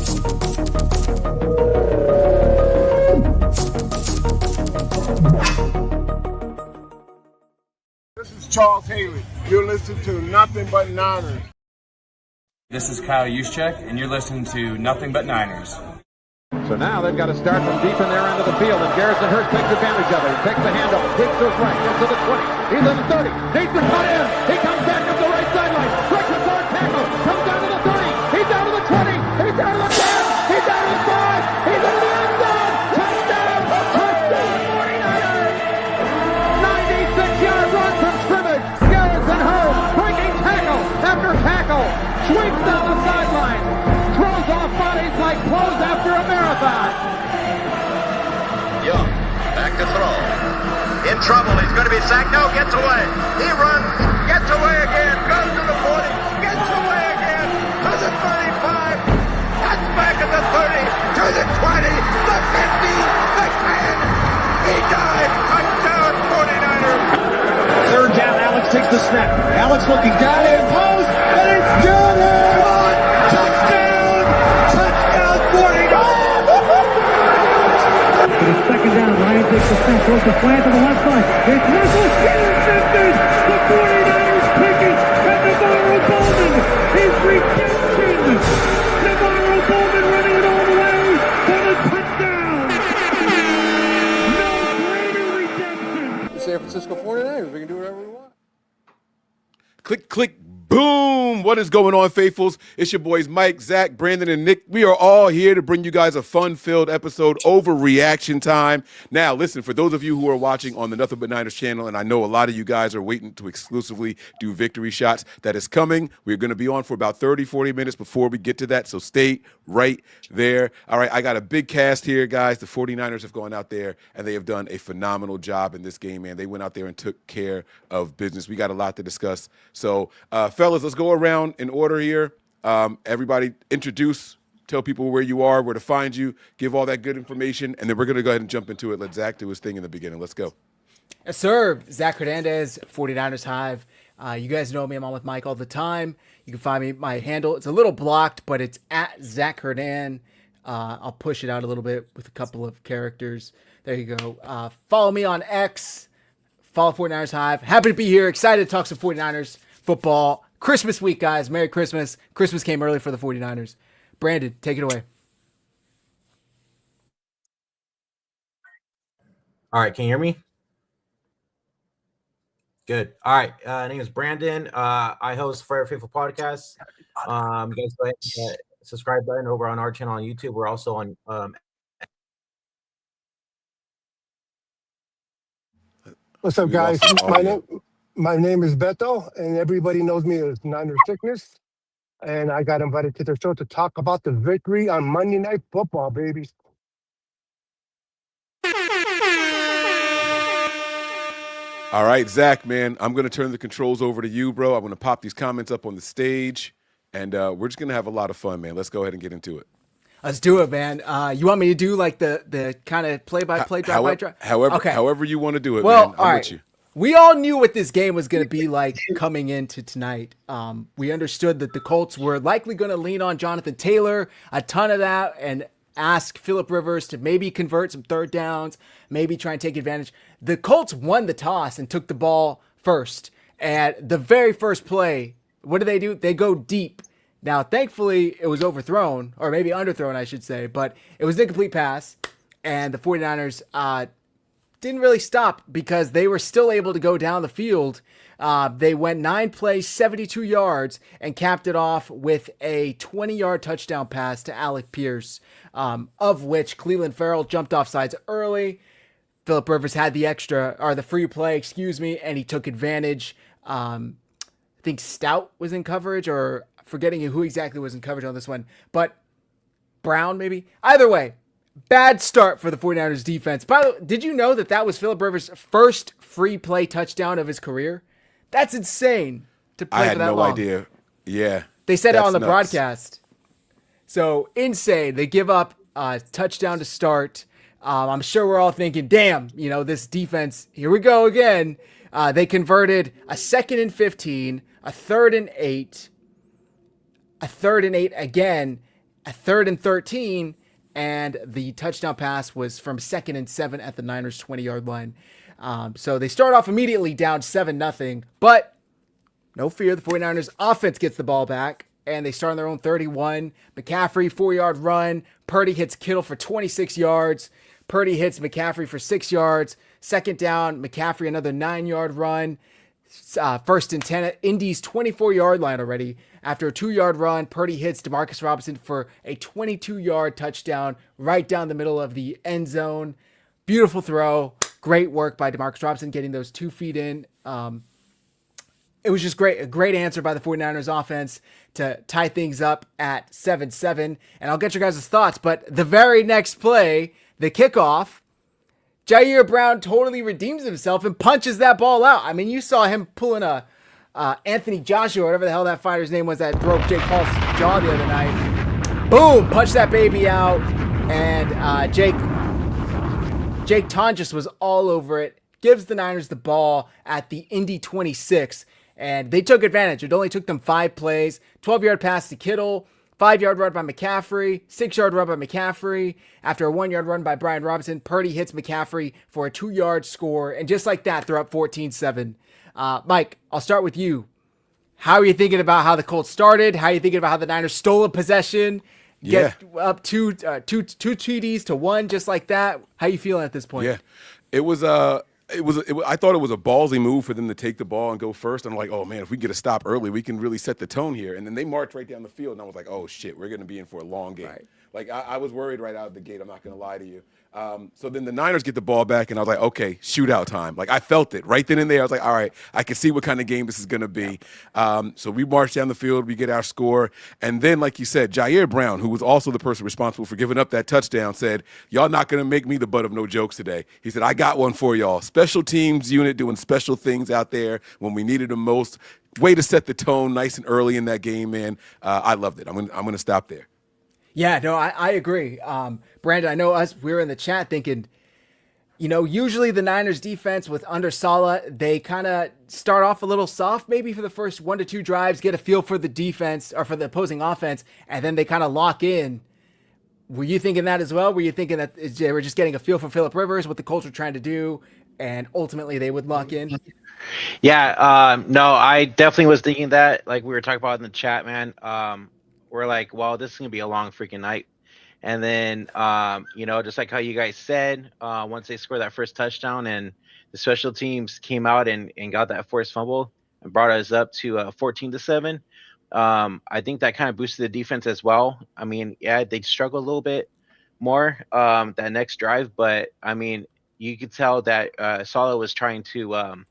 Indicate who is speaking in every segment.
Speaker 1: This is Charles Haley. You're listening to Nothing But Niners.
Speaker 2: This is Kyle Juszczyk, and you're listening to Nothing But Niners.
Speaker 3: So now they've got to start from deep in their end of the field, and Garrison Hurst takes advantage of it. He takes the handoff, hits to his right, gets to the 20. He's in the 30. Needs to cut in. He comes back up the right sideline. Breaks a hard tackle. Comes down to the 30. He's down to the 20. He's down to the 10. He's down to the 5. He's in the end zone. Touchdown. Touchdown 49ers. 96-yard run from scrimmage. Garrison Hurst breaking tackle after tackle. Sweeps down the sideline. Throws off bodies like clothes after a marathon.
Speaker 4: Young, back to throw. In trouble, he's going to be sacked. No, gets away. He runs, gets away again, goes to the 40, gets away again, to the 35, cuts back at the 30, to the 20, the 50, the 10. He died. Touchdown 49ers.
Speaker 3: Third down, Alex takes the snap. Alex looking down in post, and it's good. Touchdown! Touchdown 49ers!
Speaker 5: But it's second down. Ryan takes the snap, throws the flat to the left side. It's Russell intercepted. The 49ers pick it, and Navarro Bowman is redemption. Navarro Bowman running it all the way for the touchdown. No greater redemption.
Speaker 6: The San Francisco 49ers, we can do whatever we want.
Speaker 7: Click, click, boom. What is going on, faithfuls? It's your boys, Mike, Zach, Brandon, and Nick. We are all here to bring you guys a fun-filled episode, Overreaction time. Now, listen, for those of you who are watching on the Nothing But Niners channel, and I know a lot of you guys are waiting to exclusively do victory shots, that is coming. We're going to be on for about 30, 40 minutes before we get to that, so stay right there. All right, I got a big cast here, guys. The 49ers have gone out there, and they have done a phenomenal job in this game, man. They went out there and took care of business. We got a lot to discuss. So, fellas, let's go around in order here. Everybody introduce, tell people where you are, where to find you, give all that good information, and then we're going to go ahead and jump into it. Let Zach do his thing in the beginning. Let's go.
Speaker 8: Yes, sir. Zach Hernandez, 49ers Hive. You guys know me. I'm on with Mike all the time. You can find me. My handle, it's a little blocked, but it's at Zach Hernan. I'll push it out a little bit with a couple of characters. There you go. Follow me on X. Follow 49ers Hive. Happy to be here. Excited to talk some 49ers football. Christmas week, guys. Merry Christmas. Christmas came early for the 49ers. Brandon, take it away.
Speaker 9: All right, can you hear me? Good. All right. Name is Brandon. I host Forever Faithful Podcast. You guys go ahead and hit the subscribe button over on our channel on YouTube. We're also on
Speaker 10: What's up, guys? My name is Beto, and everybody knows me as Niner Sickness. And I got invited to the show to talk about the victory on Monday Night Football, baby.
Speaker 7: All right, Zach, man, I'm going to turn the controls over to you, bro. I'm going to pop these comments up on the stage, and we're just going to have a lot of fun, man. Let's go ahead and get into it.
Speaker 8: Let's do it, man. You want me to do like the kind of play-by-play, drive-by-drive?
Speaker 7: However you want to do it,
Speaker 8: well,
Speaker 7: man. I'm with you.
Speaker 8: We all knew what this game was going to be like coming into tonight. We understood that the Colts were likely going to lean on Jonathan Taylor, a ton of that, and ask Phillip Rivers to maybe convert some third downs, maybe try and take advantage. The Colts won the toss and took the ball first. And the very first play, what do? They go deep. Now, thankfully, it was overthrown, or maybe underthrown, I should say, but it was an incomplete pass, and the 49ers didn't really stop because they were still able to go down the field. They went 9 plays, 72 yards, and capped it off with a 20-yard touchdown pass to Alec Pierce, of which Cleveland Farrell jumped off sides early. Phillip Rivers had the free play, and he took advantage. I think Stout was in coverage, or forgetting who exactly was in coverage on this one, but Brown maybe. Either way, bad start for the 49ers defense. By the way, did you know that was Phillip Rivers' first free play touchdown of his career? That's insane to play for that long.
Speaker 7: I had no idea. Yeah.
Speaker 8: They said it on the
Speaker 7: nuts.
Speaker 8: broadcast. So insane. They give up a touchdown to start. I'm sure we're all thinking, damn, this defense, here we go again. They converted a 2nd and 15, a 3rd and 8, a 3rd and 8 again, a 3rd and 13, and the touchdown pass was from 2nd and 7 at the Niners 20-yard line. So they start off immediately down 7-0, but no fear, the 49ers offense gets the ball back, and they start on their own 31. McCaffrey, 4-yard run. Purdy hits Kittle for 26 yards. Purdy hits McCaffrey for 6 yards. 2nd down, McCaffrey, another 9-yard run. 1st and 10 at Indy's 24-yard line already. After a 2-yard run, Purdy hits Demarcus Robinson for a 22-yard touchdown right down the middle of the end zone. Beautiful throw. Great work by Demarcus Robinson getting those 2 feet in. It was just great. A great answer by the 49ers offense to tie things up at 7-7. And I'll get your guys' thoughts, but the very next play, the kickoff, Jair Brown totally redeems himself and punches that ball out. I mean, you saw him pulling a Anthony Joshua, whatever the hell that fighter's name was that broke Jake Paul's jaw the other night. Boom! Punch that baby out. And Jake Tonjes was all over it. Gives the Niners the ball at the Indy 26. And they took advantage. It only took them 5 plays. 12-yard pass to Kittle. 5-yard run by McCaffrey, 6-yard run by McCaffrey. After a 1-yard run by Brian Robinson, Purdy hits McCaffrey for a 2-yard score. And just like that, they're up 14-7. Mike, I'll start with you. How are you thinking about how the Colts started? How are you thinking about how the Niners stole a possession? Get up two TDs to 1, just like that. How are you feeling at this point?
Speaker 7: Yeah, it was I thought it was a ballsy move for them to take the ball and go first. I'm like, oh man, if we get a stop early, we can really set the tone here. And then they marched right down the field, and I was like, oh shit, we're going to be in for a long game. Right. Like I was worried right out of the gate. I'm not going to lie to you. So then the Niners get the ball back, and I was like, okay, shootout time. Like I felt it right then and there. I was like, all right, I can see what kind of game this is going to be. So we march down the field, we get our score, and then, like you said, Jair Brown, who was also the person responsible for giving up that touchdown, said, y'all not going to make me the butt of no jokes today. He said, I got one for y'all. Special teams unit doing special things out there when we needed them most. Way to set the tone nice and early in that game, man. I loved it. I'm gonna stop there.
Speaker 8: Yeah, no, I agree. Brandon, I know we were in the chat thinking, usually the Niners defense with under Saleh, they kind of start off a little soft maybe for the first 1 to 2 drives, get a feel for the defense or for the opposing offense, and then they kind of lock in. Were you thinking that as well? Were you thinking that they were just getting a feel for Phillip Rivers, what the Colts were trying to do, and ultimately they would lock in?
Speaker 9: Yeah, no, I definitely was thinking that, like we were talking about in the chat, man. We're like, well, this is going to be a long freaking night. And then, just like how you guys said, once they scored that first touchdown and the special teams came out and got that forced fumble and brought us up to 14-7, I think that kind of boosted the defense as well. I mean, yeah, they struggled a little bit more that next drive, but, I mean, you could tell that Saleh was trying to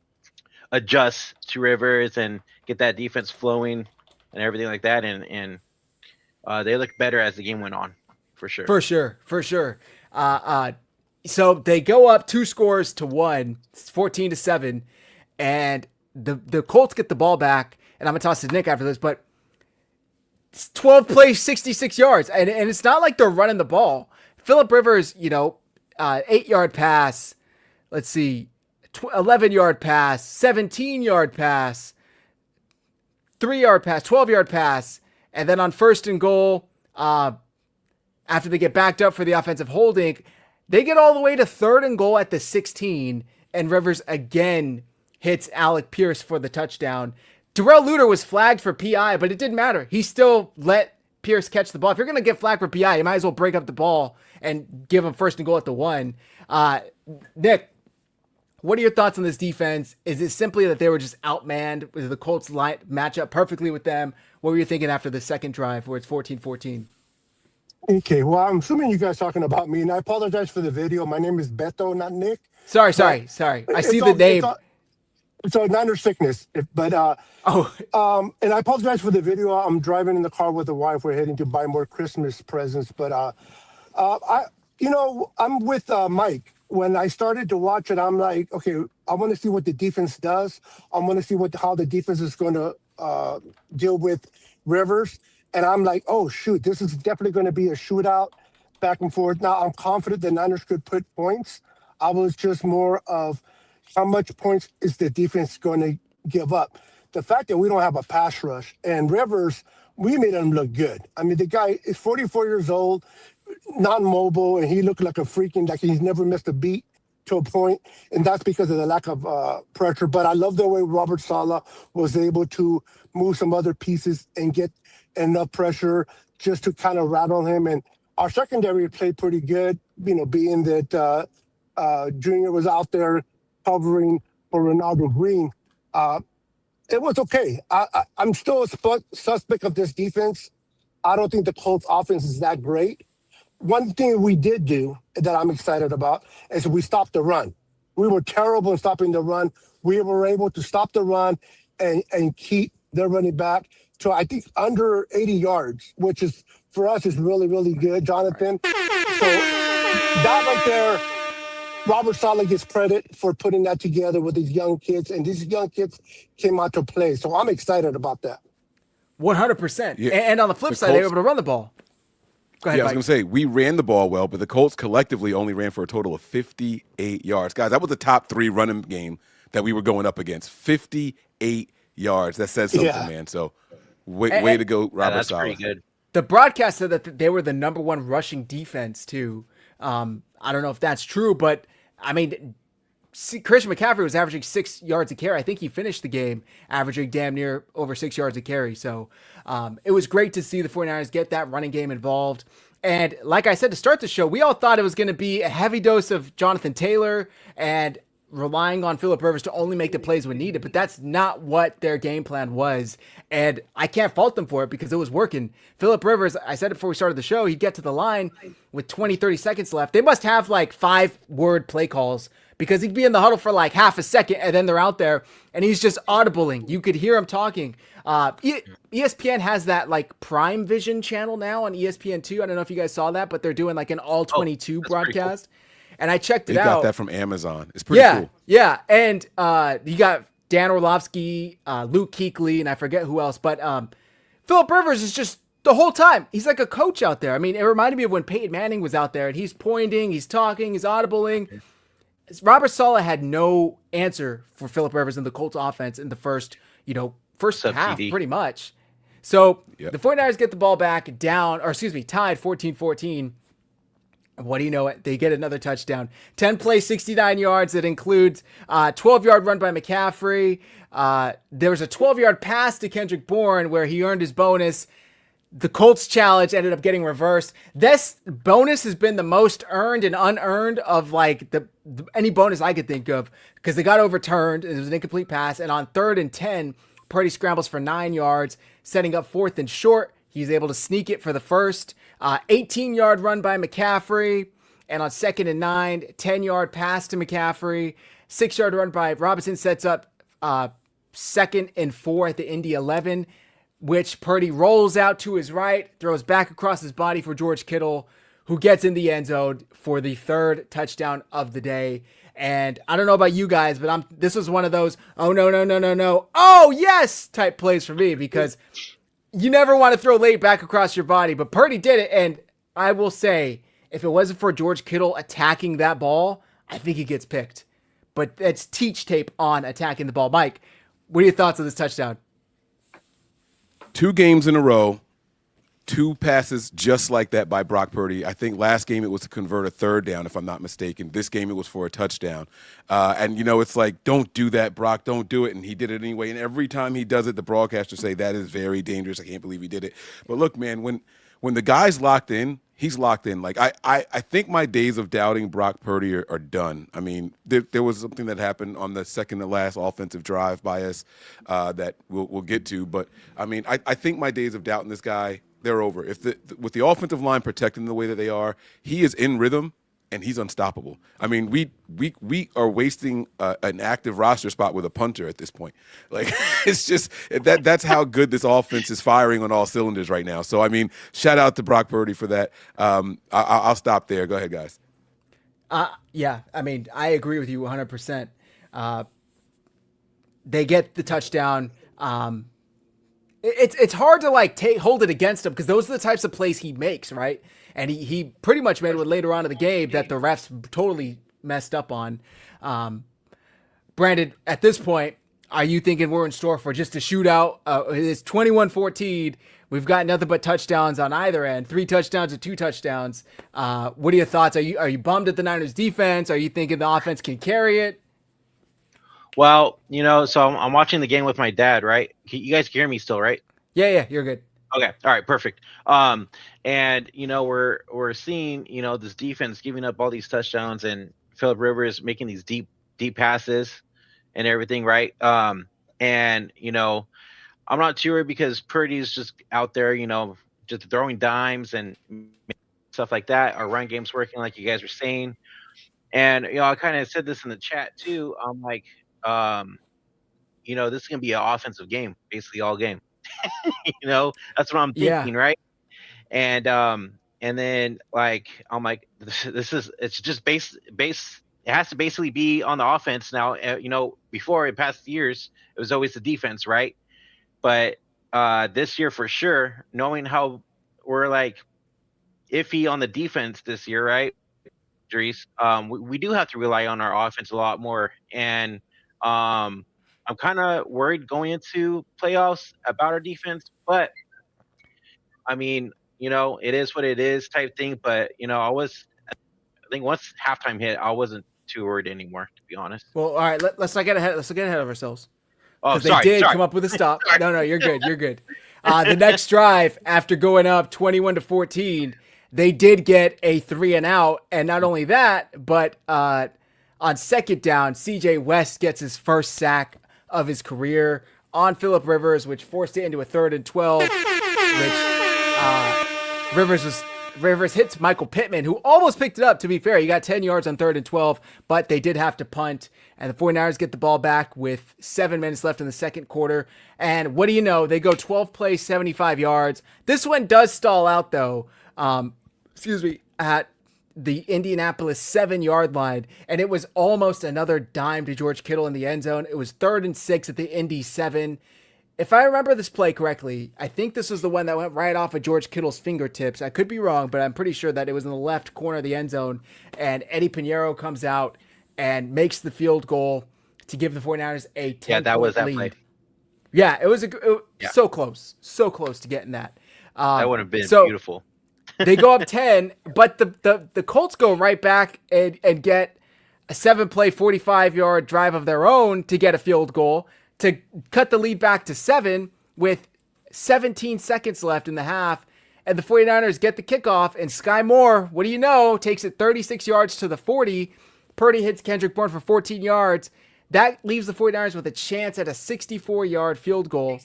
Speaker 9: adjust to Rivers and get that defense flowing and everything like that, and they looked better as the game went on, for sure.
Speaker 8: For sure. So they go up 2 scores to 1, it's 14-7, and the Colts get the ball back, and I'm gonna toss to Nick after this, but it's 12 plays, 66 yards, and it's not like they're running the ball. Phillip Rivers, 8-yard pass, let's see, 11-yard pass, 17-yard pass, 3-yard pass, 12-yard pass. And then on 1st and goal, after they get backed up for the offensive holding, they get all the way to 3rd and goal at the 16, and Rivers again hits Alec Pierce for the touchdown. Darrell Luter was flagged for PI, but it didn't matter. He still let Pierce catch the ball. If you're going to get flagged for PI, you might as well break up the ball and give him 1st and goal at the 1. Nick, what are your thoughts on this defense? Is it simply that they were just outmanned with the Colts line match up perfectly with them? What were you thinking after the second drive where it's 14-14?
Speaker 10: Okay, well, I'm assuming you guys talking about me, and I apologize for the video. My name is Beto, not Nick.
Speaker 8: Sorry. I see the name.
Speaker 10: It's a Niner sickness, and I apologize for the video. I'm driving in the car with the wife. We're heading to buy more Christmas presents, but I'm with Mike. When I started to watch it, I'm like, okay, I want to see what the defense does. I want to see how the defense is going to deal with Rivers. And I'm like, oh, shoot, this is definitely going to be a shootout back and forth. Now, I'm confident the Niners could put points. I was just more of how much points is the defense going to give up. the fact that we don't have a pass rush and Rivers, we made him look good. I mean, the guy is 44 years old, not mobile, and he looked like like he's never missed a beat to a point, and that's because of the lack of pressure. But I love the way Robert Saleh was able to move some other pieces and get enough pressure just to kind of rattle him. And our secondary played pretty good, being that Junior was out there covering for Ronaldo Green. It was okay. I'm still a suspect of this defense. I don't think the Colts offense is that great. One thing we did do that I'm excited about is we stopped the run. We were terrible in stopping the run. We were able to stop the run and keep their running back to, I think, under 80 yards, which is, for us, is really, really good, Jonathan. So that right there, Robert Saleh gets credit for putting that together with these young kids, and these young kids came out to play. So I'm excited about that.
Speaker 8: 100%.
Speaker 7: Yeah.
Speaker 8: And on the flip side, they were able to run the ball. Go ahead,
Speaker 7: I was
Speaker 8: Mike.
Speaker 7: going to say, we ran the ball well, but the Colts collectively only ran for a total of 58 yards. Guys, that was a top 3 running game that we were going up against. 58 yards. That says something, man. So way to go, Robert
Speaker 9: that's
Speaker 7: Saleh.
Speaker 9: pretty good.
Speaker 8: The broadcast said that they were the number 1 rushing defense, too. I don't know if that's true, but, I mean, Christian McCaffrey was averaging 6 yards a carry. I think he finished the game averaging damn near over 6 yards a carry. So it was great to see the 49ers get that running game involved. And like I said, to start the show, we all thought it was going to be a heavy dose of Jonathan Taylor and relying on Phillip Rivers to only make the plays when needed, but that's not what their game plan was. And I can't fault them for it because it was working. Phillip Rivers, I said it before we started the show, he'd get to the line with 20, 30 seconds left. They must have like 5-word play calls because he'd be in the huddle for like half a second and then they're out there and he's just audibling. You could hear him talking. ESPN has that like Prime Vision channel now on ESPN2. I don't know if you guys saw that, but they're doing like an all 22 broadcast. And I checked it out.
Speaker 7: They got that from Amazon. It's pretty cool.
Speaker 8: Yeah. And you got Dan Orlovsky, Luke Kuechly, and I forget who else. But Phillip Rivers is just the whole time. He's like a coach out there. I mean, it reminded me of when Peyton Manning was out there and he's pointing, he's talking, he's audibling. Robert Saleh had no answer for Phillip Rivers in the Colts offense in the first half, pretty much. So the 49ers get the ball back tied 14-14. What do you know? They get another touchdown. 10 plays, 69 yards. It includes 12-yard run by McCaffrey. There was a 12-yard pass to Kendrick Bourne where he earned his bonus. The Colts challenge ended up getting reversed. This bonus has been the most earned and unearned of like any bonus I could think of because they got overturned. It was an incomplete pass. And on 3rd and 10, Purdy scrambles for 9 yards, setting up 4th and short. He's able to sneak it for the first. 18-yard run by McCaffrey. And on 2nd and 9, 10-yard pass to McCaffrey. 6-yard run by Robinson sets up 2nd and 4 at the Indy 11, which Purdy rolls out to his right, throws back across his body for George Kittle, who gets in the end zone for the 3rd touchdown of the day. And I don't know about you guys, but this was one of those, oh, no, oh, yes, type plays for me because you never want to throw late back across your body, but Purdy did it. And I will say, if it wasn't for George Kittle attacking that ball, I think he gets picked. But it's teach tape on attacking the ball. Mike, what are your thoughts on this touchdown?
Speaker 7: 2 games in a row, 2 passes just like that by Brock Purdy. I think last game it was to convert a 3rd down, if I'm not mistaken. This game it was for a touchdown. And, it's like, don't do that, Brock, don't do it. And he did it anyway. And every time he does it, the broadcasters say, that is very dangerous. I can't believe he did it. But look, man, when the guy's locked in, he's locked in. Like, I think my days of doubting Brock Purdy are done. I mean, there was something that happened on the second to last offensive drive by us that we'll get to. But, I mean, I think my days of doubting this guy, they're over. With the offensive line protecting the way that they are, he is in rhythm and he's unstoppable. I mean, we are wasting an active roster spot with a punter at this point. Like, it's just that's how good this offense is firing on all cylinders right now. So, I mean, shout out to Brock Purdy for that. I'll stop there. Go ahead, guys.
Speaker 8: Yeah, I mean, I agree with you 100%. They get the touchdown. It's hard to hold it against him because those are the types of plays he makes, right? And he pretty much made one later on in the game that the refs totally messed up on. Brandon, at this point, are you thinking we're in store for just a shootout? It's 21-14. We've got nothing but touchdowns on either end, 3 touchdowns or 2 touchdowns. What are your thoughts? Are you bummed at the Niners defense? Are you thinking the offense can carry it?
Speaker 9: Well, so I'm watching the game with my dad, right? You guys can hear me still, right?
Speaker 8: Yeah, you're good.
Speaker 9: Okay. All right. Perfect. And we're seeing, this defense giving up all these touchdowns and Phillip Rivers making these deep passes and everything, right? And I'm not too worried because Purdy's just out there, just throwing dimes and stuff like that. Our run game's working, like you guys were saying. And I kind of said this in the chat too. I'm like, this is gonna be an offensive game, basically all game. That's what I'm thinking, right? And then like I'm like, it's just base. It has to basically be on the offense now. Before in past years, it was always the defense, right? But this year for sure, knowing how we're like iffy on the defense this year, right? We do have to rely on our offense a lot more, and I'm kind of worried going into playoffs about our defense. But I mean, it is what it is, type thing. But I think once halftime hit, I wasn't too worried anymore, to be honest.
Speaker 8: Well, all right, let's not get ahead. Let's not get ahead of ourselves.
Speaker 9: Oh,
Speaker 8: they did come up with a stop. No, you're good. You're good. The next drive, after going up 21-14, they did get a 3-and-out, and not only that, but on second down, C.J. West gets his first sack of his career on Phillip Rivers, which forced it into a 3rd and 12. Which Rivers hits Michael Pittman, who almost picked it up. To be fair, he got 10 yards on 3rd and 12, but they did have to punt, and the 49ers get the ball back with 7 minutes left in the second quarter. And what do you know? They go 12 plays, 75 yards. This one does stall out, though. At the Indianapolis 7-yard line, and it was almost another dime to George Kittle in the end zone. It was 3rd and 6 at the Indy 7. If I remember this play correctly, I think this was the one that went right off of George Kittle's fingertips. I could be wrong, but I'm pretty sure that it was in the left corner of the end zone, and Eddie Pinheiro comes out and makes the field goal to give the 49ers a 10-point lead. Play. Yeah, it was so close to getting that.
Speaker 9: That would have been beautiful.
Speaker 8: They go up 10, but the Colts go right back and get a 7-play, 45-yard drive of their own to get a field goal to cut the lead back to 7 with 17 seconds left in the half. And the 49ers get the kickoff, and Sky Moore, what do you know, takes it 36 yards to the 40. Purdy hits Kendrick Bourne for 14 yards. That leaves the 49ers with a chance at a 64-yard field goal.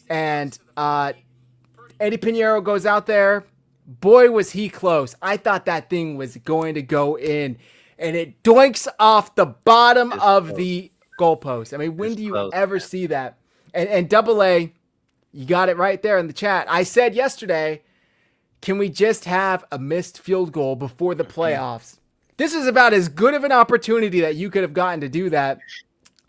Speaker 8: And Eddie Pinheiro goes out there. Boy, was he close. I thought that thing was going to go in, and it doinks off the bottom of the goalpost. I mean, when do you ever see that? And Double A, you got it right there in the chat. I said yesterday, can we just have a missed field goal before the playoffs? This is about as good of an opportunity that you could have gotten to do that,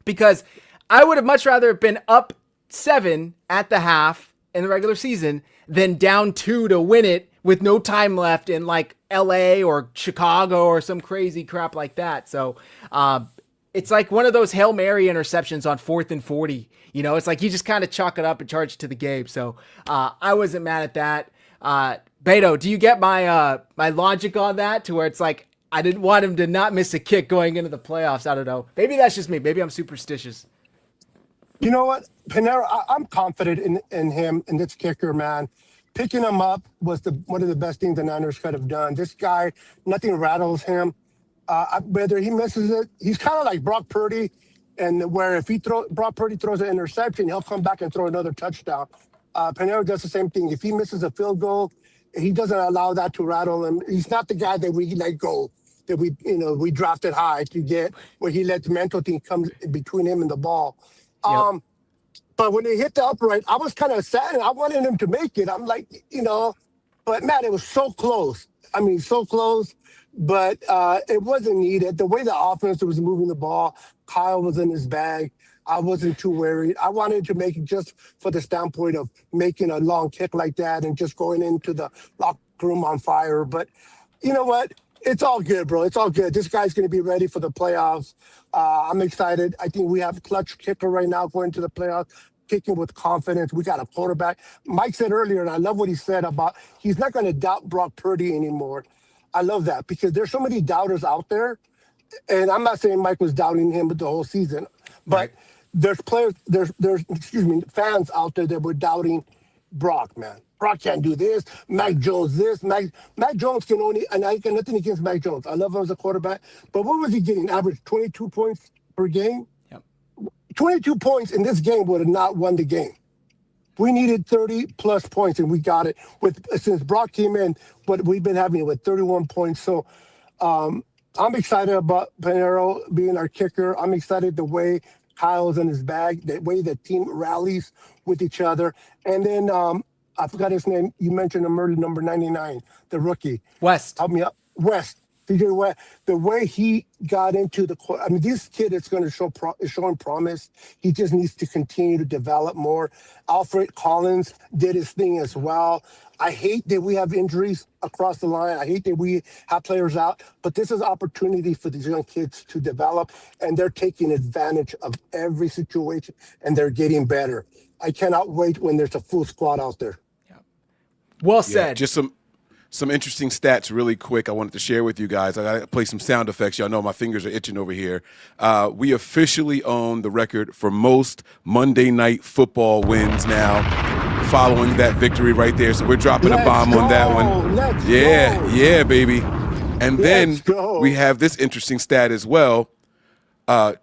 Speaker 8: because I would have much rather have been up 7 at the half in the regular season than down 2 to win it with no time left in like LA or Chicago or some crazy crap like that. So it's like one of those Hail Mary interceptions on 4th and 40. It's like you just kind of chalk it up and charge it to the game. So I wasn't mad at that. Beto, do you get my my logic on that, to where it's like I didn't want him to not miss a kick going into the playoffs? I don't know. Maybe that's just me. Maybe I'm superstitious.
Speaker 10: You know what, Pinheiro, I'm confident in him, and this kicker, man. Picking him up was one of the best things the Niners could have done. This guy, nothing rattles him. Whether he misses it, he's kind of like Brock Purdy, and where if Brock Purdy throws an interception, he'll come back and throw another touchdown. Pinheiro does the same thing. If he misses a field goal, he doesn't allow that to rattle him. He's not the guy that we let go, that we drafted high to get, where he lets mental thing come between him and the ball. Yep. But when they hit the upright, I was kind of sad, and I wanted him to make it. I'm like, but man, it was so close. I mean, so close, but it wasn't needed. The way the offense was moving the ball, Kyle was in his bag. I wasn't too worried. I wanted to make it just for the standpoint of making a long kick like that and just going into the locker room on fire. But you know what? It's all good, bro. It's all good. This guy's going to be ready for the playoffs. I'm excited. I think we have a clutch kicker right now going to the playoffs, kicking with confidence. We got a quarterback. Mike said earlier, and I love what he said about he's not going to doubt Brock Purdy anymore. I love that because there's so many doubters out there. And I'm not saying Mike was doubting him the whole season, but there's players, there's fans out there that were doubting Brock, man. Brock can't do this. Mac Jones this. Mac Jones can only, and I got nothing against Mac Jones. I love him as a quarterback. But what was he getting? Average 22 points per game?
Speaker 8: Yep.
Speaker 10: 22 points in this game would have not won the game. We needed 30-plus points, and we got it. Since Brock came in, but we've been having it with 31 points. So I'm excited about Pinheiro being our kicker. I'm excited the way Kyle's in his bag, the way the team rallies with each other. And then I forgot his name. You mentioned him earlier, number 99, the rookie.
Speaker 8: West.
Speaker 10: Help me up. West. DJ West. The way he got into this kid is going to is showing promise. He just needs to continue to develop more. Alfred Collins did his thing as well. I hate that we have injuries across the line. I hate that we have players out, but this is opportunity for these young kids to develop, and they're taking advantage of every situation, and they're getting better. I cannot wait when there's a full squad out there.
Speaker 8: Well said.
Speaker 7: Yeah, just some interesting stats really quick I wanted to share with you guys. I got to play some sound effects. Y'all know my fingers are itching over here. We officially own the record for most Monday Night Football wins now, following that victory right there. So we're dropping a bomb on that one. Yeah, baby. And then we have this interesting stat as well.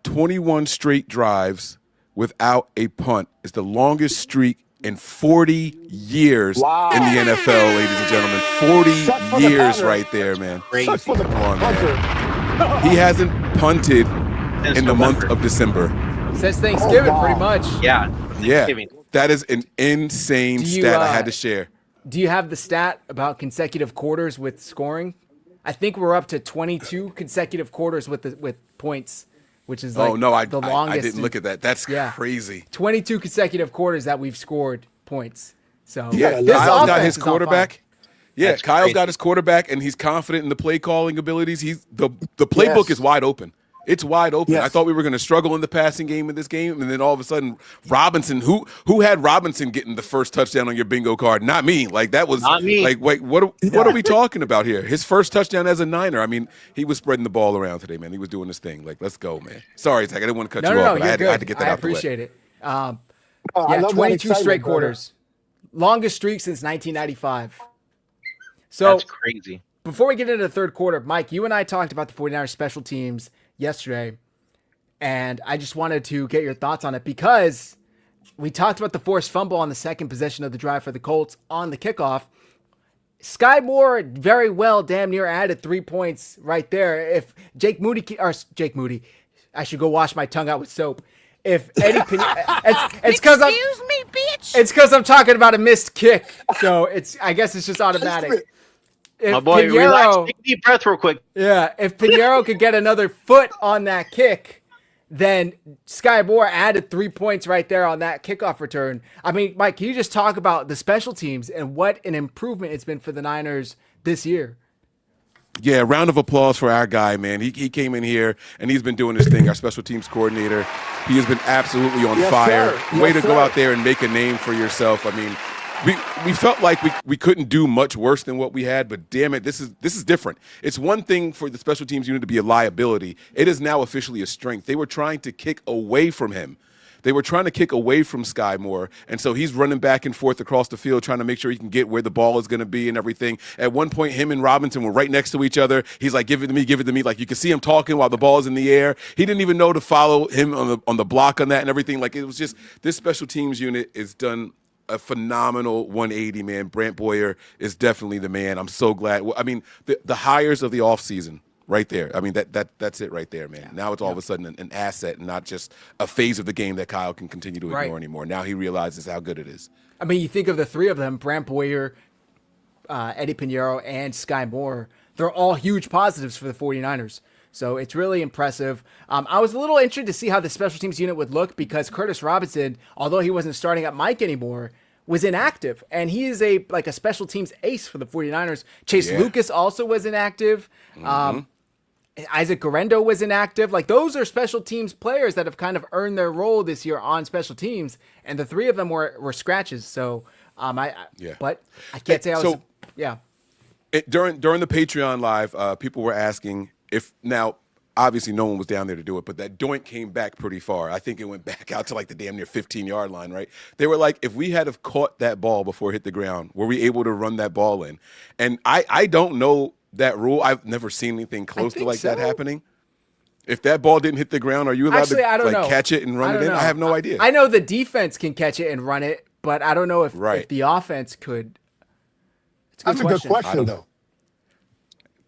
Speaker 7: 21 straight drives without a punt is the longest streak in 40 years in the NFL, ladies and gentlemen. 40 years right there, man. Come on, man. He hasn't punted in the month of December.
Speaker 8: Since Thanksgiving, pretty much.
Speaker 9: Yeah.
Speaker 7: That is an insane stat I had to share.
Speaker 8: Do you have the stat about consecutive quarters with scoring? I think we're up to 22 consecutive quarters with points, which is like the longest.
Speaker 7: I didn't look at that. That's crazy.
Speaker 8: 22 consecutive quarters that we've scored points. So
Speaker 7: Kyle's got his quarterback. Yeah, Kyle's got his quarterback, and he's confident in the play calling abilities. The playbook is wide open. It's wide open.
Speaker 10: Yes.
Speaker 7: I thought we were going to struggle in the passing game in this game, and then all of a sudden, Robinson, who had Robinson getting the first touchdown on your bingo card? Not me. Like that was
Speaker 9: not me.
Speaker 7: Like, wait, what are we talking about here? His first touchdown as a Niner. I mean, he was spreading the ball around today, man. He was doing his thing. Like, let's go, man. Sorry, Zach, I didn't want to cut you off, but I had to get that out the way.
Speaker 8: I appreciate it. 22 straight quarters. Longest streak since 1995. So
Speaker 9: that's crazy.
Speaker 8: Before we get into the third quarter, Mike, you and I talked about the 49ers special teams yesterday, and I just wanted to get your thoughts on it because we talked about the forced fumble on the second possession of the drive for the Colts on the kickoff. Sky Moore very well damn near added 3 points right there. If Jake Moody, I should go wash my tongue out with soap. If Eddie it's because it's because I'm talking about a missed kick, so I guess it's just automatic. If
Speaker 9: my boy, relax, take a deep breath real quick.
Speaker 8: Yeah, if Pinheiro could get another foot on that kick, then Sky Moore added 3 points right there on that kickoff return. I mean, Mike, can you just talk about the special teams and what an improvement it's been for the Niners this year?
Speaker 7: Yeah, round of applause for our guy, man. He came in here, and he's been doing his thing, our special teams coordinator. He has been absolutely on fire. Way to go out there and make a name for yourself. I mean, we felt like we couldn't do much worse than what we had, but damn it, this is different. It's one thing for the special teams unit to be a liability. It is now officially a strength. They were trying to kick away from him. They were trying to kick away from Sky Moore, and so he's running back and forth across the field trying to make sure he can get where the ball is going to be and everything. At one point, him and Robinson were right next to each other. He's like, give it to me, give it to me. Like, you can see him talking while the ball is in the air. He didn't even know to follow him on the block on that and everything. Like, it was just, this special teams unit is done a phenomenal 180, man. Brant Boyer is definitely the man. I'm so glad. I mean, the hires of the offseason right there. I mean, that's it right there, man. Yeah. Now it's all of a sudden an asset and not just a phase of the game that Kyle can continue to ignore anymore. Now he realizes how good it is.
Speaker 8: I mean, you think of the three of them, Brant Boyer, Eddie Pinheiro, and Sky Moore. They're all huge positives for the 49ers. So it's really impressive. I was a little interested to see how the special teams unit would look because Curtis Robinson, although he wasn't starting at Mike anymore, was inactive, and he is a special teams ace for the 49ers. Chase Lucas also was inactive. Isaac Guerrero was inactive. Like, those are special teams players that have kind of earned their role this year on special teams, and the three of them were scratches. So, but I can't say I was.
Speaker 7: During the Patreon live, people were asking if now. Obviously, no one was down there to do it, but that doink came back pretty far. I think it went back out to like the damn near 15-yard line, right? They were like, if we had have caught that ball before it hit the ground, were we able to run that ball in? And I don't know that rule. I've never seen anything close to that happening. If that ball didn't hit the ground, are you allowed to catch it and run it in? I have no idea.
Speaker 8: I know the defense can catch it and run it, but I don't know if the offense could.
Speaker 10: That's a good question, though.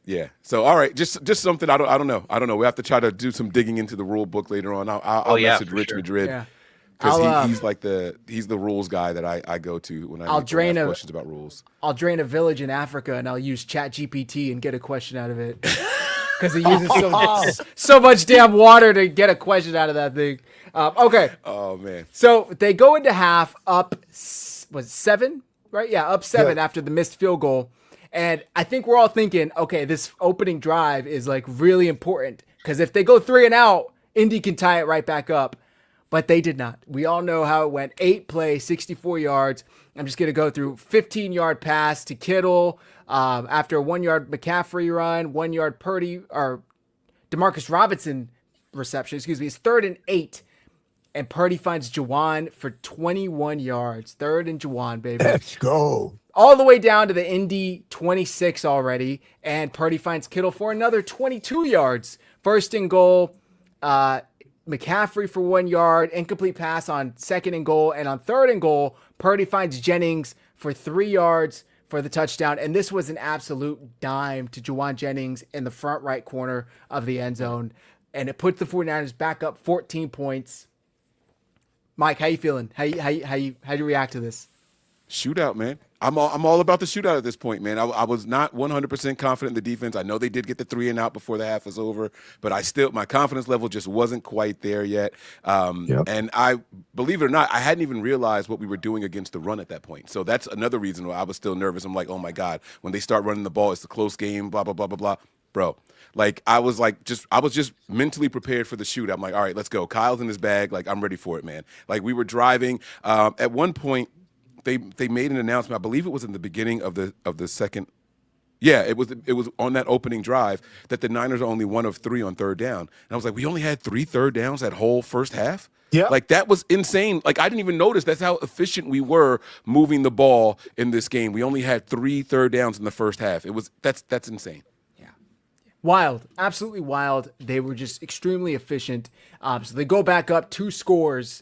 Speaker 7: Yeah. So, all right, just something I don't know. We have to try to do some digging into the rule book later on. I'll message Rich Madrid because he's the rules guy that I go to when I ask questions about rules.
Speaker 8: I'll drain a village in Africa and I'll use ChatGPT and get a question out of it because it uses so much damn water to get a question out of that thing. Okay.
Speaker 7: Oh man.
Speaker 8: So they go into half up. Was it 7? Right? Yeah, up 7 after the missed field goal. And I think we're all thinking, okay, this opening drive is like really important because if they go 3 and out, Indy can tie it right back up. But they did not. We all know how it went. 8 plays, 64 yards. I'm just going to go through 15-yard pass to Kittle after a 1-yard McCaffrey run, 1-yard Purdy or Demarcus Robinson reception. Excuse me. It's 3rd and 8. And Purdy finds Juwan for 21 yards. 3rd and Juwan, baby.
Speaker 10: Let's go.
Speaker 8: All the way down to the Indy 26 already. And Purdy finds Kittle for another 22 yards. 1st and goal. McCaffrey for 1 yard. Incomplete pass on 2nd and goal. And on 3rd and goal, Purdy finds Jennings for 3 yards for the touchdown. And this was an absolute dime to Juwan Jennings in the front right corner of the end zone. And it puts the 49ers back up 14 points. Mike, how you feeling? How you react to this?
Speaker 7: Shootout, man. I'm all about the shootout at this point, man. I was not 100% confident in the defense. I know they did get the 3 and out before the half was over, but my confidence level just wasn't quite there yet. And I, believe it or not, I hadn't even realized what we were doing against the run at that point. So that's another reason why I was still nervous. I'm like, oh my God, when they start running the ball, it's a close game, blah, blah, blah, blah, blah. Bro, like I was just mentally prepared for the shoot. I'm like, all right, let's go. Kyle's in his bag. Like, I'm ready for it, man. Like, we were driving. At one point, they made an announcement. I believe it was in the beginning of the second. Yeah, it was on that opening drive that the Niners are only 1 of 3 on 3rd down. And I was like, we only had 3 third downs that whole first half?
Speaker 10: Yeah.
Speaker 7: Like, that was insane. Like, I didn't even notice. That's how efficient we were moving the ball in this game. We only had 3 third downs in the first half. That's insane.
Speaker 8: Wild, absolutely wild. They were just extremely efficient. So they go back up 2 scores.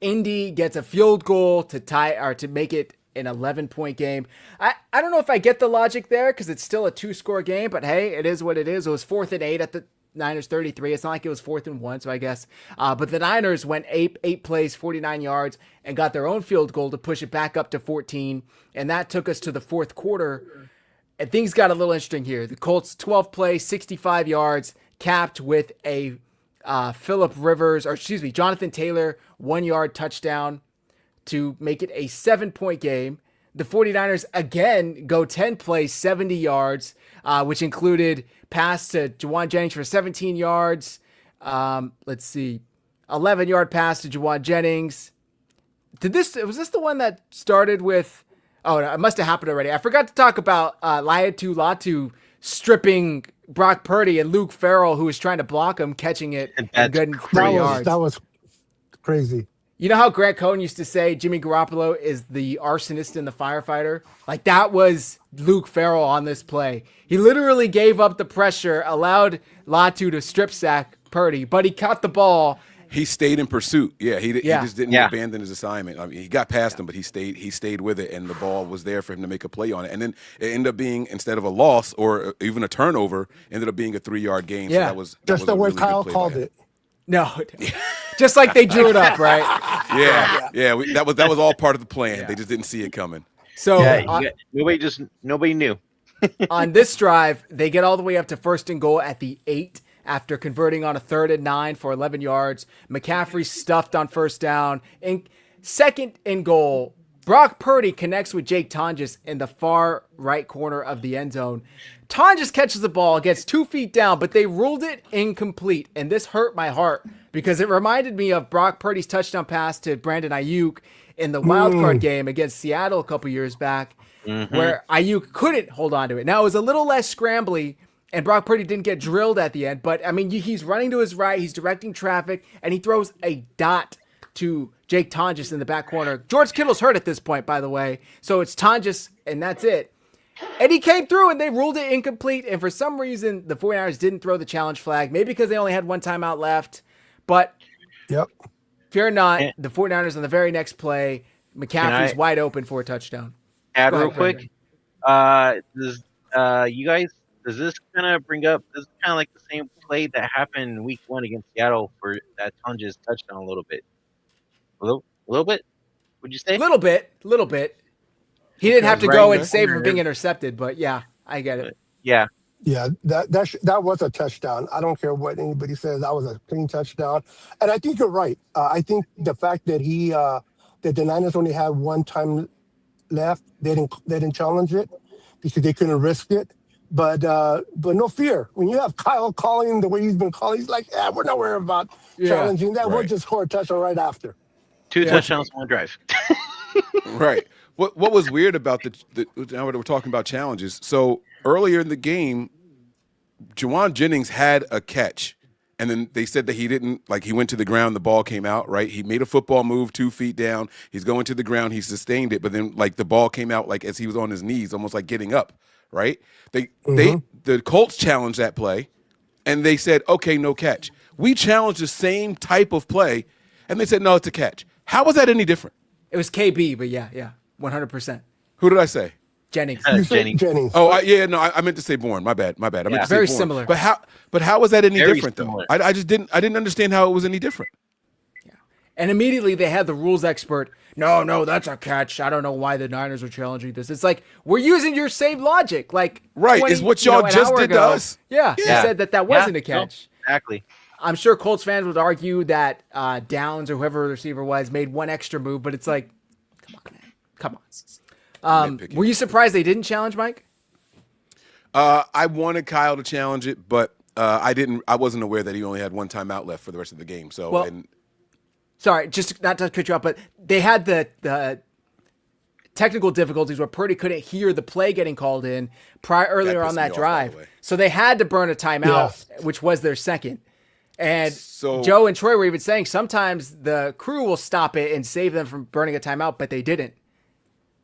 Speaker 8: Indy gets a field goal to tie or to make it an 11-point game. I don't know if I get the logic there because it's still a 2-score game, but hey, it is what it is. It was 4th and 8 at the Niners 33. It's not like it was 4th and 1, so I guess. But the Niners went 8 plays, 49 yards, and got their own field goal to push it back up to 14. And that took us to the 4th quarter. And things got a little interesting here. The Colts 12 plays, 65 yards, capped with a Jonathan Taylor 1-yard touchdown to make it a 7-point game. The 49ers again go 10 plays, 70 yards, which included pass to Juwan Jennings for 17 yards. 11-yard pass to Juwan Jennings. Was this the one that started with? Oh, it must have happened already. I forgot to talk about Latu stripping Brock Purdy and Luke Farrell, who was trying to block him, catching it and getting 3 yards.
Speaker 10: That was crazy.
Speaker 8: You know how Grant Cohn used to say Jimmy Garoppolo is the arsonist and the firefighter? Like, that was Luke Farrell on this play. He literally gave up the pressure, allowed Latu to strip sack Purdy, but he caught the ball.
Speaker 7: He stayed in pursuit. He just didn't abandon his assignment. I mean, he got past him, but he stayed with it, and the ball was there for him to make a play on it. And then it ended up being, instead of a loss or even a turnover, ended up being a 3-yard gain.
Speaker 8: Yeah.
Speaker 7: So that was
Speaker 10: just the way
Speaker 7: really
Speaker 10: Kyle called it.
Speaker 8: No, just like they drew it up, right?
Speaker 7: That was all part of the plan. Yeah. They just didn't see it coming.
Speaker 8: So
Speaker 9: nobody knew.
Speaker 8: On this drive, they get all the way up to 1st and goal at the 8. After converting on a 3rd and 9 for 11 yards. McCaffrey stuffed on 1st down. And 2nd and goal, Brock Purdy connects with Jake Tonjes in the far right corner of the end zone. Tonjes catches the ball, gets 2 feet down, but they ruled it incomplete. And this hurt my heart because it reminded me of Brock Purdy's touchdown pass to Brandon Ayuk in the wild card game against Seattle a couple years back, where Ayuk couldn't hold on to it. Now, it was a little less scrambly, and Brock Purdy didn't get drilled at the end. But, I mean, he's running to his right, he's directing traffic, and he throws a dot to Jake Tonjes in the back corner. George Kittle's hurt at this point, by the way. So it's Tonjes, and that's it. And he came through, and they ruled it incomplete. And for some reason, the 49ers didn't throw the challenge flag. Maybe because they only had one timeout left. But fear not, the 49ers on the very next play, McCaffrey's wide open for a touchdown.
Speaker 9: Add real quick. Does this kind of bring up, this is kind of like the same play that happened in week 1 against Seattle for that Tonjes touchdown a little bit. A little bit, would you say?
Speaker 8: A little bit. He didn't have to go and save from being intercepted, but yeah, I get it.
Speaker 10: Yeah, that was a touchdown. I don't care what anybody says. That was a clean touchdown, and I think you're right. I think the fact that that the Niners only had one time left, they didn't challenge it because they couldn't risk it. But no fear. When you have Kyle calling the way he's been calling, he's like, yeah, we're not worried about challenging that. We'll just score a touchdown right after.
Speaker 9: 2 touchdowns, 1 drive.
Speaker 7: Right. What was weird about now we're talking about challenges. So earlier in the game, Juwan Jennings had a catch, and then they said that he didn't, like, he went to the ground, the ball came out, right? He made a football move 2 feet down. He's going to the ground. He sustained it, but then, like, the ball came out, like, as he was on his knees, almost like getting up, right? The Colts challenged that play, and they said, okay, no catch. We challenged the same type of play, and they said, no, it's a catch. How was that any different?
Speaker 8: It was KB, but yeah, 100%.
Speaker 7: Who did I say?
Speaker 8: Jennings.
Speaker 10: Jennings.
Speaker 7: Oh, I meant to say Bourne. My bad. I meant to say
Speaker 8: very
Speaker 7: Bourne.
Speaker 8: similar.
Speaker 7: But how was that any
Speaker 9: Very
Speaker 7: different
Speaker 9: similar.
Speaker 7: though? I didn't understand how it was any different.
Speaker 8: Yeah. And immediately they had the rules expert. No, that's a catch. I don't know why the Niners are challenging this. It's like, we're using your same logic. Like,
Speaker 7: right, is what y'all just did to us.
Speaker 8: Yeah, you said that wasn't a catch.
Speaker 9: No, exactly.
Speaker 8: I'm sure Colts fans would argue that Downs or whoever the receiver was made one extra move, but it's like, come on, man. Come on. Were you surprised they didn't challenge, Mike?
Speaker 7: I wanted Kyle to challenge it, but I wasn't aware that he only had one timeout left for the rest of the game. So,
Speaker 8: sorry, just not to cut you off, but they had the technical difficulties where Purdy couldn't hear the play getting called in earlier on that drive. So they had to burn a timeout, which was their second. And so, Joe and Troy were even saying sometimes the crew will stop it and save them from burning a timeout, but they didn't.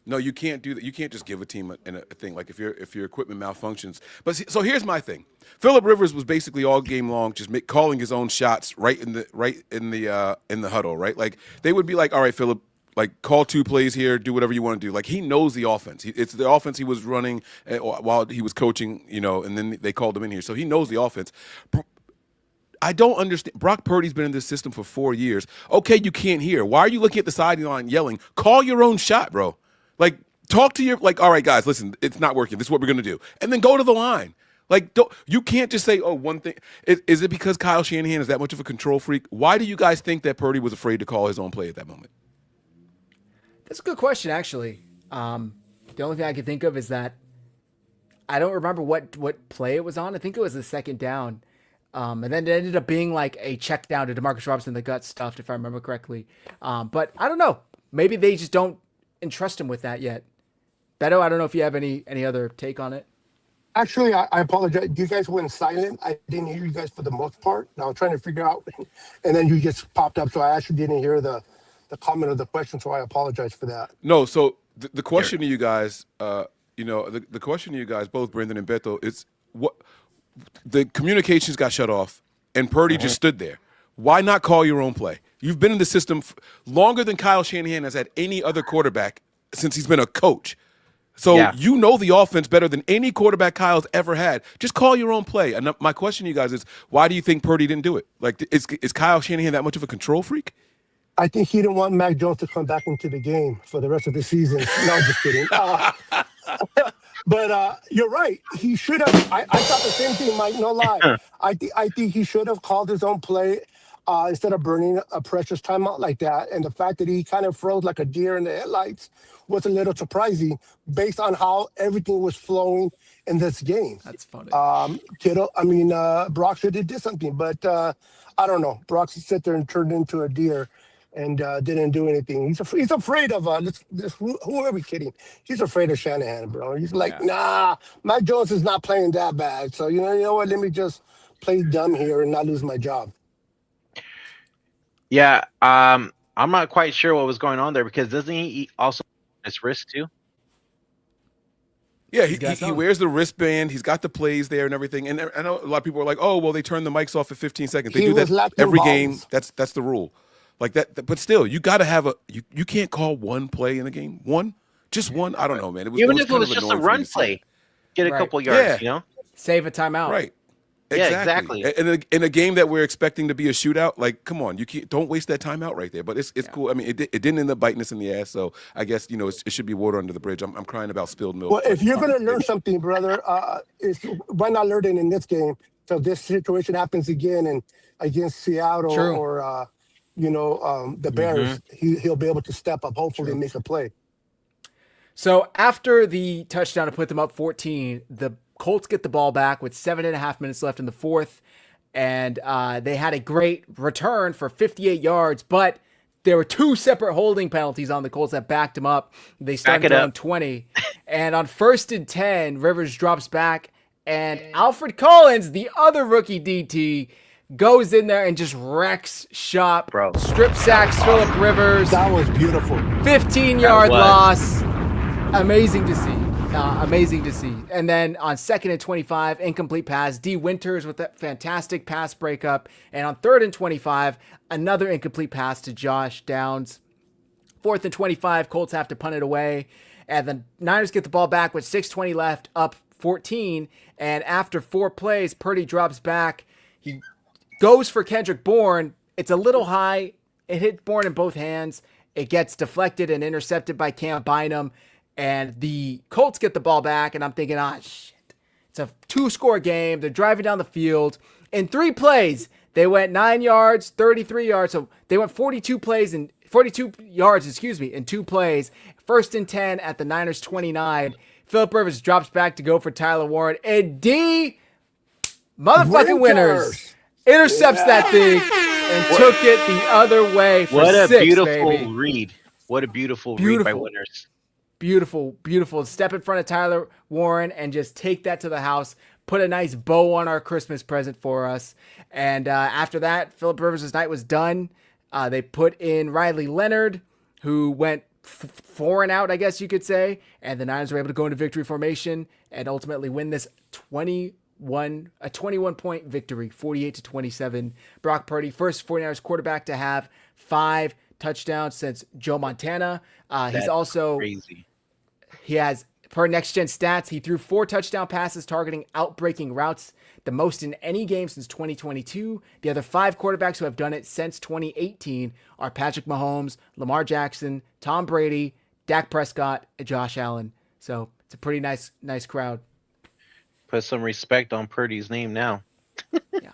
Speaker 7: No, you can't do that. You can't just give a team a thing like if your equipment malfunctions. But so here's my thing. Phillip Rivers was basically all game long just calling his own shots right in the huddle, right? Like they would be like, "All right, Phillip, like call 2 plays here, do whatever you want to do." Like he knows the offense. It's the offense he was running while he was coaching, and then they called him in here, so he knows the offense. I don't understand. Brock Purdy's been in this system for 4 years. Okay, you can't hear. Why are you looking at the sideline yelling? Call your own shot, bro. Like, talk to all right, guys, listen, it's not working. This is what we're going to do. And then go to the line. Like, you can't just say, one thing. Is it because Kyle Shanahan is that much of a control freak? Why do you guys think that Purdy was afraid to call his own play at that moment?
Speaker 8: That's a good question, actually. The only thing I can think of is that I don't remember what play it was on. I think it was the second down. And then it ended up being like a check down to Demarcus Robinson that got stuffed, if I remember correctly. But I don't know. Maybe they just don't entrust him with that yet. Beto, I don't know if you have any other take on it.
Speaker 10: Actually, I apologize. You guys went silent. I didn't hear you guys for the most part. And I was trying to figure out, and then you just popped up, so I actually didn't hear the comment or the question, so I apologize for that.
Speaker 7: No, so the question to you guys, the question to you guys, both Brendan and Beto, is what the communications got shut off, and Purdy just stood there. Why not call your own play? You've been in the system longer than Kyle Shanahan has had any other quarterback since he's been a coach. So you know the offense better than any quarterback Kyle's ever had. Just call your own play. And my question to you guys is, why do you think Purdy didn't do it? Like, is Kyle Shanahan that much of a control freak?
Speaker 10: I think he didn't want Mac Jones to come back into the game for the rest of the season. No, I'm just kidding. But you're right. He should have. I thought the same thing, Mike. No lie. I think he should have called his own play. instead of burning a precious timeout like that. And the fact that he kind of froze like a deer in the headlights was a little surprising based on how everything was flowing in this game.
Speaker 8: That's funny.
Speaker 10: Brock should have did something, but I don't know. Brock sat there and turned into a deer and didn't do anything. He's afraid of who are we kidding? He's afraid of Shanahan, bro. He's like, nah, Mac Jones is not playing that bad. So you know what? Let me just play dumb here and not lose my job.
Speaker 9: Yeah, I'm not quite sure what was going on there because doesn't he also his wrist too?
Speaker 7: Yeah, he wears the wristband. He's got the plays there and everything. And I know a lot of people are like, "Oh, well, they turn the mics off at 15 seconds." They do that every game. That's the rule. Like that, but still, you got to have you can't call one play in a game. Just one. I don't know, man.
Speaker 9: Even if it was just a run play, get a couple yards. You know,
Speaker 8: save a timeout.
Speaker 7: Right.
Speaker 9: Yeah, exactly.
Speaker 7: In a game that we're expecting to be a shootout, like, come on, don't waste that timeout right there. But it's cool. I mean, it didn't end up biting us in the ass, so I guess it should be water under the bridge. I'm crying about spilled milk.
Speaker 10: Well, if you're gonna learn something, brother, why not learn it in this game? So if this situation happens again and against Seattle or the Bears, he'll be able to step up, hopefully, and make a play.
Speaker 8: So after the touchdown to put them up 14, the Colts get the ball back with 7.5 minutes left in the fourth, and they had a great return for 58 yards, but there were two separate holding penalties on the Colts that backed them up. They started around 20, and on 1st and 10, Rivers drops back, and Alfred Collins, the other rookie DT, goes in there and just wrecks shop, strip sacks Phillip Rivers.
Speaker 10: That was beautiful.
Speaker 8: 15-yard loss. Amazing to see. Amazing to see. And then on 2nd and 25, incomplete pass. D. Winters with that fantastic pass breakup. And on 3rd and 25, another incomplete pass to Josh Downs. 4th and 25, Colts have to punt it away. And the Niners get the ball back with 6:20 left, up 14. And after 4 plays, Purdy drops back. He goes for Kendrick Bourne. It's a little high. It hit Bourne in both hands. It gets deflected and intercepted by Cam Bynum. And the Colts get the ball back, and I'm thinking, shit. It's a 2-score game. They're driving down the field. In 3 plays, they went 9 yards, 33 yards. So they went 42 yards, in 2 plays. 1st and 10 at the Niners 29. Phillip Rivers drops back to go for Tyler Warren. And D. motherfucking Winters intercepts that thing and took it the other way for 6,
Speaker 9: beautiful read. What a beautiful read by Winters.
Speaker 8: Beautiful. Step in front of Tyler Warren and just take that to the house. Put a nice bow on our Christmas present for us. And after that, Phillip Rivers' night was done. They put in Riley Leonard, who went 4 and out, I guess you could say. And the Niners were able to go into victory formation and ultimately win this 21-point victory, 48-27. Brock Purdy, first 49ers quarterback to have 5 touchdowns since Joe Montana. He's also crazy. He has, per Next Gen Stats, he threw 4 touchdown passes targeting outbreaking routes, the most in any game since 2022. The other 5 quarterbacks who have done it since 2018 are Patrick Mahomes, Lamar Jackson, Tom Brady, Dak Prescott, and Josh Allen. So it's a pretty nice crowd.
Speaker 9: Put some respect on Purdy's name now.
Speaker 8: Yeah.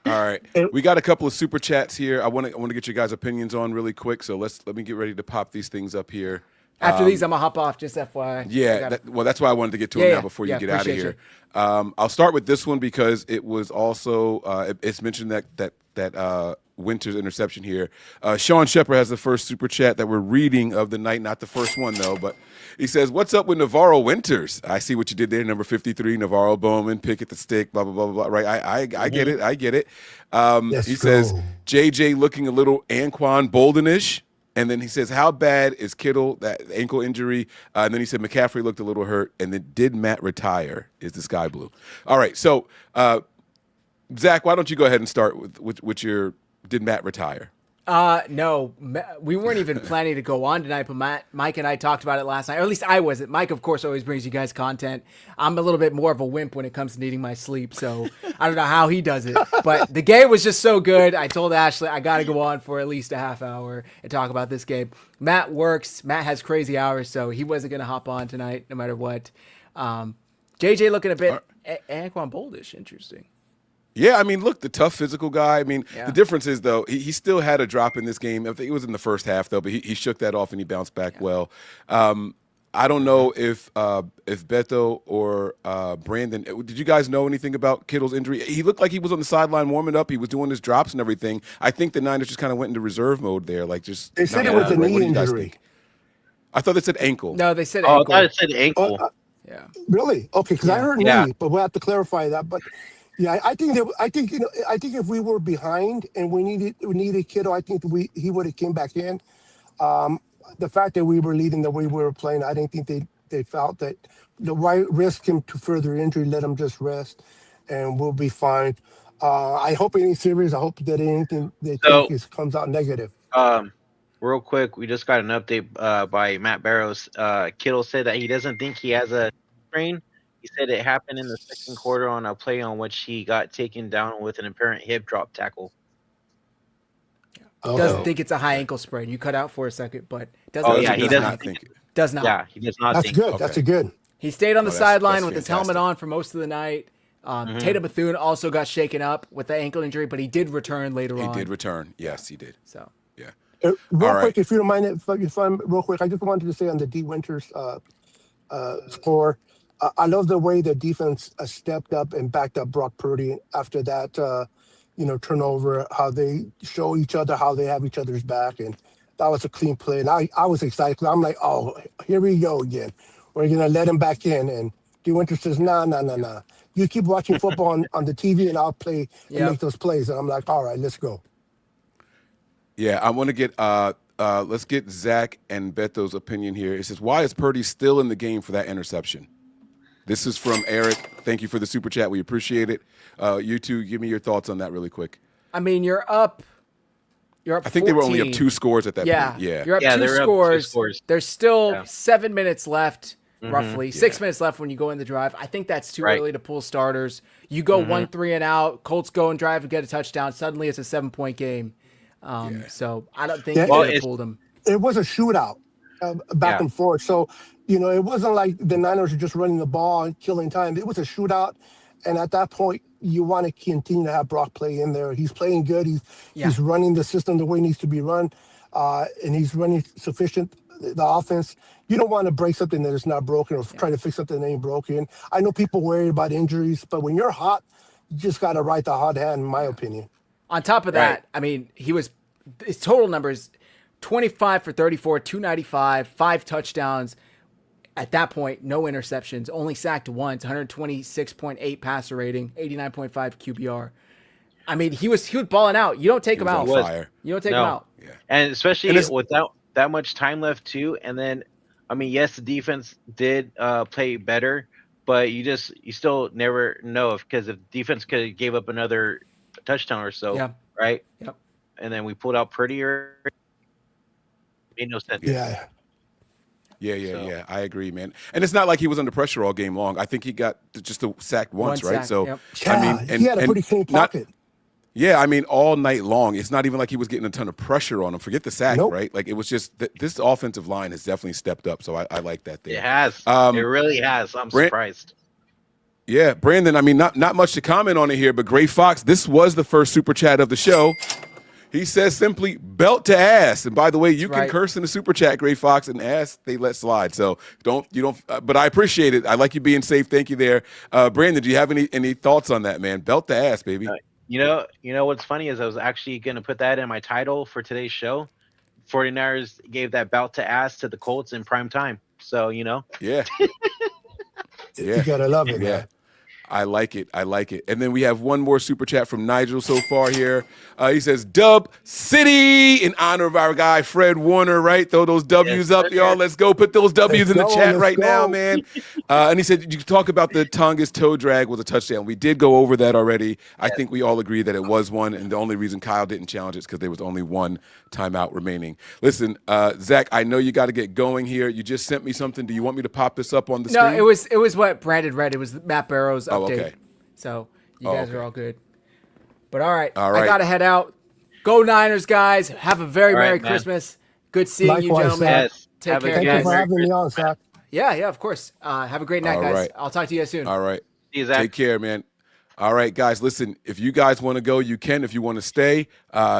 Speaker 7: All right, we got a couple of super chats here. I want to get your guys' opinions on really quick. So let me get ready to pop these things up here.
Speaker 8: After these, I'm gonna hop off. Just FYI.
Speaker 7: Yeah, that's why I wanted to get to it now before you get out of here. I'll start with this one because it was also it's mentioned that Winters interception here. Sean Shepard has the first super chat that we're reading of the night, not the first one though, but he says, "What's up with Navarro Winters? I see what you did there, number 53, Navarro Bowman, pick at the stick, blah blah blah blah." Right? I get it. I get it. He says JJ looking a little Anquan Boldenish. And then he says, how bad is Kittle, that ankle injury? And then he said McCaffrey looked a little hurt. And then did Matt retire? Is the sky blue? All right. So, Zach, why don't you go ahead and start with your did Matt retire?
Speaker 8: No, we weren't even planning to go on tonight, but Mike and I talked about it last night, or at least I wasn't. Mike, of course, always brings you guys content. I'm a little bit more of a wimp when it comes to needing my sleep, so I don't know how he does it. But the game was just so good. I told Ashley I got to go on for at least a half hour and talk about this game. Matt works. Matt has crazy hours, so he wasn't going to hop on tonight no matter what. JJ looking a bit Anquan Boldish. Interesting.
Speaker 7: Yeah, I mean, look, the tough physical guy. I mean,
Speaker 8: Yeah.
Speaker 7: the difference is, though, he still had a drop in this game. I think it was in the first half, though, but he shook that off and he bounced back well. I don't know if Beto or Brandon, did you guys know anything about Kittle's injury? He looked like he was on the sideline warming up. He was doing his drops and everything. I think the Niners just kind of went into reserve mode there. Like just
Speaker 10: They said it was a knee injury.
Speaker 7: I thought they said ankle.
Speaker 8: No, they said
Speaker 9: Oh,
Speaker 8: ankle.
Speaker 9: I thought it said ankle.
Speaker 8: Yeah.
Speaker 10: Really? Okay, because I heard
Speaker 9: Yeah.
Speaker 10: knee, but we'll have to clarify that. But yeah, I think if we were behind and we needed Kittle, I think he would have came back in. The fact that we were leading the way we were playing, I didn't think they felt that the right risk him to further injury, let him just rest, and we'll be fine. I hope any series, I hope that anything they take comes out negative.
Speaker 9: Real quick, we just got an update by Matt Barrows. Kittle said that he doesn't think he has a sprain. He said it happened in the second quarter on a play on which he got taken down with an apparent hip drop tackle.
Speaker 8: Doesn't think it's a high ankle sprain. You cut out for a second, but doesn't.
Speaker 9: He doesn't think.
Speaker 8: Does not.
Speaker 9: Yeah, he does not
Speaker 10: That's
Speaker 9: think.
Speaker 10: good.
Speaker 7: Okay.
Speaker 10: That's a good.
Speaker 8: He stayed on the sideline
Speaker 7: that's
Speaker 8: with his
Speaker 7: fantastic.
Speaker 8: helmet on for most of the night. Tatum Bethune also got shaken up with the ankle injury, but he did return later on.
Speaker 7: He did return. Yes, he did.
Speaker 8: So
Speaker 7: Yeah.
Speaker 10: Real
Speaker 7: All right.
Speaker 10: quick, if you don't mind, if I'm real quick, I just wanted to say on the D. Winters score, I love the way the defense stepped up and backed up Brock Purdy after that, turnover. How they show each other, how they have each other's back, and that was a clean play. And I was excited because I'm like, oh, here we go again. We're gonna let him back in, and D. Winters says, nah. You keep watching football on the TV, and I'll play and make those plays. And I'm like, all right, let's go.
Speaker 7: Yeah, I want to get let's get Zach and Beto's opinion here. It says, why is Purdy still in the game for that interception? This is from Eric. Thank you for the super chat. We appreciate it. You two, give me your thoughts on that really quick.
Speaker 8: I mean, you're up. I
Speaker 7: think they were only up 2 scores at that point. Yeah.
Speaker 8: You're up
Speaker 9: Yeah,
Speaker 8: two
Speaker 9: they're up 2
Speaker 8: scores.
Speaker 9: scores.
Speaker 8: There's still 7 minutes left, roughly 6 minutes left when you go in the drive. I think that's too early to pull starters. You go 1-3 and out. Colts go and drive and get a touchdown. Suddenly it's a 7-point game. So I don't think they could have pulled him.
Speaker 10: It was a shootout, back and forth. So, it wasn't like the Niners were just running the ball and killing time. It was a shootout. And at that point, you want to continue to have Brock play in there. He's playing good. He's running the system the way it needs to be run. And he's running sufficient, the offense. You don't want to break something that is not broken or try to fix something that ain't broken. I know people worry about injuries, but when you're hot, you just got to ride the hot hand, in my opinion.
Speaker 8: On top of that, I mean, his total numbers, 25 for 34, 295, 5 touchdowns. At that point, no interceptions, only sacked once, 126.8 passer rating, 89.5 QBR. I mean, he was balling out. You don't take him out. You don't take him out.
Speaker 9: Yeah. And especially without that much time left too. And then, I mean, yes, the defense did play better, but you still never know because if defense could have gave up another touchdown or so, right?
Speaker 8: Yep.
Speaker 9: And then we pulled out prettier. Made no sense.
Speaker 10: Yeah.
Speaker 7: Yeah. I agree, man. And it's not like he was under pressure all game long. I think he got just sacked once, right?
Speaker 8: Sack,
Speaker 7: so,
Speaker 10: I
Speaker 7: mean,
Speaker 10: he had a pretty clean pocket.
Speaker 7: I mean, all night long. It's not even like he was getting a ton of pressure on him. Forget the sack, right? Like, it was just this offensive line has definitely stepped up. So I like that there.
Speaker 9: It has. It really has. I'm surprised.
Speaker 7: Yeah, Brandon, I mean, not much to comment on it here, but Gray Fox, this was the first super chat of the show. He says simply belt to ass. And by the way, you can curse in the super chat, Gray Fox, and ass they let slide. So but I appreciate it. I like you being safe. Thank you there. Brandon, do you have any thoughts on that, man? Belt to ass, baby.
Speaker 9: You know what's funny is I was actually going to put that in my title for today's show. 49ers gave that belt to ass to the Colts in prime time. So,
Speaker 7: Yeah.
Speaker 10: You got to love it, man.
Speaker 7: I like it. And then we have one more super chat from Nigel so far here. He says, Dub City, in honor of our guy, Fred Warner, right? Throw those W's up, y'all. Let's go. Put those W's in the chat right now, man. And he said, you talk about the Tonga's toe drag was a touchdown. We did go over that already. I think we all agree that it was one. And the only reason Kyle didn't challenge it is because there was only one timeout remaining. Listen, Zach, I know you got to get going here. You just sent me something. Do you want me to pop this up on the screen?
Speaker 8: No, it was what Brandon read. It was Matt Barrows' update.
Speaker 7: Okay.
Speaker 8: So you guys are all good. But all right. I got to head out. Go Niners, guys. Have a very Merry Christmas. Good seeing you, gentlemen.
Speaker 9: Yes.
Speaker 8: Take care,
Speaker 10: Thank
Speaker 8: guys.
Speaker 10: you for having me on, Zach.
Speaker 8: Yeah, of course. Have a great night, guys.
Speaker 7: right.
Speaker 8: I'll talk to you guys soon.
Speaker 7: All right.
Speaker 9: See you, Zach.
Speaker 7: Take care, man. All right, guys, listen, if you guys want to go, you can. If you want to stay,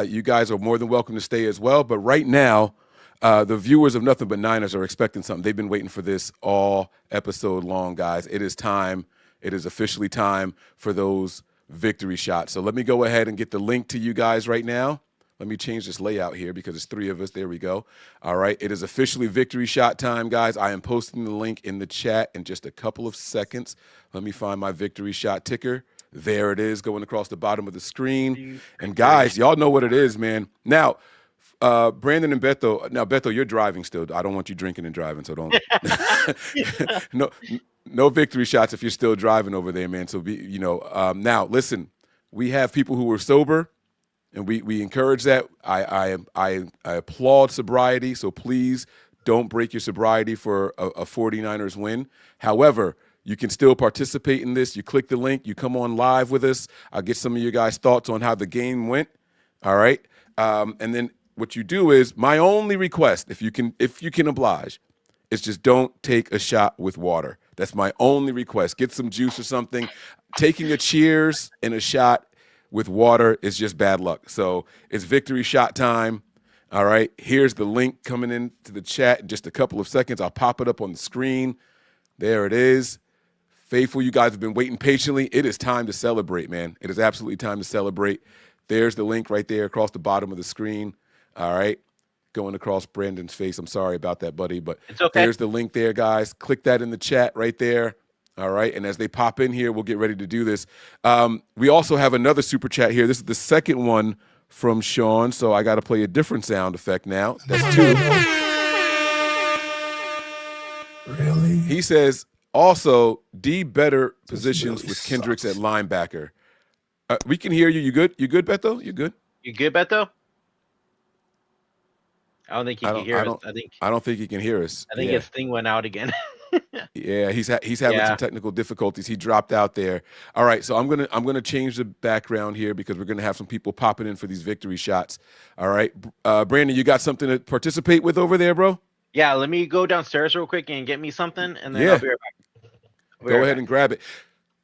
Speaker 7: you guys are more than welcome to stay as well. But right now, the viewers of Nothing But Niners are expecting something. They've been waiting for this all episode long, guys. It is time. It is officially time for those victory shots. So let me go ahead and get the link to you guys right now. Let me change this layout here because it's 3 of us. There we go. All right. It is officially victory shot time, guys. I am posting the link in the chat in just a couple of seconds. Let me find my victory shot ticker. There it is, going across the bottom of the screen. And guys, y'all know what it is, man. Now, Brandon and Beto. Now, Beto, you're driving still. I don't want you drinking and driving, so don't. No victory shots if you're still driving over there, man. So now listen, we have people who are sober, and we encourage that. I applaud sobriety. So please don't break your sobriety for a 49ers win. However, you can still participate in this. You click the link. You come on live with us. I'll get some of you guys' thoughts on how the game went. All right. And then what you do is, my only request, if you can oblige, is just don't take a shot with water. That's my only request. Get some juice or something. Taking a cheers and a shot with water is just bad luck. So it's victory shot time. All right. Here's the link coming into the chat in just a couple of seconds. I'll pop it up on the screen. There it is. Faithful, you guys have been waiting patiently. It is time to celebrate, man. It is absolutely time to celebrate. There's the link right there across the bottom of the screen. All right. Going across Brandon's face. I'm sorry about that, buddy, but
Speaker 9: it's okay.
Speaker 7: There's the link there, guys. Click that in the chat right there. All right. And as they pop in here, we'll get ready to do this. We also have another super chat here. This is the second one from Sean, so I got to play a different sound effect now. That's 2.
Speaker 10: Really?
Speaker 7: He says, also, D better positions with Kendricks at linebacker. We can hear you. You good? You good, Beto? You good?
Speaker 9: You good, Beto? I don't think he can hear us.
Speaker 7: I don't think he can hear us.
Speaker 9: I think his thing went out again.
Speaker 7: Yeah, he's having some technical difficulties. He dropped out there. All right, so I'm gonna change the background here because we're gonna have some people popping in for these victory shots. All right, Brandon, you got something to participate with over there, bro?
Speaker 9: Yeah, let me go downstairs real quick and get me something, and then I'll be right back.
Speaker 7: Go ahead and grab it.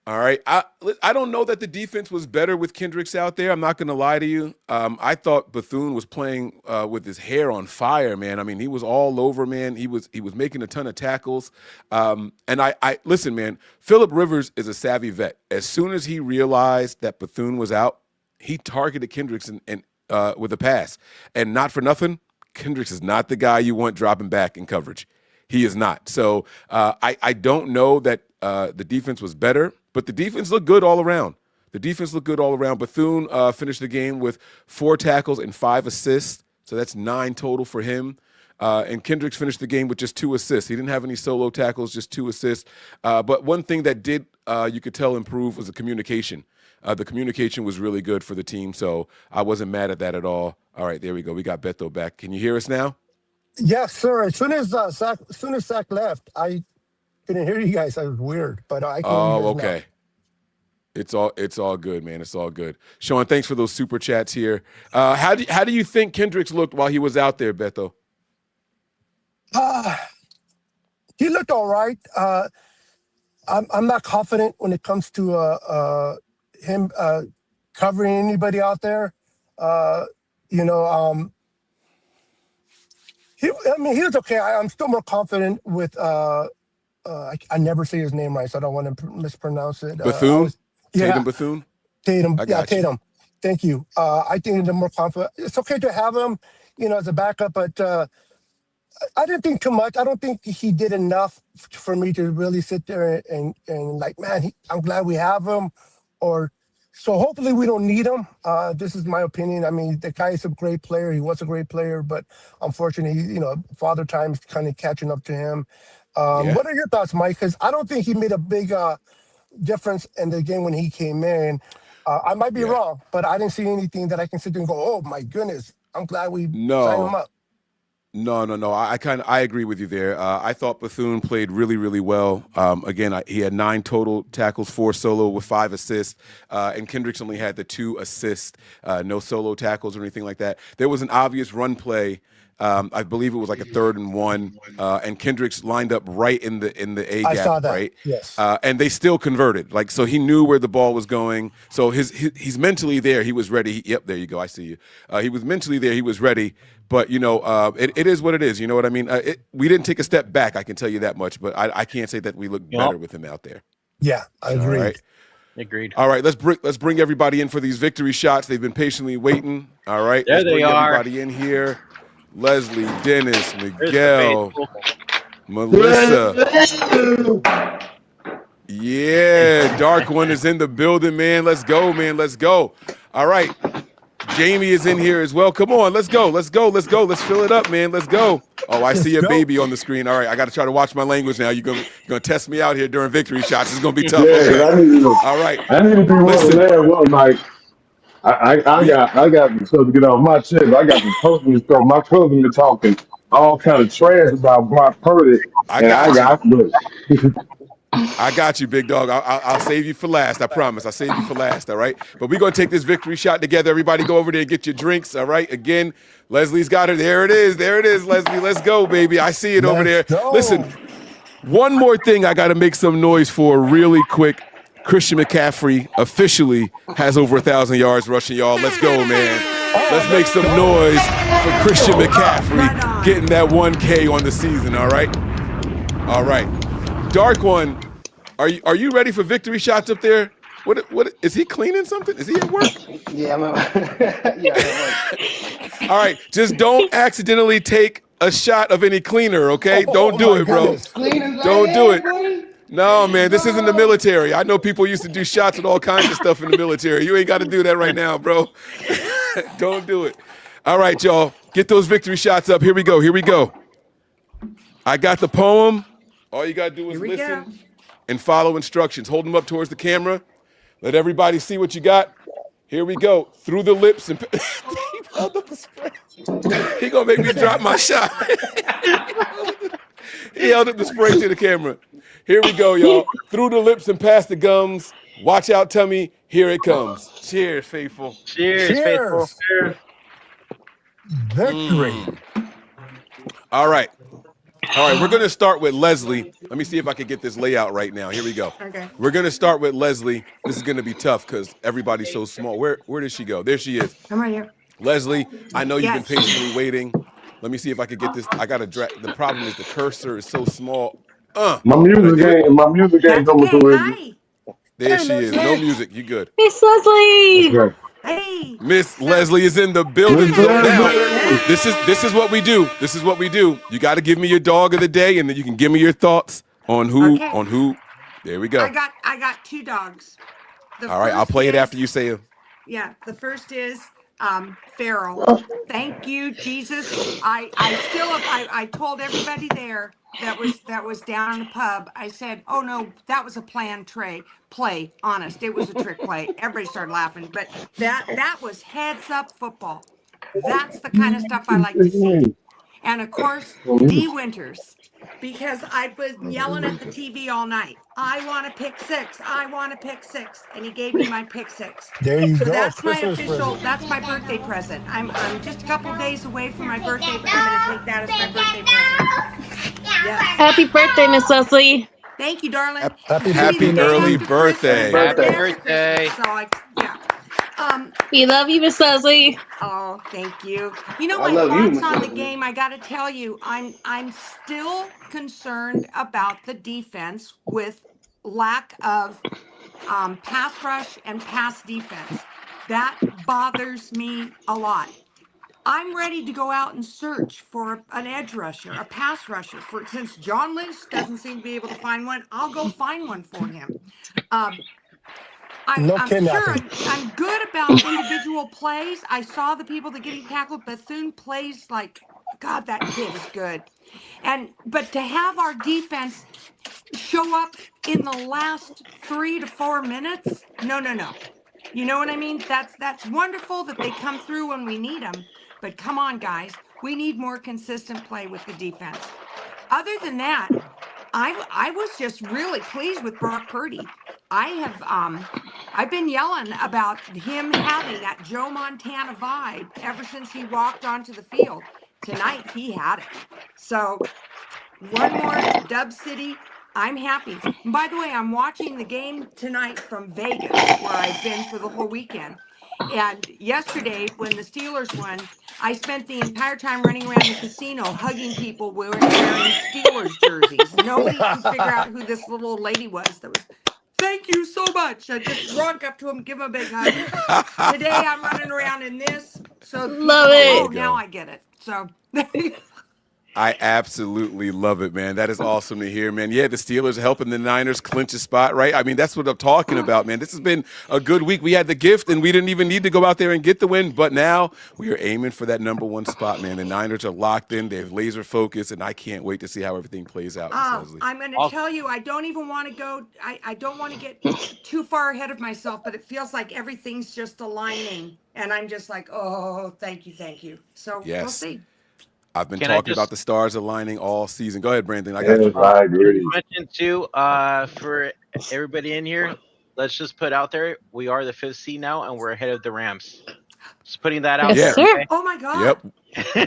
Speaker 7: All right. I don't know that the defense was better with Kendricks out there. I'm not going to lie to you. I thought Bethune was playing with his hair on fire, man. I mean, he was all over, man. He was making a ton of tackles. And I listen, man, Phillip Rivers is a savvy vet. As soon as he realized that Bethune was out, he targeted Kendricks and with a pass. And not for nothing, Kendricks is not the guy you want dropping back in coverage. He is not. So I don't know that the defense was better, but the defense looked good all around. Bethune finished the game with 4 tackles and 5 assists, so that's 9 total for him. And Kendricks finished the game with just 2 assists. He didn't have any solo tackles, just 2 assists. But one thing that did, you could tell, improve was the communication. The communication was really good for the team, so I wasn't mad at that at all. All right, there we go. We got Beto back. Can you hear us now?
Speaker 10: Yes, sir. As soon as Zach left, I couldn't hear you guys. That was weird, but I can hear you
Speaker 7: okay. Now. It's all good, man. It's all good. Sean, thanks for those super chats here. How do you think Kendricks looked while he was out there, Beto?
Speaker 10: He looked all right. I'm not confident when it comes to him covering anybody out there. He was okay. I'm still more confident with I never say his name right, so I don't want to mispronounce it.
Speaker 7: Bethune? Tatum Bethune?
Speaker 10: Tatum.
Speaker 7: Yeah,
Speaker 10: Tatum. Thank you. I think they're more confident. It's okay to have him, as a backup, but I didn't think too much. I don't think he did enough for me to really sit there and like, man, I'm glad we have him. So hopefully we don't need him. This is my opinion. I mean, the guy is a great player. He was a great player, but unfortunately, Father Time's kind of catching up to him. What are your thoughts, Mike? Because I don't think he made a big difference in the game when he came in. I might be wrong, but I didn't see anything that I can sit there and go, oh, my goodness, I'm glad we signed him up.
Speaker 7: No. I agree with you there. I thought Bethune played really, really well. Again, he had 9 total tackles, 4 solo with 5 assists, and Kendricks only had the 2 assists, no solo tackles or anything like that. There was an obvious run play I believe it was like a 3rd and 1, and Kendricks lined up right in the A gap.
Speaker 10: I saw that.
Speaker 7: Right.
Speaker 10: Yes.
Speaker 7: And they still converted. Like, so he knew where the ball was going. So he's mentally there. He was ready. Yep, there you go. I see you. He was mentally there. He was ready. But it is what it is. You know what I mean? We didn't take a step back. I can tell you that much. But I can't say that we look better with him out there.
Speaker 10: Yeah, I agree.
Speaker 7: All right.
Speaker 9: Agreed.
Speaker 7: All right, let's bring everybody in for these victory shots. They've been patiently waiting. All right,
Speaker 9: there
Speaker 7: let's bring
Speaker 9: are.
Speaker 7: everybody in here. Leslie, Dennis, Miguel, Melissa. Yeah, Dark One is in the building, man. Let's go, man. Let's go. All right, Jamie is in here as well. Come on, let's go. Let's fill it up, man. Let's go. Oh, I see your baby on the screen. All right, I got to try to watch my language now. You're gonna test me out here during victory shots. It's gonna be tough.
Speaker 1: Yeah,
Speaker 7: okay. All right.
Speaker 1: I need to be one there. Well, like I got stuff to get off my chest. I got some personal stuff. My cousin been talking all kind of trash about Brock Purdy.
Speaker 7: I got you, big dog. I'll save you for last. I promise. I'll save you for last. All right. But we're gonna take this victory shot together. Everybody, go over there and get your drinks. All right. Again, Leslie's got her. There it is. There it is, Leslie. Let's go, baby. I see it over there. Listen, one more thing I got to make some noise for really quick. Christian McCaffrey officially has over 1,000 yards rushing, y'all. Let's go, man. Let's make some noise for Christian McCaffrey getting that 1K on the season, all right? All right. Dark One, are you ready for victory shots up there? What is he cleaning something? Is he at work?
Speaker 6: Yeah, I'm at work.
Speaker 7: All right, just don't accidentally take a shot of any cleaner, okay? Don't do it, bro. Don't do it. No, man, this isn't the military. I know people used to do shots with all kinds of stuff in the military. You ain't got to do that right now, bro. Don't do it. All right, y'all, get those victory shots up. Here we go. I got the poem. All you got to do is listen and follow instructions. Hold them up towards the camera. Let everybody see what you got. Here we go. Through the lips and he held up the spray. He gonna make me drop my shot. He held up the spray to the camera. Here we go, y'all. Through the lips and past the gums. Watch out, tummy. Here it comes. Cheers, faithful.
Speaker 9: Cheers. Faithful. Cheers.
Speaker 10: Victory.
Speaker 7: All right. We're going to start with Leslie. Let me see if I can get this layout right now. Here we go.
Speaker 11: Okay.
Speaker 7: We're going to start with Leslie. This is going to be tough because everybody's so small. Where does she go? There she is.
Speaker 11: I'm right here.
Speaker 7: Leslie, I know you've been patiently waiting. Let me see if I could get this. I got to drag. The problem is the cursor is so small.
Speaker 1: My music ain't coming through.
Speaker 11: Hi.
Speaker 7: There she is. No music. You good.
Speaker 12: Miss Leslie.
Speaker 1: Okay.
Speaker 11: Hey.
Speaker 7: Miss Leslie is in the building. Now, this is what we do. You got to give me your dog of the day, and then you can give me your thoughts on who. There we go.
Speaker 11: I got 2 dogs.
Speaker 7: All right, I'll play it after you say it.
Speaker 11: Yeah, the first is Farrell. Thank you, Jesus. I told everybody there that was down in the pub. I said, oh no, that was a planned play. Honest, it was a trick play. Everybody started laughing, but that was heads up football. That's the kind of stuff I like to see. And of course, D Winters, because I've been yelling at the TV all night. I want a pick six. And he gave me my pick six.
Speaker 10: There you
Speaker 11: So
Speaker 10: go.
Speaker 11: that's my
Speaker 10: Christmas
Speaker 11: official,
Speaker 10: present.
Speaker 11: that's my birthday present. I'm just a couple days away from my birthday, but I'm going to take that as my birthday present. Yes.
Speaker 12: Happy birthday, Miss Leslie.
Speaker 11: Thank you, darling.
Speaker 7: Happy early birthday.
Speaker 9: Happy birthday.
Speaker 11: So
Speaker 12: We love you, Miss Leslie.
Speaker 11: oh, thank you. You know, my thoughts on the game, I got to tell you, I'm still concerned about the defense with lack of pass rush and pass defense. That bothers me a lot. I'm ready to go out and search for an edge rusher, a pass rusher. Since John Lynch doesn't seem to be able to find one, I'll go find one for him. I'm sure I'm good about individual plays. I saw the people that getting tackled. Bethune plays like, God, that kid is good. But to have our defense show up in the last 3 to 4 minutes, no. You know what I mean? That's wonderful that they come through when we need them. But come on, guys, we need more consistent play with the defense. Other than that, I was just really pleased with Brock Purdy. I've been yelling about him having that Joe Montana vibe ever since he walked onto the field. tonight he had it. So one more Dub City. I'm happy. And by the way, I'm watching the game tonight from Vegas, where I've been for the whole weekend. And yesterday, when the Steelers won, I spent the entire time running around the casino hugging people wearing Steelers jerseys. Nobody could figure out who this little old lady was that was, thank you so much. I just walk up to him, give him a big hug. Today, I'm running around in this. So people
Speaker 12: Love
Speaker 11: go,
Speaker 12: it.
Speaker 11: oh, now I get it. So
Speaker 7: I absolutely love it, man. That is awesome to hear, man. Yeah, the Steelers helping the Niners clinch a spot, right? I mean, that's what I'm talking about, man. This has been a good week. We had the gift, and we didn't even need to go out there and get the win, but now we are aiming for that #1 spot, man. The Niners are locked in. They're laser focused, and I can't wait to see how everything plays out. Miss Leslie.
Speaker 11: I'm going to tell you, I don't even want to go, I don't want to get too far ahead of myself, but it feels like everything's just aligning. And I'm just like, oh, thank you, thank you. So we'll see.
Speaker 7: I've been talking about the stars aligning all season. Go ahead, Brandon. I got
Speaker 1: Yes,
Speaker 7: you.
Speaker 1: I agree.
Speaker 9: Mention too, for everybody in here, let's just put out there, we are the 5th seed now, and we're ahead of the Rams. Just putting that out there.
Speaker 12: sir.
Speaker 9: Okay?
Speaker 11: Oh my God.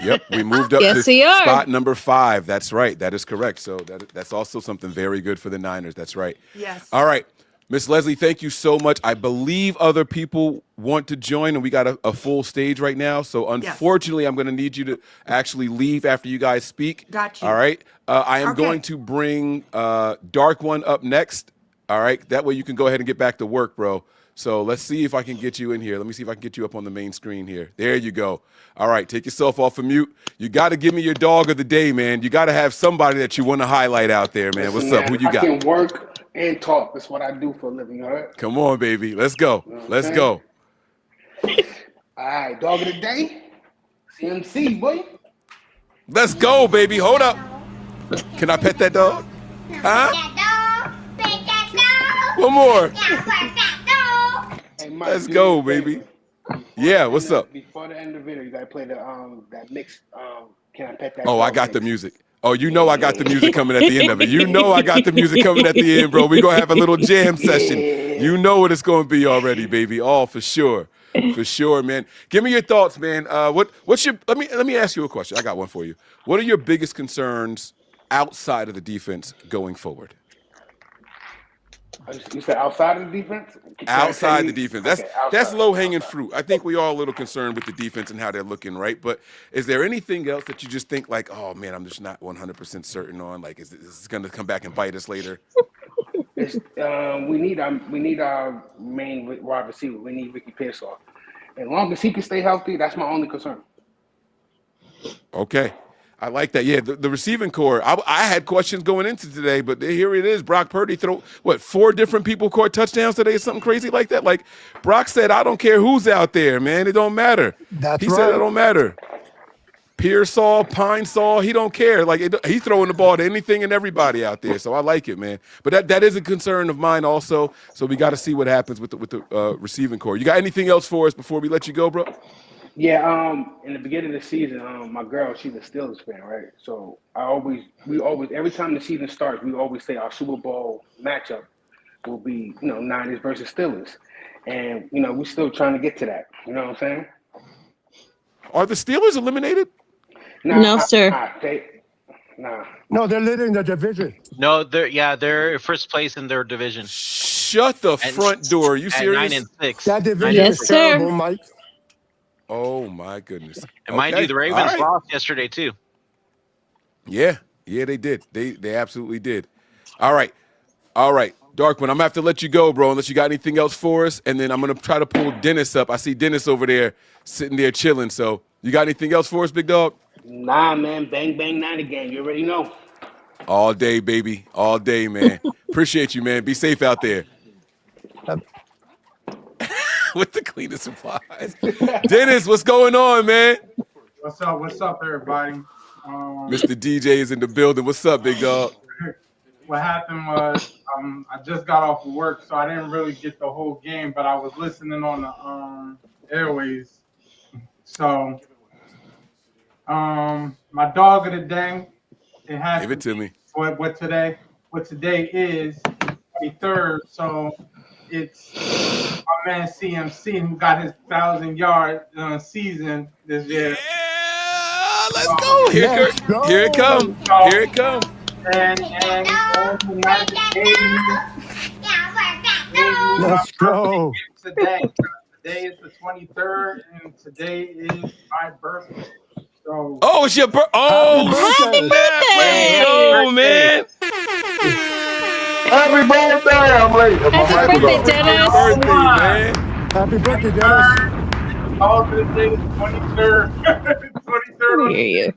Speaker 7: Yep. We moved up
Speaker 12: Yes,
Speaker 7: to
Speaker 12: we are.
Speaker 7: spot number 5. That's right. That is correct. So that's also something very good for the Niners. That's right.
Speaker 11: Yes.
Speaker 7: All right. Miss Leslie, thank you so much. I believe other people want to join, and we got a full stage right now. So unfortunately, I'm going to need you to actually leave after you guys speak.
Speaker 11: Got you.
Speaker 7: All right. I am
Speaker 11: Okay.
Speaker 7: going to bring Dark One up next. All right. That way you can go ahead and get back to work, bro. So let's see if I can get you in here. Let me see if I can get you up on the main screen here. There you go. All right. Take yourself off of mute. You got to give me your dog of the day, man. You got to have somebody that you want to highlight out there, man. What's up? Who you got?
Speaker 6: I can work and talk. That's what I do for a living, all right?
Speaker 7: Come on, baby. Let's go. Let's go.
Speaker 6: All right, dog of the day, CMC, boy.
Speaker 7: Let's go, baby. Hold up. Can I pet that dog? Huh? One more.
Speaker 6: Hey, Mike,
Speaker 7: Let's
Speaker 6: do
Speaker 7: go,
Speaker 6: me a
Speaker 7: baby.
Speaker 6: favor.
Speaker 7: Yeah, what's up?
Speaker 6: Before the end of the video, you gotta play the that mixed Can I Pet That
Speaker 7: Oh,
Speaker 6: Dog
Speaker 7: I got the
Speaker 6: mix.
Speaker 7: music. Oh, you know I got the music coming at the end of it. You know I got the music coming at the end, bro. We're going to have a little jam session. You know what it's going to be already, baby. Oh, for sure. For sure, man. Give me your thoughts, man. What's your let me ask you a question. I got one for you. What are your biggest concerns outside of the defense going forward?
Speaker 6: You said outside of the defense?
Speaker 7: Outside the defense. That's
Speaker 6: outside.
Speaker 7: low-hanging fruit. I think we are a little concerned with the defense and how they're looking, right? But is there anything else that you just think like, oh, man, I'm just not 100% certain on? Like, is this going to come back and bite us later?
Speaker 6: We need our main wide receiver. We need Ricky Pearsall. As long as he can stay healthy, that's my only concern.
Speaker 7: Okay. I like that. Yeah, the receiving core. I had questions going into today, but here it is. Brock Purdy 4 different people caught touchdowns today or something crazy like that? Like, Brock said, I don't care who's out there, man. It don't matter. He said it don't matter. Pearsall, Pinesaw, he don't care. Like, he's throwing the ball to anything and everybody out there. So I like it, man. But that is a concern of mine also. So we got to see what happens with the receiving core. You got anything else for us before we let you go, bro?
Speaker 6: Yeah, in the beginning of the season, my girl, she's a Steelers fan, right? So we always, every time the season starts, we always say our Super Bowl matchup will be, Niners versus Steelers. And, we're still trying to get to that. You know what I'm saying?
Speaker 7: Are the Steelers eliminated?
Speaker 12: No, sir.
Speaker 10: No, they're leading the division.
Speaker 9: No, they're first place in their division.
Speaker 7: Shut the front door. Are you serious?
Speaker 9: 9-6.
Speaker 10: That division
Speaker 12: Yes,
Speaker 10: is
Speaker 12: sir.
Speaker 10: terrible, Mike.
Speaker 7: Oh, my goodness.
Speaker 9: And mind you, the Ravens lost yesterday, too.
Speaker 7: Yeah, they did. They absolutely did. All right. Darkman, I'm going to have to let you go, bro, unless you got anything else for us. And then I'm going to try to pull Dennis up. I see Dennis over there sitting there chilling. So you got anything else for us, big dog?
Speaker 6: Nah, man. Bang, bang, Niner game. You already know.
Speaker 7: All day, baby. All day, man. Appreciate you, man. Be safe out there. With the cleaning supplies. Dennis, what's going on, man?
Speaker 13: What's up, everybody?
Speaker 7: Mr. DJ is in the building. What's up, big dog?
Speaker 13: What happened was I just got off of work, so I didn't really get the whole game, but I was listening on the airways. So my dog of the day, it has
Speaker 7: Give it to me.
Speaker 13: What today is 23rd, so it's my man CMC who got his 1,000-yard season this year.
Speaker 7: Yeah, let's go.
Speaker 10: Let's go.
Speaker 7: Here it comes. Here it comes.
Speaker 13: And
Speaker 10: Let's go.
Speaker 13: today. Today is the 23rd, and today is my birthday. So,
Speaker 7: Oh, it's your birthday. Oh,
Speaker 10: Happy
Speaker 7: snap. Oh, man.
Speaker 1: Happy birthday! I'm late.
Speaker 12: Happy birthday, Dennis.
Speaker 7: Birthday, man.
Speaker 10: Happy birthday, Dennis.
Speaker 13: all this day is 23rd. 23rd.
Speaker 12: I hear you.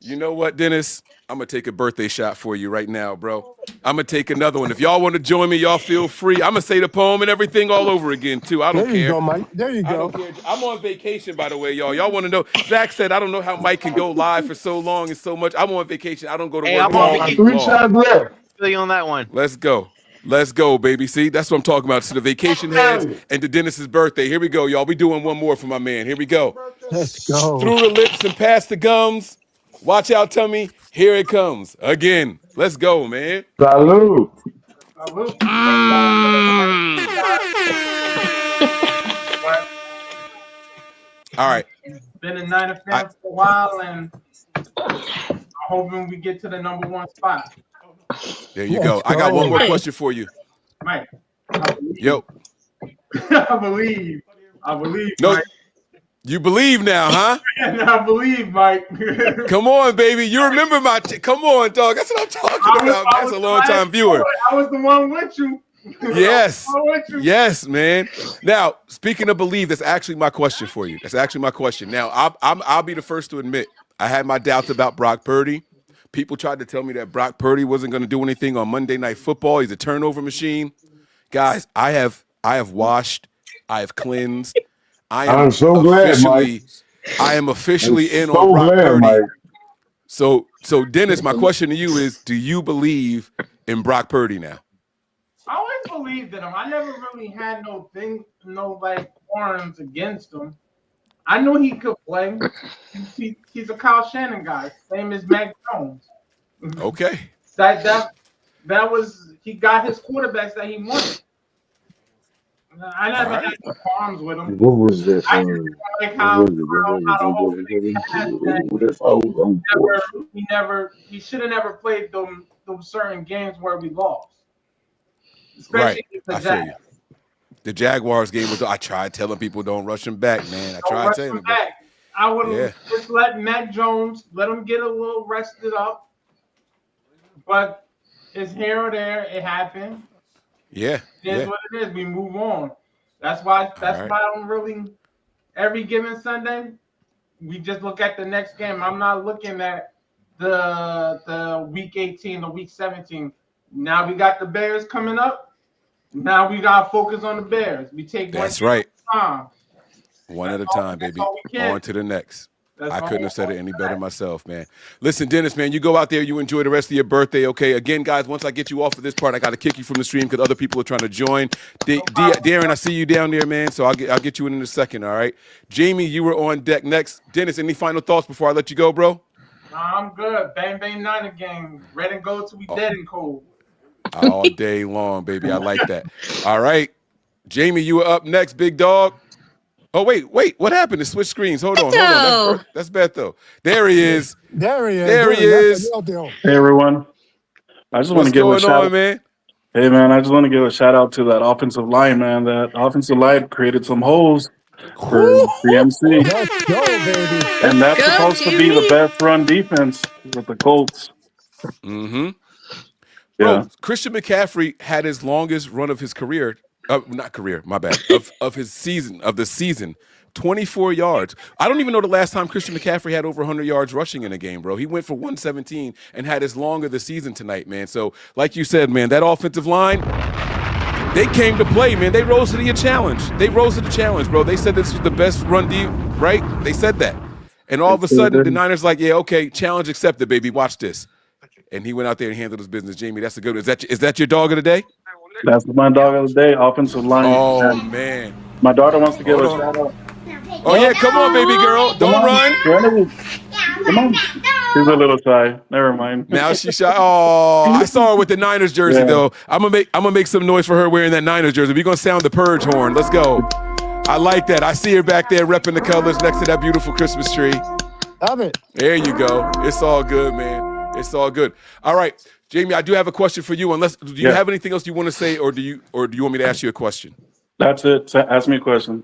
Speaker 7: You know what, Dennis? I'm going to take a birthday shot for you right now, bro. I'm going to take another one. If y'all want to join me, y'all feel free. I'm going to say the poem and everything all over again, too. I don't care.
Speaker 10: There you go, Mike. There you
Speaker 7: I
Speaker 10: go.
Speaker 7: don't care. I'm on vacation, by the way, y'all. Y'all want to know? Zach said, I don't know how Mike can go live for so long and so much. I'm on vacation. I don't go to
Speaker 9: Hey,
Speaker 7: work.
Speaker 9: I'm on
Speaker 7: all
Speaker 9: vacation.
Speaker 7: week
Speaker 1: 3
Speaker 7: long.
Speaker 1: shots left.
Speaker 9: Feel you on that one.
Speaker 7: Let's go. Let's go, baby. See, that's what I'm talking about. So the vacation heads and to Dennis's birthday. Here we go, y'all. We doing one more for my man. Here we go.
Speaker 10: Let's go.
Speaker 7: Through the lips and past the gums. Watch out, tummy. Here it comes again. Let's go, man.
Speaker 1: Salute.
Speaker 7: All right.
Speaker 13: Been a Niner fan for a while, and I'm hoping we get to the number 1 spot.
Speaker 7: There you go. I got one more question for you.
Speaker 13: Mike.
Speaker 7: Yo.
Speaker 13: I believe.
Speaker 7: No,
Speaker 13: Mike.
Speaker 7: you believe now, huh?
Speaker 13: I believe, Mike.
Speaker 7: Come on, baby. You remember my come on, dog. That's what I'm talking about. That's a long-time viewer.
Speaker 13: I was the one with you.
Speaker 7: Yes. Yes, man. Now, speaking of believe, that's actually my question for you. That's actually my question. Now, I'll be the first to admit I had my doubts about Brock Purdy. People tried to tell me that Brock Purdy wasn't going to do anything on Monday Night Football. He's a turnover machine. Guys, I have washed. I have cleansed.
Speaker 1: I'm so glad, Mike.
Speaker 7: I am officially in
Speaker 1: so
Speaker 7: on Brock
Speaker 1: glad,
Speaker 7: Purdy.
Speaker 1: Mike.
Speaker 7: So Dennis, my question to you is, do you believe in Brock Purdy now?
Speaker 13: I always believed in him. I never really had no warrants against him. I knew he could play. He's a Kyle Shannon guy, same as Mac Jones.
Speaker 7: Okay.
Speaker 13: That was he got his quarterbacks that he wanted. I never had no problems with him.
Speaker 1: What was that?
Speaker 13: I just like how the whole thing he should have never played them certain games where we lost. Especially
Speaker 7: Right. I feel you. The Jaguars game was. I tried telling people don't rush him back, man. I tried telling them
Speaker 13: back. I would have
Speaker 7: Yeah.
Speaker 13: just let Mac Jones let him get a little rested up. But it's here or there. It happened.
Speaker 7: Yeah.
Speaker 13: It is what it is. We move on. That's why I don't really every given Sunday we just look at the next game. I'm not looking at the week 18, the week 17. Now we got the Bears coming up. Now we gotta focus on the Bears. We take
Speaker 7: That's
Speaker 13: one
Speaker 7: right.
Speaker 13: at a time.
Speaker 7: One at a time, baby. On to the next.
Speaker 13: That's
Speaker 7: I
Speaker 13: all
Speaker 7: couldn't
Speaker 13: we
Speaker 7: have said it
Speaker 13: can
Speaker 7: any
Speaker 13: do.
Speaker 7: better myself, man. Listen, Dennis, man, you go out there, you enjoy the rest of your birthday, okay? Again, guys, once I get you off of this part, I got to kick you from the stream because other people are trying to join. Darren, I see you down there, man, so I'll get you in a second, all right? Jamie, you were on deck next. Dennis, any final thoughts before I let you go, bro?
Speaker 13: I'm good. Bang, bang, Niner game. Red and gold till we dead and cold.
Speaker 7: All day long, baby. I like that. All right. Jamie, you were up next, big dog. Oh, wait. What happened to switch screens? Hold on. That's Beto. There he is.
Speaker 10: There he is.
Speaker 7: There he is.
Speaker 14: Hey, everyone. I just want to give a shout out.
Speaker 7: Man?
Speaker 14: Hey, man, I just want to give a shout out to that offensive line, man. That offensive line created some holes for the MC.
Speaker 10: Let's go, baby.
Speaker 14: And that's supposed to be the best run defense with the Colts.
Speaker 7: Mm-hmm.
Speaker 14: Yeah.
Speaker 7: Bro, Christian McCaffrey had his longest run of his career. Not career, my bad. Of the season. 24 yards. I don't even know the last time Christian McCaffrey had over 100 yards rushing in a game, bro. He went for 117 and had his long of the season tonight, man. So, like you said, man, that offensive line, they came to play, man. They rose to the challenge. Bro. They said this was the best run deep, right? They said that. And all of a sudden, the Niners like, yeah, okay, challenge accepted, baby. Watch this. And he went out there and handled his business. Jamie, that's a good one. Is that your dog of the day?
Speaker 14: That's my dog of the day, offensive line.
Speaker 7: Oh, man.
Speaker 14: My daughter wants to give a shout out.
Speaker 7: Oh, yeah, come on, baby girl. Don't run.
Speaker 14: Come on. She's a little shy. Never mind.
Speaker 7: Now she's shy. Oh, I saw her with the Niners jersey, though. I'm gonna make some noise for her wearing that Niners jersey. We're going to sound the purge horn. Let's go. I like that. I see her back there repping the colors next to that beautiful Christmas tree.
Speaker 10: Have it.
Speaker 7: There you go. It's all good, man. It's all good. All right, Jamie, I do have a question for you. Unless, do you have anything else you want to say, or do you want me to ask you a question?
Speaker 14: That's it. Ask me a question.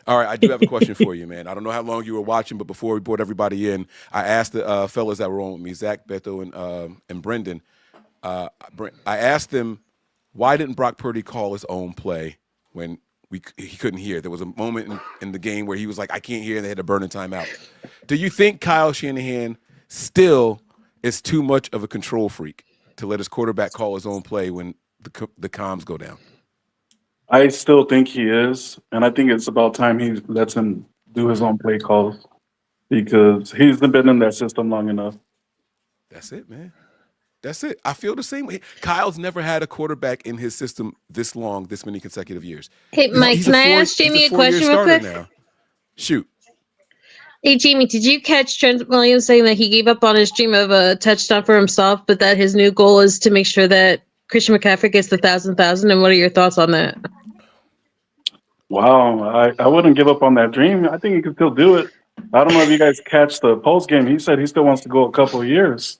Speaker 7: All right, I do have a question for you, man. I don't know how long you were watching, but before we brought everybody in, I asked the fellas that were on with me, Zach, Beto, and Brendan. I asked them, why didn't Brock Purdy call his own play when he couldn't hear? There was a moment in the game where he was like, I can't hear, and they had to burn a timeout. Do you think Kyle Shanahan still is too much of a control freak to let his quarterback call his own play when the comms go down?
Speaker 14: I still think he is, and I think it's about time he lets him do his own play calls because he's been in that system long enough.
Speaker 7: That's it, man. That's it. I feel the same way. Kyle's never had a quarterback in his system this long, this many consecutive years.
Speaker 12: Hey, Mike, can I ask Jamie a question real quick?
Speaker 7: Now. Shoot.
Speaker 12: Hey, Jamie, did you catch Trent Williams saying that he gave up on his dream of a touchdown for himself, but that his new goal is to make sure that Christian McCaffrey gets the 1,000? And what are your thoughts on that?
Speaker 14: Wow, I wouldn't give up on that dream. I think he can still do it. I don't know if you guys catch the post game. He said he still wants to go a couple of years.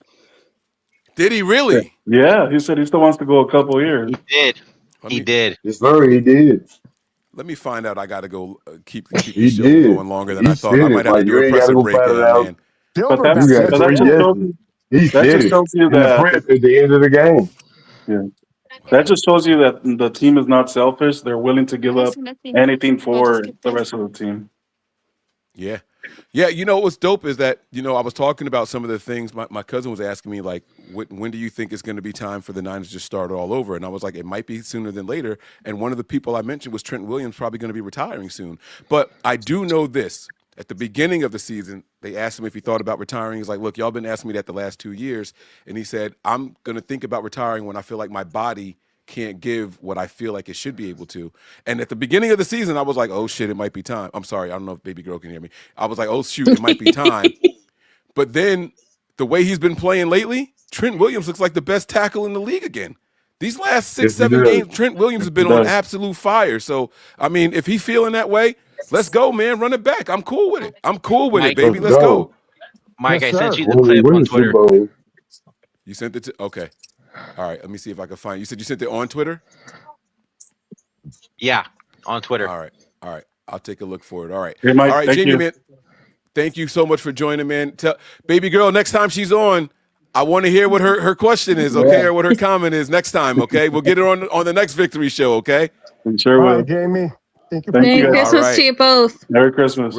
Speaker 7: Did he really?
Speaker 14: Yeah, he said he still wants to go a couple of years.
Speaker 9: He did.
Speaker 1: Yes, sir, he did.
Speaker 7: Let me find out. I got to go keep the show going longer than I thought. I might have to
Speaker 1: Like,
Speaker 7: do a presser breakdown, man.
Speaker 14: But that just shows you that
Speaker 1: at the end of the game.
Speaker 14: Yeah. That just shows you that the team is not selfish. They're willing to give up anything for the rest of the team.
Speaker 7: Yeah. Yeah, you know what's dope is that, I was talking about some of the things my cousin was asking me, like, when do you think it's going to be time for the Niners to just start all over? And I was like, it might be sooner than later. And one of the people I mentioned was Trent Williams, probably going to be retiring soon. But I do know this. At the beginning of the season, they asked him if he thought about retiring. He's like, look, y'all been asking me that the last 2 years. And he said, I'm going to think about retiring when I feel like my body can't give what I feel like it should be able to. And at the beginning of the season, I was like, oh, shit, it might be time. I'm sorry. I don't know if baby girl can hear me. I was like, oh, shoot, it might be time. But then the way he's been playing lately, Trent Williams looks like the best tackle in the league again. These last 6-7 games, Trent Williams has been on absolute fire. So, I mean, if he's feeling that way, let's go, man. Run it back. I'm cool with it. I'm cool with it, baby. Let's go.
Speaker 9: Mike, I sent you the clip on Twitter.
Speaker 7: You sent it to? Okay. All right. Let me see if I can find. You said you sent it on Twitter?
Speaker 9: Yeah, on Twitter.
Speaker 7: All right. All right. I'll take a look for it. All right.
Speaker 14: Hey, Mike,
Speaker 7: all right,
Speaker 14: thank
Speaker 7: Jamie,
Speaker 14: you.
Speaker 7: man. Thank you so much for joining, man. Tell baby girl next time she's on, I want to hear what her question is, okay, or what her comment is next time, okay? We'll get her on the next victory show, okay?
Speaker 14: Sure will.
Speaker 10: All right, Jamie. Thank you.
Speaker 12: Merry Christmas to you both.
Speaker 14: Merry Christmas.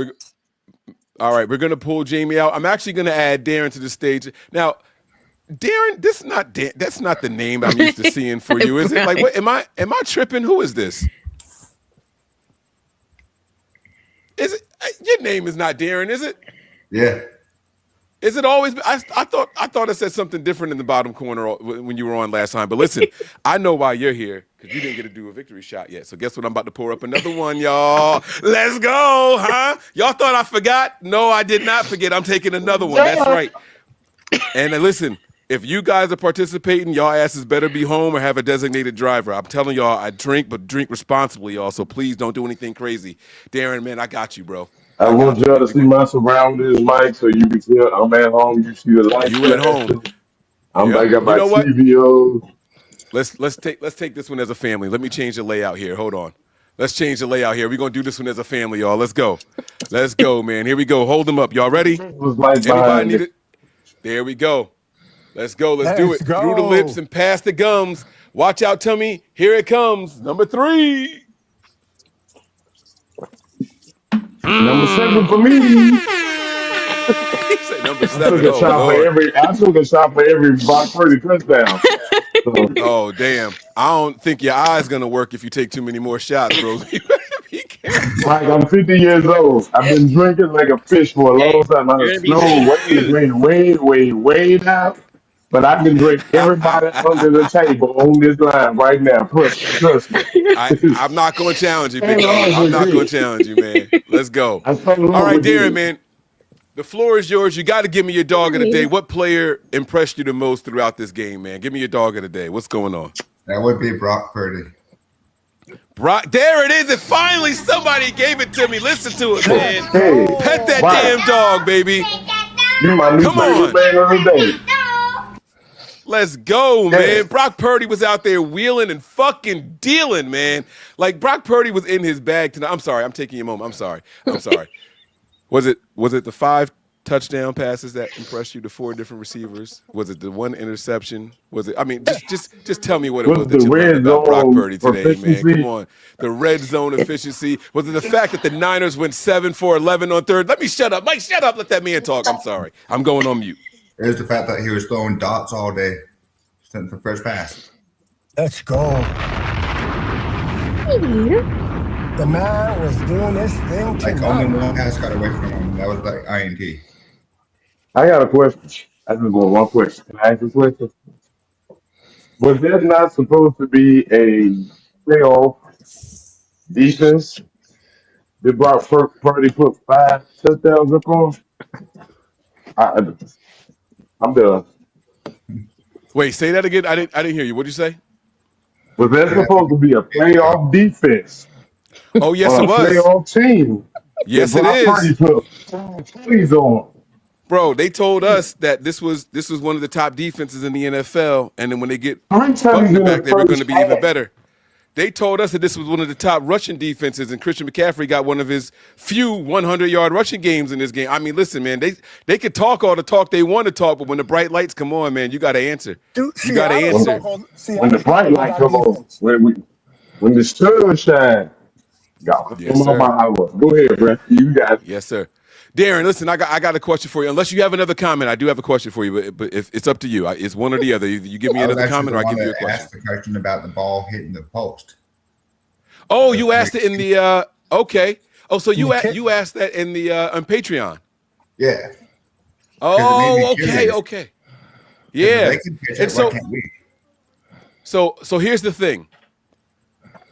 Speaker 7: All right, we're going to pull Jamie out. I'm actually going to add Darren to the stage. Now, Darren, that's not the name I'm used to seeing for you, is it? Like, what, am I tripping? Who is this? Is it your name is not Darren, is it?
Speaker 15: Yeah.
Speaker 7: Is it always? I thought it said something different in the bottom corner when you were on last time. But listen, I know why you're here because you didn't get to do a victory shot yet. So guess what? I'm about to pour up another one, y'all. Let's go, huh? Y'all thought I forgot? No, I did not forget. I'm taking another one. That's right. And listen, if you guys are participating, y'all asses better be home or have a designated driver. I'm telling y'all, I drink, but drink responsibly, y'all. So please don't do anything crazy. Darren, man, I got you, bro.
Speaker 1: I want y'all to see my surroundings, Mike, so you can see I'm at home. You see the lights.
Speaker 7: You at home.
Speaker 1: I got my TVO.
Speaker 7: Let's take this one as a family. Let me change the layout here. Hold on. Let's change the layout here. We're gonna do this one as a family, y'all. Let's go. Let's go, man. Here we go. Hold them up. Y'all ready? Everybody need it. There we go. Let's go. Let's do it.
Speaker 10: Go.
Speaker 7: Through the lips and past the gums. Watch out, tummy. Here it comes. Number 3.
Speaker 1: Number 7 for me.
Speaker 7: He said number 7.
Speaker 1: I took a shot for every Brock Purdy touchdown.
Speaker 7: Oh, damn. I don't think your eye's going to work if you take too many more shots, bro.
Speaker 1: Mike, I'm 50 years old. I've been drinking like a fish for a long time. I have slowed way down. But I can drink everybody under the table on this line right now. Trust me.
Speaker 7: I'm not going to challenge you, big dog. I'm not going to challenge you, man. Let's go. All right, Darren, man. The floor is yours. You got to give me your dog of the day. What player impressed you the most throughout this game, man? Give me your dog of the day. What's going on?
Speaker 15: That would be Brock Purdy.
Speaker 7: Brock, there it is. And finally somebody gave it to me. Listen to it, man.
Speaker 1: Hey,
Speaker 7: Pet that damn dog, baby.
Speaker 1: You my new
Speaker 7: Come
Speaker 1: favorite
Speaker 7: on.
Speaker 1: man of the day.
Speaker 7: Let's go, man.
Speaker 1: Yeah.
Speaker 7: Brock Purdy was out there wheeling and fucking dealing, man. Like Brock Purdy was in his bag tonight. I'm sorry. I'm taking you a moment. I'm sorry. Was it the 5 touchdown passes that impressed you? The 4 different receivers? Was it the 1 interception? Was it? I mean, just tell me what it was that
Speaker 1: the
Speaker 7: you loved
Speaker 1: red
Speaker 7: about Brock
Speaker 1: zone
Speaker 7: Purdy today, man.
Speaker 1: efficiency?
Speaker 7: Come on, the red zone efficiency. Was it the fact that the Niners went 7 for 11 on third? Let me shut up, Mike. Shut up. Let that man talk. I'm sorry. I'm going on mute.
Speaker 15: It was the fact that he was throwing dots all day since the first pass.
Speaker 10: Let's go. The man was doing this thing
Speaker 15: Like
Speaker 10: tonight.
Speaker 15: only one pass got away from him, and that was like INT.
Speaker 1: I got a question. I just want one question. Can I ask a question? Was that not supposed to be a playoff defense? Did Brock Purdy put 5 touchdowns up on? I'm done.
Speaker 7: Wait, say that again. I didn't hear you. What'd you say?
Speaker 1: Was that supposed to be a playoff defense?
Speaker 7: Oh, yes,
Speaker 1: on
Speaker 7: it
Speaker 1: a
Speaker 7: was.
Speaker 1: playoff team?
Speaker 7: Yes,
Speaker 1: that
Speaker 7: it
Speaker 1: Brock
Speaker 7: is.
Speaker 1: Purdy put 5 plays on.
Speaker 7: Bro, they told us that this was one of the top defenses in the NFL, and then when they get
Speaker 1: touchdowns
Speaker 7: Butler
Speaker 1: in
Speaker 7: back,
Speaker 1: the
Speaker 7: they were going to
Speaker 1: first
Speaker 7: be even
Speaker 1: half.
Speaker 7: better. They told us that this was one of the top rushing defenses, and Christian McCaffrey got one of his few 100-yard rushing games in this game. I mean, listen, man, they could talk all the talk they want to talk, but when the bright lights come on, man, you got to answer.
Speaker 10: Dude,
Speaker 7: You got to answer.
Speaker 1: When the bright light come on, when the sun shine, God,
Speaker 7: Yes,
Speaker 1: come on
Speaker 7: sir.
Speaker 1: my hour. Go ahead, bro. You got it.
Speaker 7: Yes, sir. Darren, listen, I got a question for you. Unless you have another comment, I do have a question for you, but if it's up to you. It's one or the other. Either you give me
Speaker 15: I was
Speaker 7: another
Speaker 15: actually
Speaker 7: comment or
Speaker 15: the
Speaker 7: I give
Speaker 15: one
Speaker 7: you a
Speaker 15: that
Speaker 7: question.
Speaker 15: asked the question about the ball hitting the post.
Speaker 7: Oh, you asked it in the okay. Oh, so you asked that in the on Patreon.
Speaker 15: Yeah.
Speaker 7: Oh, okay. Yeah.
Speaker 15: They can pitch
Speaker 7: And
Speaker 15: it, why can't we?
Speaker 7: So here's the thing.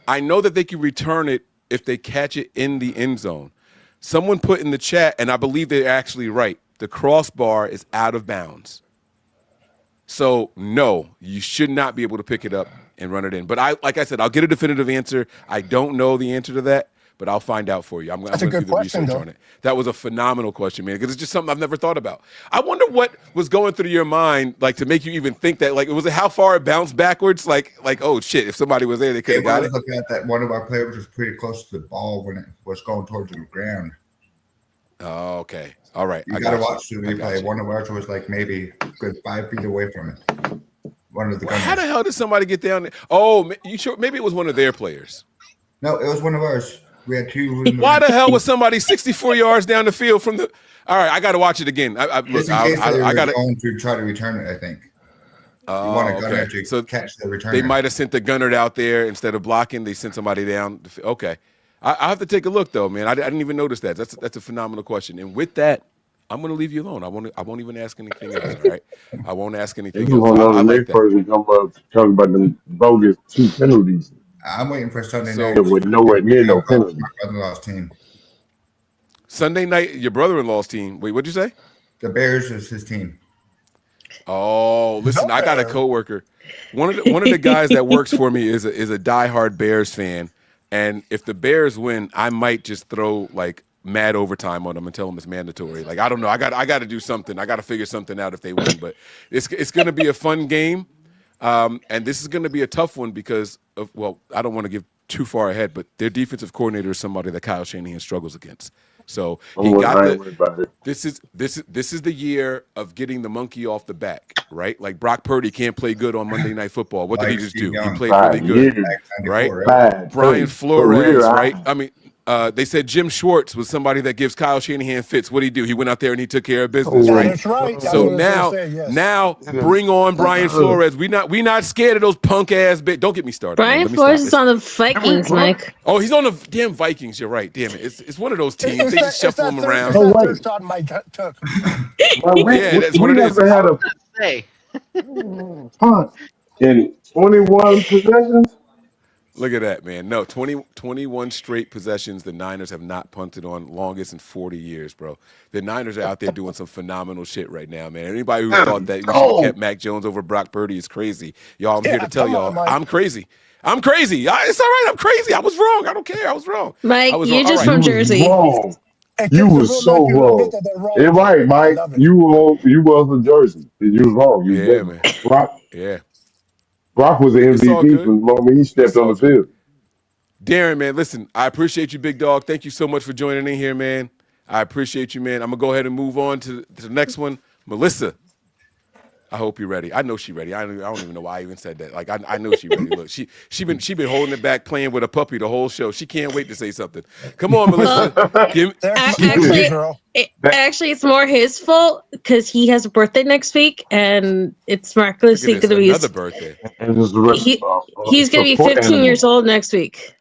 Speaker 7: I know that they can return it if they catch it in the end zone. Someone put in the chat, and I believe they're actually right. The crossbar is out of bounds. So no, you should not be able to pick it up and run it in. But like I said, I'll get a definitive answer. I don't know the answer to that, but I'll find out for you. I'm going to do the research on it. That was a phenomenal question, man, because it's just something I've never thought about. I wonder what was going through your mind, like, to make you even think that, like, was it how far it bounced backwards? Like, oh, shit, if somebody was there, they could have got it.
Speaker 15: Looking at that, one of our players was pretty close to the ball when it was going towards the ground.
Speaker 7: Oh, okay. All right.
Speaker 15: You got to watch the replay. One of ours was like maybe a good 5 feet away from it. One of the
Speaker 7: How the hell did somebody get down there? Oh, you sure? Maybe it was one of their players.
Speaker 15: No, it was one of ours. We had 2.
Speaker 7: Why the hell was somebody 64 yards down the field from the? All right, I got to watch it again. I got to
Speaker 15: going to try to return it. I think.
Speaker 7: Oh,
Speaker 15: you want a gunner
Speaker 7: okay.
Speaker 15: to catch the return.
Speaker 7: They might have sent the gunner out there instead of blocking. They sent somebody down. Okay, I have to take a look though, man. I didn't even notice that. That's a phenomenal question. And with that, I'm going to leave you alone. I won't even ask anything else. All right, I won't ask anything
Speaker 1: You
Speaker 7: else.
Speaker 1: want
Speaker 7: I
Speaker 1: the
Speaker 7: like
Speaker 1: next
Speaker 7: that.
Speaker 1: person come up talking about the bogus 2 penalties.
Speaker 15: I'm waiting for Sunday night.
Speaker 1: With nowhere near no penalty.
Speaker 15: My brother-in-law's team.
Speaker 7: Sunday night, your brother-in-law's team. Wait, what'd you say?
Speaker 15: The Bears is his team.
Speaker 7: Oh, listen, I got a coworker. One of the guys that works for me is a diehard Bears fan, and if the Bears win, I might just throw like mad overtime on them and tell them it's mandatory. Like, I don't know, I got to do something. I got to figure something out if they win. But it's going to be a fun game, and this is going to be a tough one because of, well, I don't want to give too far ahead, but their defensive coordinator is somebody that Kyle Shanahan struggles against. So he got this is the year of getting the monkey off the back, right? Like Brock Purdy can't play good on Monday Night Football. What did he just do? He played really good, right? Brian Flores, right? I mean, they said Jim Schwartz was somebody that gives Kyle Shanahan fits. What did he do? He went out there and he took care of business, right?
Speaker 10: That's right.
Speaker 7: So now bring on Brian Flores. We not scared of those punk ass bit. Don't get me started.
Speaker 12: Brian Flores is on the Vikings, Mike.
Speaker 7: Oh, he's on the damn Vikings. You're right. Damn it. It's one of those teams. They just shuffle them around.
Speaker 1: Yeah,
Speaker 7: that's what it is.
Speaker 1: Had a punt in 21 possessions.
Speaker 7: Look at that, man. No, 21 straight possessions the Niners have not punted on, longest in 40 years, bro. The Niners are out there doing some phenomenal shit right now, man. Anybody who thought that we should have kept Mac Jones over Brock Purdy is crazy. Y'all, I'm here to tell y'all, I'm crazy. I'm crazy. It's all right. I'm crazy. I was wrong. I don't care. I was wrong.
Speaker 12: Mike, you're just from Jersey.
Speaker 10: It
Speaker 1: You
Speaker 10: takes a
Speaker 1: was
Speaker 10: real man
Speaker 1: so
Speaker 10: to admit
Speaker 1: wrong.
Speaker 10: that they're wrong,
Speaker 1: It's
Speaker 10: though.
Speaker 1: right,
Speaker 10: I
Speaker 1: Mike.
Speaker 10: love it.
Speaker 1: You was a Jersey. You was wrong. You
Speaker 7: Yeah,
Speaker 1: didn't.
Speaker 7: man.
Speaker 1: Brock
Speaker 7: Yeah.
Speaker 1: was the
Speaker 7: It's all
Speaker 1: MVP
Speaker 7: good.
Speaker 1: from the moment he
Speaker 7: It's
Speaker 1: stepped on
Speaker 7: all
Speaker 1: the
Speaker 7: good.
Speaker 1: field.
Speaker 7: Darren, man, listen, I appreciate you, big dog. Thank you so much for joining in here, man. I appreciate you, man. I'm going to go ahead and move on to the next one. Melissa, I hope you're ready. I know she's ready. I don't even know why I even said that. Like, I know she's ready. Look, she been holding it back, playing with a puppy the whole show. She can't wait to say something. Come on, Melissa.
Speaker 12: Actually, it's more his fault because he has a birthday next week, and it's miraculously going to be
Speaker 7: another birthday.
Speaker 12: He's going to be 15 years old next week.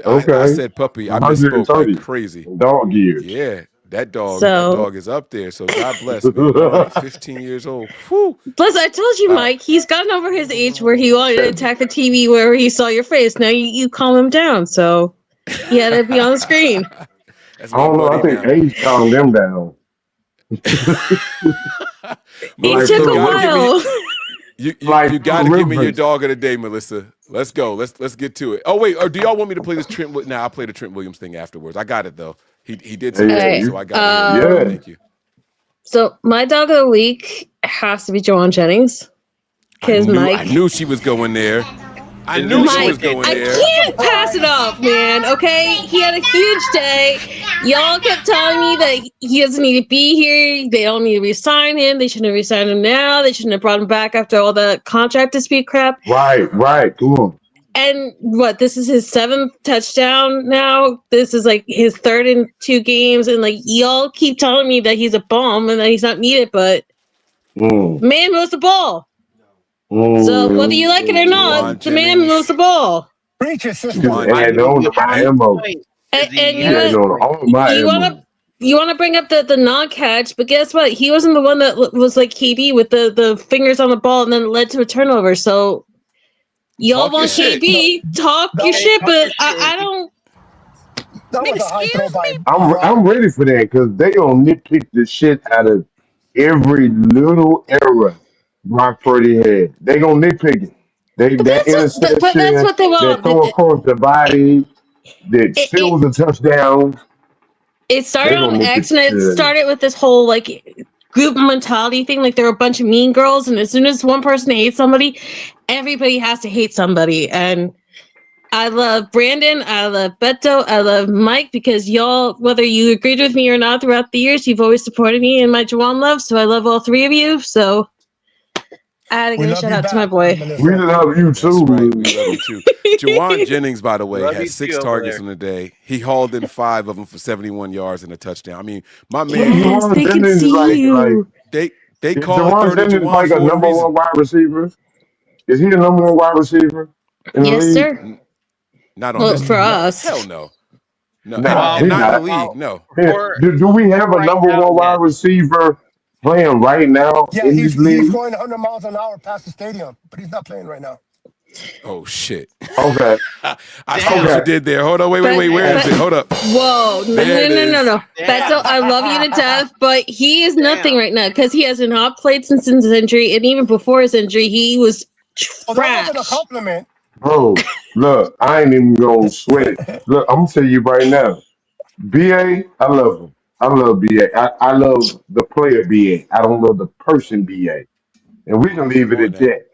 Speaker 7: I said puppy. I misspoke like crazy.
Speaker 1: Dog years.
Speaker 7: Yeah, that
Speaker 12: So-
Speaker 7: dog is up there. So God bless, man. All right, 15 years old. Whew.
Speaker 12: Plus, I told you, Mike, he's gotten over his age where he wanted to attack the TV wherever he saw your face. Now you calm him down, so he had to be on the screen.
Speaker 1: I don't know. I think age calmed them down.
Speaker 12: It took a while.
Speaker 7: You got to give me your dog of the day, Melissa. Let's go. Let's get to it. Oh wait, or do y'all want me to play this Trent? Nah, I'll play the Trent Williams thing afterwards. I got it though. He did say
Speaker 12: Right.
Speaker 7: so I got it. Thank you.
Speaker 12: So my dog of the week has to be Joanne Jennings. Because
Speaker 7: I knew she was going there. I knew she was going there.
Speaker 12: I can't pass it off, man. Okay, he had a huge day. Y'all kept telling me that he doesn't need to be here. They don't need to resign him. They shouldn't have resigned him now. They shouldn't have brought him back after all the contract dispute crap.
Speaker 1: Right. Come on.
Speaker 12: And what? This is his 7th touchdown now. This is like his 3rd in 2 games, and like y'all keep telling me that he's a bum and that he's not needed, but man moves the ball. So whether you like it or not, the man moves the ball.
Speaker 10: Preach it, sister.
Speaker 1: And on to my ammo.
Speaker 12: And you want to bring up the non-catch, but guess what? He wasn't the one that was like KB with the fingers on the ball and then it led to a turnover. So y'all want KB, talk your shit, but I don't.
Speaker 10: That was a high throw by
Speaker 1: I'm ready for that because they gonna nitpick the shit out of every little error Brock Purdy had. They gonna nitpick it. That interception,
Speaker 12: but that's what they want.
Speaker 1: that throw across the body, that steals a touchdown.
Speaker 12: It started on X, and it started with this whole like group mentality thing. Like there were a bunch of mean girls, and as soon as one person hates somebody, everybody has to hate somebody. And I love Brandon, I love Beto, I love Mike because y'all, whether you agreed with me or not throughout the years, you've always supported me in my Juwan love. So I love all 3 of you. So I had to give a shout out to my boy.
Speaker 1: We love you too.
Speaker 7: That's right. We love you too. Jawan Jennings, by the way,
Speaker 9: Love you
Speaker 7: had 6
Speaker 9: too,
Speaker 7: targets
Speaker 9: over
Speaker 7: in the day. He hauled in 5 of them for 71 yards and a touchdown. I mean, my man.
Speaker 12: Yes, they can see you.
Speaker 7: They
Speaker 1: is
Speaker 7: call
Speaker 1: Jawan
Speaker 7: 30
Speaker 1: Jennings
Speaker 7: Jawan
Speaker 1: like a
Speaker 7: for a
Speaker 1: number
Speaker 7: reason.
Speaker 1: 1 wide receiver? Is he a number 1 wide receiver in the
Speaker 12: Yes,
Speaker 1: league?
Speaker 12: sir.
Speaker 7: Not on
Speaker 12: Well,
Speaker 7: this
Speaker 12: for
Speaker 7: team.
Speaker 12: us.
Speaker 7: Hell no. No,
Speaker 1: Nah,
Speaker 7: and
Speaker 1: he's
Speaker 7: not in the
Speaker 1: not.
Speaker 7: league. No.
Speaker 1: Do we have a number 1 wide receiver playing right now
Speaker 10: Yeah,
Speaker 1: in this
Speaker 10: he's
Speaker 1: league?
Speaker 10: going 100 miles an hour past the stadium, but he's not playing right now.
Speaker 7: Oh shit.
Speaker 1: Okay.
Speaker 7: I see what you did there. Hold on. Wait. Where is it? Hold up.
Speaker 12: Whoa. No. Beto, I love you to death, but he is nothing right now because he has not played since his injury. And even before his injury, he was
Speaker 10: That
Speaker 12: trash.
Speaker 10: wasn't a compliment.
Speaker 1: Bro, look, I ain't even gonna sweat it. Look, I'm gonna tell you right now. BA, I love him. I love BA. I love the player BA. I don't love the person BA. And we can leave it at that.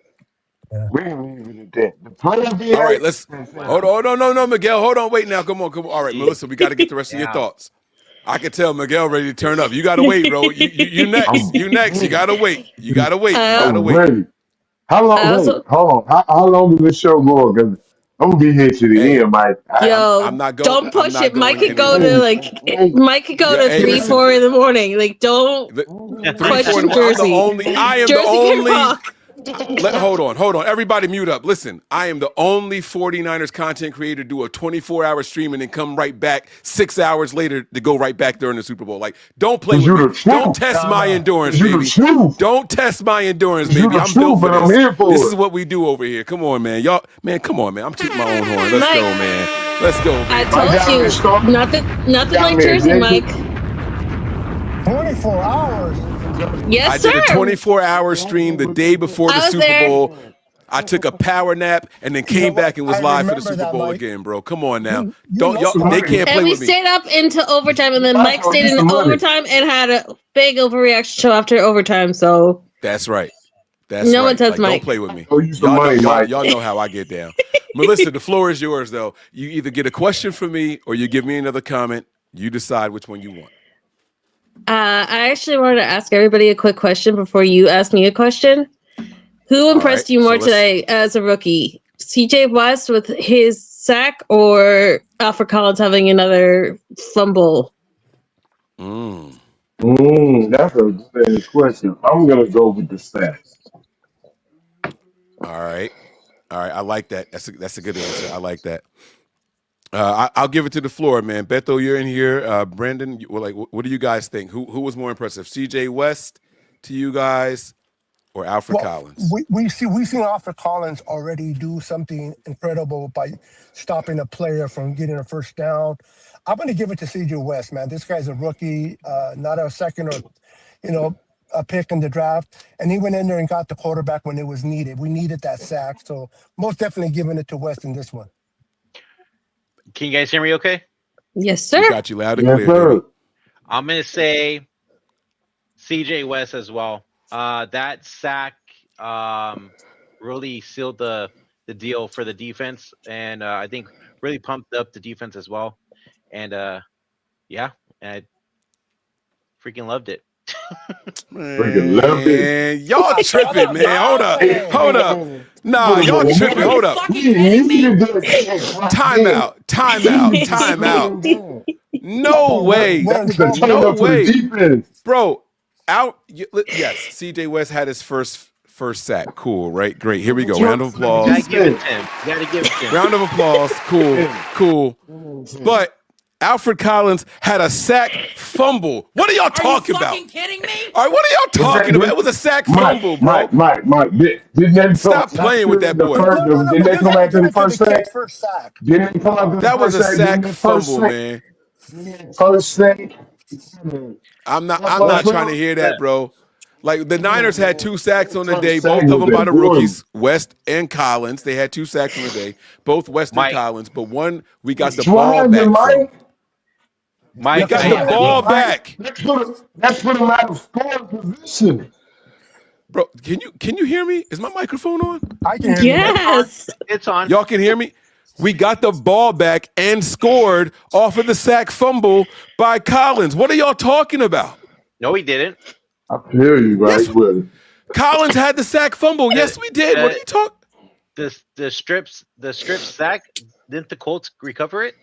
Speaker 1: We can leave it at that. The player BA.
Speaker 7: All right, let's hold on. No, Miguel. Hold on. Wait now. Come on. All right, Melissa, we got to get the rest of your thoughts. I can tell Miguel ready to turn up. You got to wait, bro. You next. You next. You got to wait.
Speaker 1: I'm ready. How long? Hold on. How long does this show go? Because I'm gonna be here to the end, Mike.
Speaker 12: I'm not going. Don't push it. Mike could go to
Speaker 7: Hey,
Speaker 12: 3,
Speaker 7: listen.
Speaker 12: 4 in the morning. Like, don't
Speaker 7: 3, 4
Speaker 12: question
Speaker 7: in the
Speaker 12: Jersey.
Speaker 7: I am
Speaker 12: Jersey
Speaker 7: the only.
Speaker 12: can rock.
Speaker 7: Hold on. Everybody mute up. Listen, I am the only 49ers content creator to do a 24-hour stream and then come right back 6 hours later to go right back during the Super Bowl. Like, don't play with me. Don't test my endurance, baby. Don't test my endurance, baby. I'm built for this. This is what we do over here. Come on, man. Y'all, man, come on, man. I'm keeping my own horn. Let's go, man. Let's go, baby.
Speaker 12: I told you, nothing like Jersey, Mike.
Speaker 10: 24 hours.
Speaker 12: Yes,
Speaker 7: I
Speaker 12: sir.
Speaker 7: did a 24-hour stream the day before the Super Bowl. I took a power nap and then came back and was live for the Super Bowl again, bro. Come on now. Don't y'all? They can't play
Speaker 12: and we
Speaker 7: with me.
Speaker 12: stayed up into overtime, and then Mike stayed in overtime and had a big overreaction show after overtime. So
Speaker 7: that's right. That's
Speaker 12: no
Speaker 7: right.
Speaker 12: one touched
Speaker 7: like,
Speaker 12: Mike.
Speaker 7: Don't play with me.
Speaker 1: Mike.
Speaker 7: Y'all know how I get down. Melissa, the floor is yours, though. You either get a question from me or you give me another comment. You decide which one you want.
Speaker 12: I actually wanted to ask everybody a quick question before you ask me a question. Who impressed you more today as a rookie? CJ West with his sack or Alfred Collins having another fumble?
Speaker 1: That's a good question. I'm gonna go with the sacks.
Speaker 7: All right. I like that. That's a good answer. I like that. I'll give it to the floor, man. Beto, you're in here. Brandon, what do you guys think? Who was more impressive, CJ West to you guys, or Alfred Collins?
Speaker 10: We've seen Alfred Collins already do something incredible by stopping a player from getting a first down. I'm going to give it to CJ West, man. This guy's a rookie, not a second or a pick in the draft, and he went in there and got the quarterback when it was needed. We needed that sack, so most definitely giving it to West in this one.
Speaker 9: Can you guys hear me okay?
Speaker 12: Yes, sir.
Speaker 7: We got you loud and clear, baby.
Speaker 9: I'm going to say CJ West as well. That sack really sealed the deal for the defense, and I think really pumped up the defense as well. And I freaking loved it.
Speaker 7: Man, y'all tripping, man. Hold up. Nah, y'all tripping. Hold up. Time out. No way. No way. Bro, yes, CJ West had his first sack. Cool, right? Great. Here we go. Round of applause.
Speaker 9: You gotta give it to him.
Speaker 7: Round of applause. Cool. But Alfred Collins had a sack fumble. What are y'all talking about?
Speaker 11: Are you fucking kidding me?
Speaker 7: All right, what are y'all talking about? It was a sack fumble, bro.
Speaker 1: Mike. Didn't they
Speaker 7: stop playing with that boy?
Speaker 1: Didn't they come after the first sack? Didn't they come after the
Speaker 7: That was
Speaker 1: first
Speaker 7: a sack fumble, man.
Speaker 1: First sack.
Speaker 7: I'm not trying to hear that, bro. Like, the Niners had 2 sacks on the day, both of them by the rookies, West and Collins. They had 2 sacks on the day, both West and Collins, but one we got the ball back from.
Speaker 9: Mike
Speaker 7: got the ball back.
Speaker 1: That's put him out of scoring position.
Speaker 7: Bro, can you hear me? Is my microphone on?
Speaker 10: I can hear you.
Speaker 12: Yes.
Speaker 9: It's on.
Speaker 7: Y'all can hear me? We got the ball back and scored off of the sack fumble by Collins. What are y'all talking about?
Speaker 9: No, we didn't.
Speaker 1: I hear you, right?
Speaker 7: Yes, Collins had the sack fumble. Yes, we did. What are you talking?
Speaker 9: The strip sack. Didn't the Colts recover it?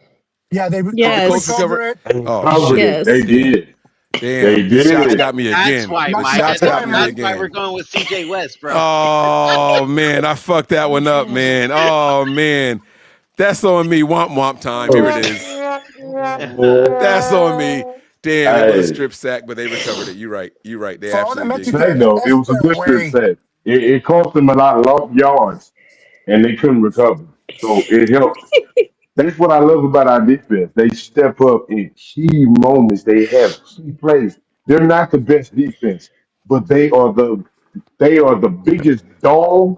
Speaker 10: Yeah, they
Speaker 12: recover
Speaker 10: it.
Speaker 7: Oh,
Speaker 12: yes.
Speaker 1: They did.
Speaker 7: Damn,
Speaker 1: They
Speaker 7: the shots
Speaker 1: did.
Speaker 7: got me again.
Speaker 9: That's why,
Speaker 7: The
Speaker 9: Mike.
Speaker 7: shots got me
Speaker 9: That's
Speaker 7: again.
Speaker 9: why we're going with CJ West, bro.
Speaker 7: Oh, man, I fucked that one up, man. Oh, man. That's on me. Womp time. Here it is. That's on me. Damn, it was a strip sack, but they recovered it. You're right. They absolutely did.
Speaker 1: No, it was a good strip sack. It cost them a lot of yards, and they couldn't recover. So it helped. That's what I love about our defense. They step up in key moments. They have key plays. They're not the best defense, but they are the biggest dog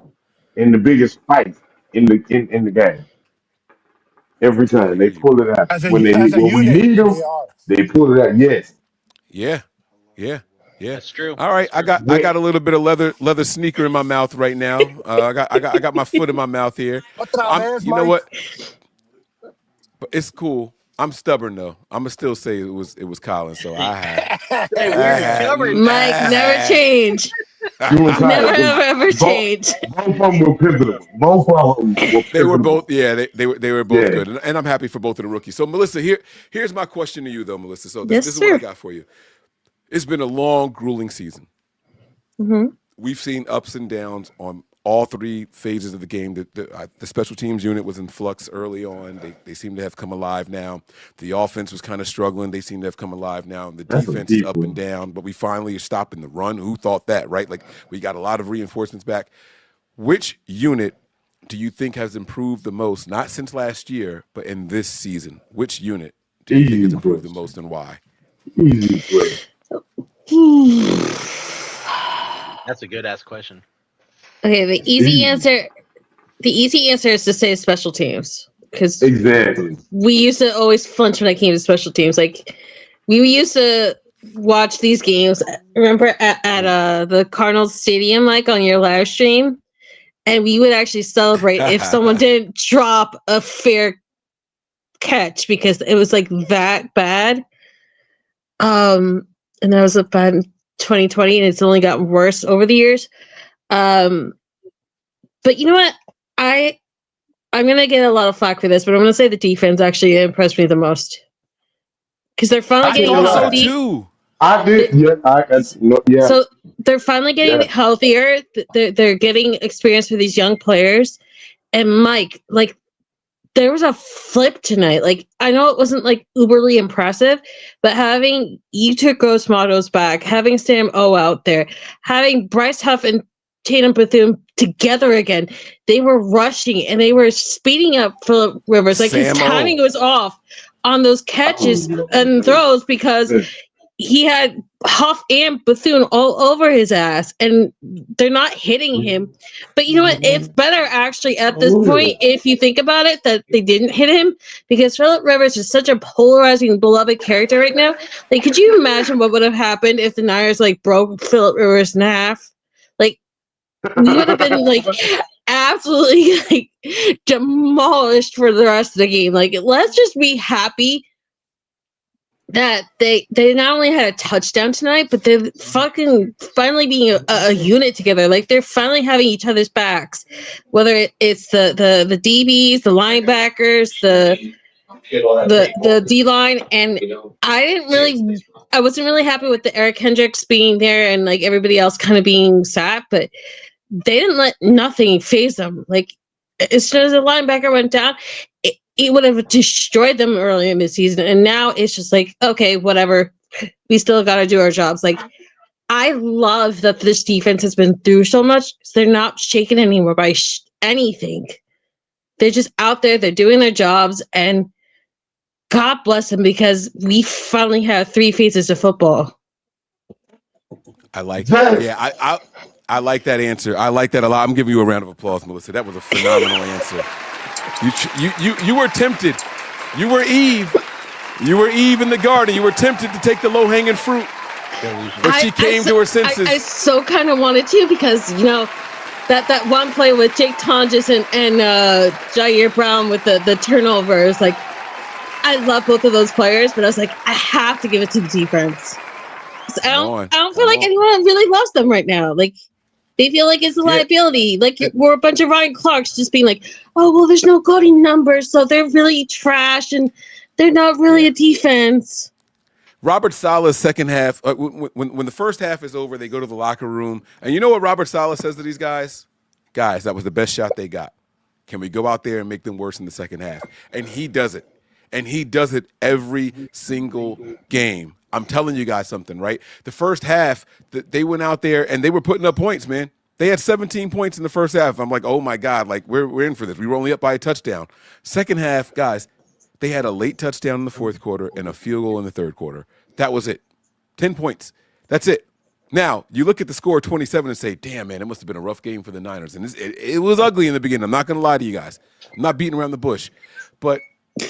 Speaker 1: and the biggest fight in the game. Every time they pull it out. When we need them, they pull it out. Yes.
Speaker 7: Yeah.
Speaker 9: That's true.
Speaker 7: All right, I got a little bit of leather sneaker in my mouth right now. I got my foot in my mouth here. You know what? But it's cool. I'm stubborn though. I'm gonna still say it was Collins. So I had.
Speaker 12: Mike, never change. Never change.
Speaker 1: Both of them were pivotal. Both of them were pivotal.
Speaker 7: They were both. Yeah, they were both good, and I'm happy for both of the rookies. So Melissa, here's my question to you though, Melissa. So this is what I got for you. It's been a long, grueling season.
Speaker 12: Mm-hmm.
Speaker 7: We've seen ups and downs on all 3 phases of the game. The special teams unit was in flux early on. They seem to have come alive now. The offense was kind of struggling. They seem to have come alive now. And the defense is up and down. But we finally are stopping the run. Who thought that, right? Like, we got a lot of reinforcements back. Which unit do you think has improved the most, not since last year, but in this season? Which unit do you think has improved the most and why?
Speaker 1: Easy question.
Speaker 9: That's a good ass question.
Speaker 12: Okay, the easy answer The easy answer is to say special teams, because
Speaker 1: Exactly.
Speaker 12: we used to always flinch when it came to special teams. Like, we used to watch these games. Remember at the Cardinals Stadium, like on your live stream, and we would actually celebrate if someone didn't drop a fair catch because it was like that bad. And that was a bad 2020, and it's only gotten worse over the years. But you know what? I'm gonna get a lot of flack for this, but I'm gonna say the defense actually impressed me the most because they're finally getting healthy.
Speaker 7: Too.
Speaker 1: I did. Yeah.
Speaker 12: So they're finally getting healthier. They're getting experience with these young players. And Mike, like, there was a flip tonight. Like, I know it wasn't like uberly impressive, but having Yetur Gross-Matos back, having Sam O out there, having Bryce Huff and Tatum Bethune together again, they were rushing and they were speeding up Phillip Rivers. Like, his timing was off on those catches and throws because he had Huff and Bethune all over his ass, and they're not hitting him. But you know what? It's better actually at this point, if you think about it, that they didn't hit him, because Phillip Rivers is such a polarizing, beloved character right now. Like, could you imagine what would have happened if the Niners like broke Phillip Rivers in half? Like, we would have been like absolutely like demolished for the rest of the game. Like, let's just be happy that they not only had a touchdown tonight, but they're fucking finally being a unit together. Like, they're finally having each other's backs, whether it's the DBs, the linebackers, the D line. And I wasn't really happy with the Eric Hendricks being there and like everybody else kind of being sat, but they didn't let nothing phase them. Like, as soon as the linebacker went down, it would have destroyed them early in the season. And now it's just like, okay, whatever. We still got to do our jobs. Like, I love that this defense has been through so much. They're not shaken anymore by anything. They're just out there. They're doing their jobs. And God bless them, because we finally have 3 phases of football.
Speaker 7: I like it. Yeah, I like that answer. I like that a lot. I'm giving you a round of applause, Melissa. That was a phenomenal answer. You were tempted. You were Eve. You were Eve in the garden. You were tempted to take the low-hanging fruit. But she came to her senses.
Speaker 12: I so kind of wanted to, because, you know, that one play with Jake Tonjes and Jair Brown with the turnovers, like, I love both of those players, but I was like, I have to give it to the defense. I don't feel like anyone really loves them right now. Like, they feel like it's a liability. Like, we're a bunch of Ryan Clarks just being like, oh, well, there's no coding numbers, so they're really trash and they're not really a defense.
Speaker 7: Robert Saleh's second half, when the first half is over, they go to the locker room. And you know what Robert Saleh says to these guys? Guys, that was the best shot they got. Can we go out there and make them worse in the second half? And he does it. And he does it every single game. I'm telling you guys something, right? The first half, they went out there and they were putting up points, man. They had 17 points in the first half. I'm like, oh my God, like we're in for this. We were only up by a touchdown. Second half, guys, they had a late touchdown in the fourth quarter and a field goal in the third quarter. That was it. 10 points. That's it. Now, you look at the score 27 and say, damn, man, it must have been a rough game for the Niners. And it was ugly in the beginning. I'm not going to lie to you guys. I'm not beating around the bush. But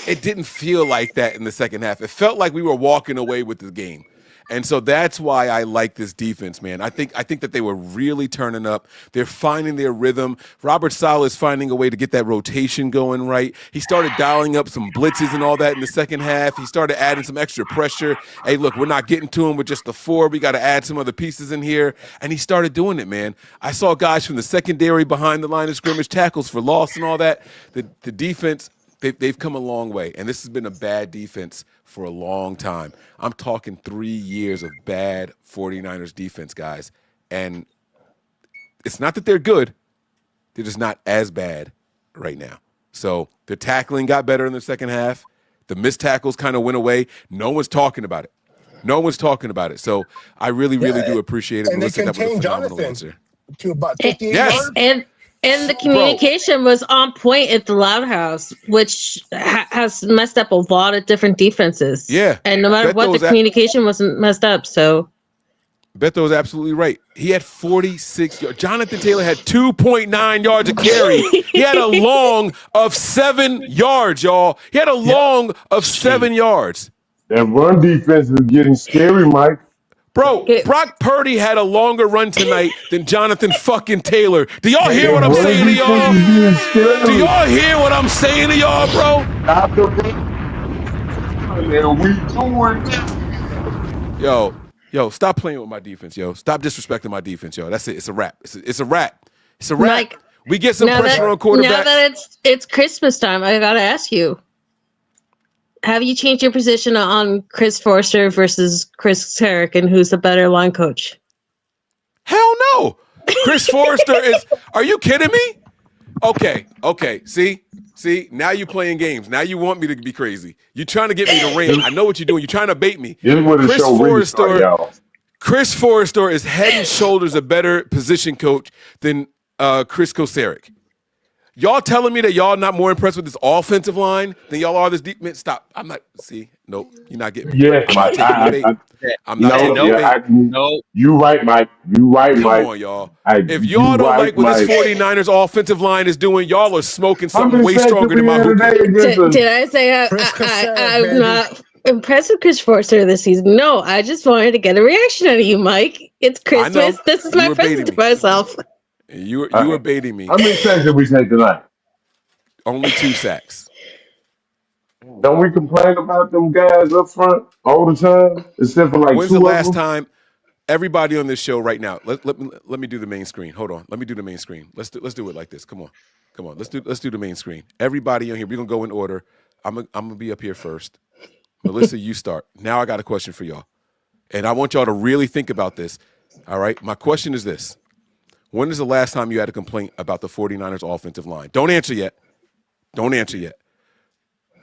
Speaker 7: it didn't feel like that in the second half. It felt like we were walking away with the game. And so that's why I like this defense, man. I think that they were really turning up. They're finding their rhythm. Robert Saleh is finding a way to get that rotation going right. He started dialing up some blitzes and all that in the second half. He started adding some extra pressure. Hey, look, we're not getting to him with just the 4. We got to add some other pieces in here. And he started doing it, man. I saw guys from the secondary behind the line of scrimmage, tackles for loss and all that. The defense, they've come a long way. And this has been a bad defense for a long time. I'm talking 3 years of bad 49ers defense, guys. And it's not that they're good. They're just not as bad right now. So the tackling got better in the second half. The missed tackles kind of went away. No one's talking about it. No one's talking about it. So I really, really do appreciate it.
Speaker 10: And
Speaker 7: Melissa,
Speaker 10: they contained
Speaker 7: Jonathan
Speaker 10: to about 58 yards.
Speaker 12: And the communication was on point at the Loud House, which has messed up a lot of different defenses.
Speaker 7: Yeah.
Speaker 12: And no matter what, the communication wasn't messed up. So
Speaker 7: Beto is absolutely right. He had 46 yards. Jonathan Taylor had 2.9 yards a carry. He had a long of 7 yards, y'all. He had a long of 7 yards.
Speaker 1: That run defense is getting scary, Mike.
Speaker 7: Bro, Brock Purdy had a longer run tonight than Jonathan fucking Taylor. Do y'all hear what I'm saying to y'all? Do y'all hear what I'm saying to y'all, bro? Yo, stop playing with my defense, yo. Stop disrespecting my defense, yo. That's it. It's a wrap. It's a wrap. It's a wrap.
Speaker 12: Mike,
Speaker 7: we get some pressure on quarterbacks.
Speaker 12: Now that it's Christmas time, I gotta ask you. Have you changed your position on Chris Forster versus Chris Carrick, and who's the better line coach?
Speaker 7: Hell no. Chris Forster is. Are you kidding me? Okay. See, now you're playing games. Now you want me to be crazy. You're trying to get me to ring. I know what you're doing. You're trying to bait me. Chris Forster is head and shoulders a better position coach than Chris Kocurek. Y'all telling me that y'all not more impressed with this offensive line than y'all are this deep? Man, stop. I'm not. See, nope. You're not getting me.
Speaker 1: Yeah,
Speaker 7: I'm not taking the bait. I'm not taking the bait.
Speaker 1: You right, Mike. You right, Mike.
Speaker 7: Come on, y'all. If y'all don't like what this 49ers offensive line is doing, y'all are smoking something way stronger than my hookah.
Speaker 12: Did I say I'm not impressed with Chris Forster this season? No, I just wanted to get a reaction out of you, Mike. It's Christmas. This is my present to myself.
Speaker 7: You were baiting me.
Speaker 1: How many sacks did we take tonight?
Speaker 7: Only 2 sacks.
Speaker 1: Don't we complain about them guys up front all the time? Except for like
Speaker 7: when's
Speaker 1: two
Speaker 7: the
Speaker 1: of
Speaker 7: last
Speaker 1: them?
Speaker 7: time? Everybody on this show right now. Let me do the main screen. Hold on. Let me do the main screen. Let's do it like this. Come on. Let's do the main screen. Everybody on here. We're gonna go in order. I'm gonna be up here first. Melissa, you start. Now I got a question for y'all, and I want y'all to really think about this. All right. My question is this. When is the last time you had a complaint about the 49ers offensive line? Don't answer yet.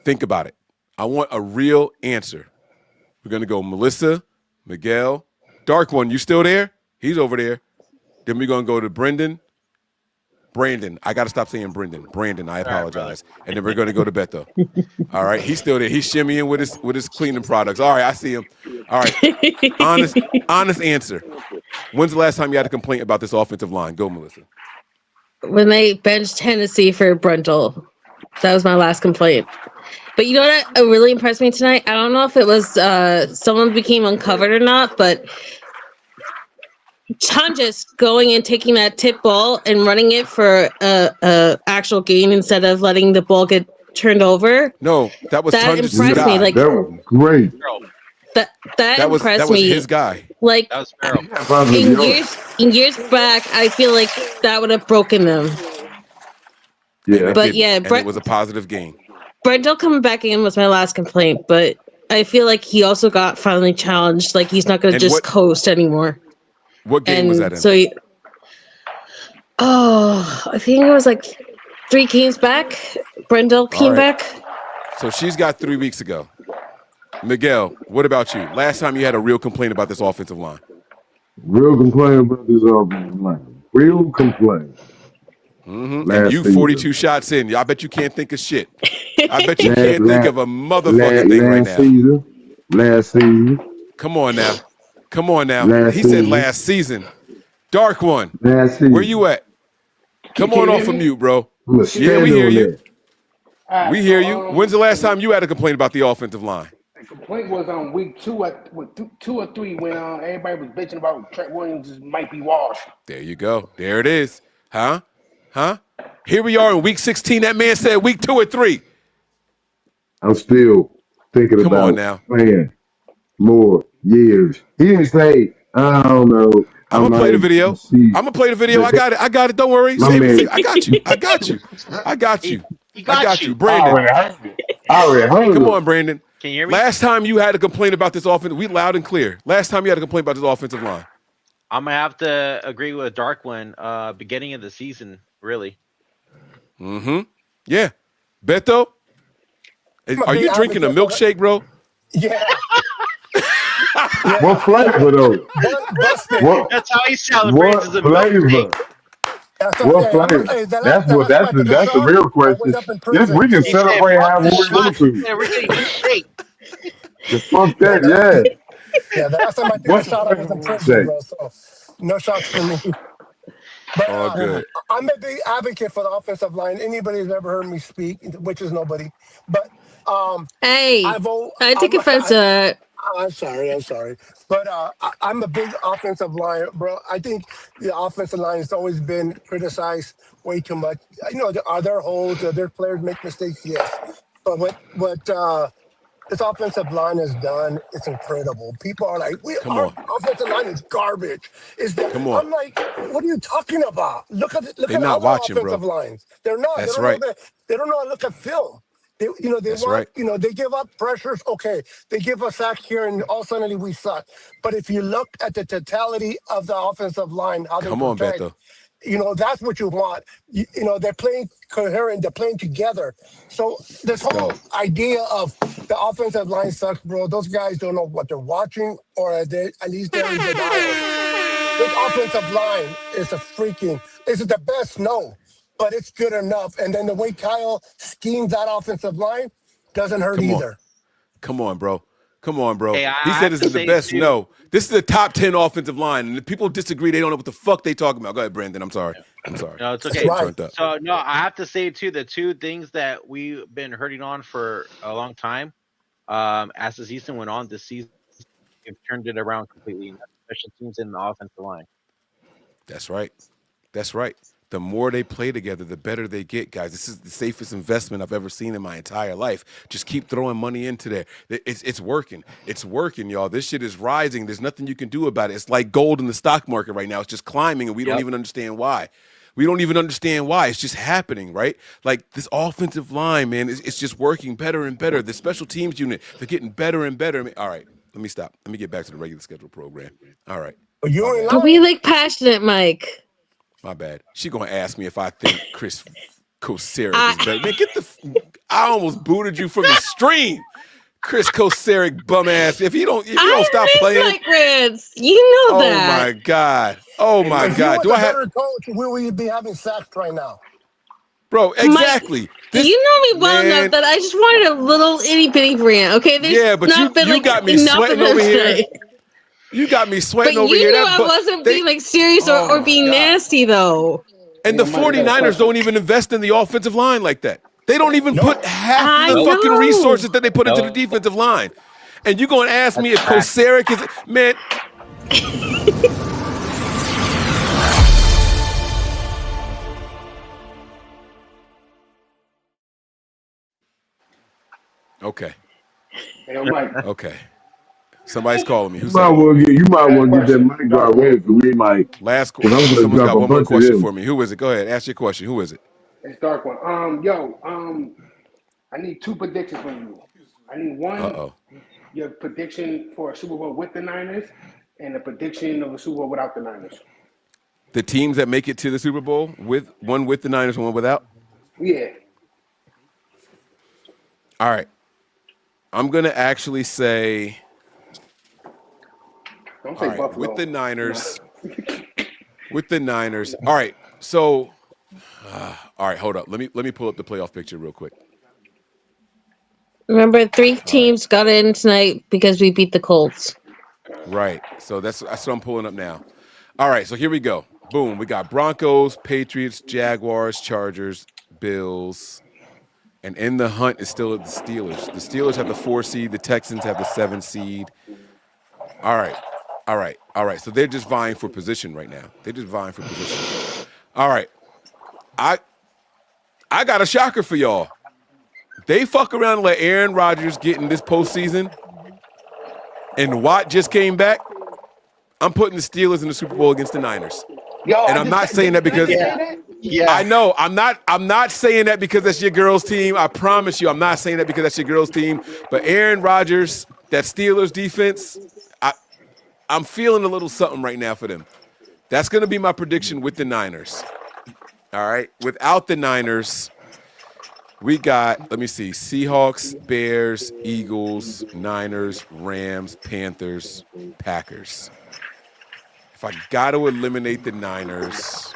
Speaker 7: Think about it. I want a real answer. We're going to go Melissa, Miguel, Dark One, you still there? He's over there. Then we're going to go to Brandon. I got to stop saying Brendan. Brandon, I apologize. And then we're going to go to Beto. All right, he's still there. He's shimmying with his cleaning products. All right, I see him. All right, honest answer. When's the last time you had a complaint about this offensive line? Go, Melissa.
Speaker 12: When they benched Tennessee for Brundle. That was my last complaint. But you know what really impressed me tonight? I don't know if it was someone became uncovered or not, but Tonjes going and taking that tip ball and running it for a actual gain instead of letting the ball get turned over.
Speaker 7: No, that was Tonjes'
Speaker 12: impressed
Speaker 7: guy.
Speaker 12: me. Like,
Speaker 1: that was great.
Speaker 12: That impressed
Speaker 7: was
Speaker 12: me.
Speaker 7: His guy.
Speaker 12: Like in years back, I feel like that would have broken them.
Speaker 1: Yeah,
Speaker 12: but yeah,
Speaker 7: it was a positive game.
Speaker 12: Brendel coming back in was my last complaint, but I feel like he also got finally challenged. Like he's not going to just coast anymore.
Speaker 7: What game was that in?
Speaker 12: So, I think it was like 3 games back. Brendel came back.
Speaker 1: So
Speaker 7: she's got 3 weeks ago. Miguel, what about you? Last time you had a real complaint about this offensive line?
Speaker 1: Real complaint about this offensive line. Real complaint.
Speaker 7: Mm-hmm. And you 42 shots in. I bet you can't think of shit. I bet you can't think of a motherfucking thing right now.
Speaker 1: Last season.
Speaker 7: Come on now. He said last season. Dark One.
Speaker 1: Last season.
Speaker 7: Where you at? Come on off of mute, bro. Yeah, we hear you. We hear you. When's the last time you had a complaint about the offensive line?
Speaker 6: The complaint was on week 2 or 3 when everybody was bitching about Trent Williams might be washed.
Speaker 7: There you go. There it is. Huh? Here we are in week 16. That man said week 2 or 3.
Speaker 1: I'm still thinking about playing more years. He didn't say, I don't know.
Speaker 7: I'm gonna play the video. I got it. Don't worry. I got you. Brandon. Come on, Brandon.
Speaker 9: Can you hear me?
Speaker 7: Last time you had a complaint about this offense, we loud and clear. Last time you had a complaint about this offensive line.
Speaker 9: I'm gonna have to agree with Dark One. Beginning of the season, really.
Speaker 7: Mm-hmm. Yeah. Beto, are you drinking a milkshake, bro?
Speaker 10: Yeah.
Speaker 1: What flavor though?
Speaker 9: That's how he celebrates as a milkshake.
Speaker 1: What flavor? That's the real question. We can celebrate how we want to.
Speaker 9: Yeah, we're getting milkshake.
Speaker 1: Fuck that, yeah.
Speaker 10: Yeah, the last time I took a
Speaker 1: What's the
Speaker 10: shot, I was
Speaker 1: second
Speaker 10: in
Speaker 1: one
Speaker 10: prison,
Speaker 1: say?
Speaker 10: bro. So no shots for me. But
Speaker 7: All good.
Speaker 10: I'm a big advocate for the offensive line. Anybody who's ever heard me speak, which is nobody, but
Speaker 12: Hey,
Speaker 10: I've al-
Speaker 12: I take offense to that.
Speaker 10: I'm sorry, but I'm a big offensive line, bro. I think the offensive line has always been criticized way too much. You know, are there holes? Do their players make mistakes? Yes, but what this offensive line has done, it's incredible. People are like,
Speaker 7: Come
Speaker 10: our
Speaker 7: on.
Speaker 10: offensive line is garbage. Is that
Speaker 7: Come on.
Speaker 10: I'm like, what are you talking about? Look
Speaker 7: They
Speaker 10: at
Speaker 7: not
Speaker 10: other
Speaker 7: watching,
Speaker 10: offensive
Speaker 7: bro.
Speaker 10: lines. They're not.
Speaker 7: That's right.
Speaker 10: They don't know how to look at film. They
Speaker 7: That's
Speaker 10: want,
Speaker 7: right.
Speaker 10: they give up pressures. Okay, they give a sack here, and all of a sudden we suck. But if you look at the totality of the offensive line, how they
Speaker 7: Come on,
Speaker 10: protect,
Speaker 7: Beto.
Speaker 10: that's what you want. They're playing coherent, they're playing together. So this
Speaker 7: Let's go.
Speaker 10: whole idea of the offensive line sucks, bro. Those guys don't know what they're watching, or at least they're in denial. This offensive line is is it the best? No, but it's good enough. And then the way Kyle schemes that offensive line doesn't hurt
Speaker 7: Come on.
Speaker 10: either.
Speaker 7: Come on, bro. Come on, bro.
Speaker 9: Hey, I
Speaker 7: He said
Speaker 9: have
Speaker 7: this
Speaker 9: to
Speaker 7: is the
Speaker 9: say
Speaker 7: best.
Speaker 9: too.
Speaker 7: No. This is the top 10 offensive line. And if people disagree, they don't know what the fuck they talking about. Go ahead, Brandon. I'm sorry.
Speaker 9: No, it's
Speaker 10: That's
Speaker 9: okay.
Speaker 10: right.
Speaker 9: So no, I have to say too, the two things that we've been hurting on for a long time, as the season went on, this season we've turned it around completely. Special teams in the offensive line.
Speaker 7: That's right. That's right. The more they play together, the better they get, guys. This is the safest investment I've ever seen in my entire life. Just keep throwing money into there. It's working. It's working, y'all. This shit is rising. There's nothing you can do about it. It's like gold in the stock market right now. It's just climbing, and we don't even understand why. We don't even understand why. It's just happening, right? Like this offensive line, man, it's just working better and better. The special teams unit, they're getting better and better. All right, let me stop. Let me get back to the regular schedule program. All right.
Speaker 12: We like passionate, Mike.
Speaker 7: My bad. She gonna ask me if I think Chris Kocurek is better. Man, I almost booted you from the stream. Chris Kocurek, bum ass. If you don't stop playing,
Speaker 12: Mike Reds. You know that.
Speaker 7: Oh my God. Oh my
Speaker 10: If
Speaker 7: God.
Speaker 10: you was a better coach, where would you be having sacks right now?
Speaker 7: Bro, exactly.
Speaker 12: Mike, you know me well enough that I just wanted a little itty bitty rant. Okay, there's
Speaker 7: but
Speaker 12: not been
Speaker 7: you got me
Speaker 12: enough
Speaker 7: sweating
Speaker 12: of them
Speaker 7: over here.
Speaker 12: today.
Speaker 7: You got me sweating
Speaker 12: But
Speaker 7: over
Speaker 12: you
Speaker 7: here.
Speaker 12: knew I wasn't being like serious or being nasty though.
Speaker 7: And the 49ers don't even invest in the offensive line like that. They don't even put half of the fucking resources that they put into the defensive line. And you're going to ask me if Kocurek is man. Okay.
Speaker 6: Hey, Mike.
Speaker 7: Okay. Somebody's calling me.
Speaker 1: You might well get that mic guard ready for me, Mike.
Speaker 7: Last
Speaker 1: Because I'm going to
Speaker 7: someone's
Speaker 1: drop
Speaker 7: got
Speaker 1: a
Speaker 7: one more
Speaker 1: bunch of
Speaker 7: question
Speaker 1: them.
Speaker 7: for me. Who is it? Go ahead. Ask your question. Who is it?
Speaker 6: It's dark one. I need two predictions from you. I need one. Your prediction for a Super Bowl with the Niners, and a prediction of a Super Bowl without the Niners.
Speaker 7: The teams that make it to the Super Bowl with the Niners, one without.
Speaker 6: Yeah.
Speaker 7: All right. I'm gonna actually say.
Speaker 6: Don't say Buffalo.
Speaker 7: With the Niners. With the Niners. All right. So, all right. Hold up. Let me pull up the playoff picture real quick.
Speaker 12: Remember, 3 teams got in tonight because we beat the Colts.
Speaker 7: Right. So that's what I'm pulling up now. All right. So here we go. Boom. We got Broncos, Patriots, Jaguars, Chargers, Bills. And in the hunt is still the Steelers. The Steelers have the 4 seed. The Texans have the 7 seed. All right. So they're just vying for position right now. All right. I got a shocker for y'all. They fuck around and let Aaron Rodgers get in this postseason, and Watt just came back. I'm putting the Steelers in the Super Bowl against the Niners. And I'm not saying that because I know I'm not saying that because that's your girls' team. I promise you, I'm not saying that because that's your girls' team. But Aaron Rodgers, that Steelers defense, I'm feeling a little something right now for them. That's going to be my prediction with the Niners. All right. Without the Niners, we got, let me see, Seahawks, Bears, Eagles, Niners, Rams, Panthers, Packers. If I got to eliminate the Niners,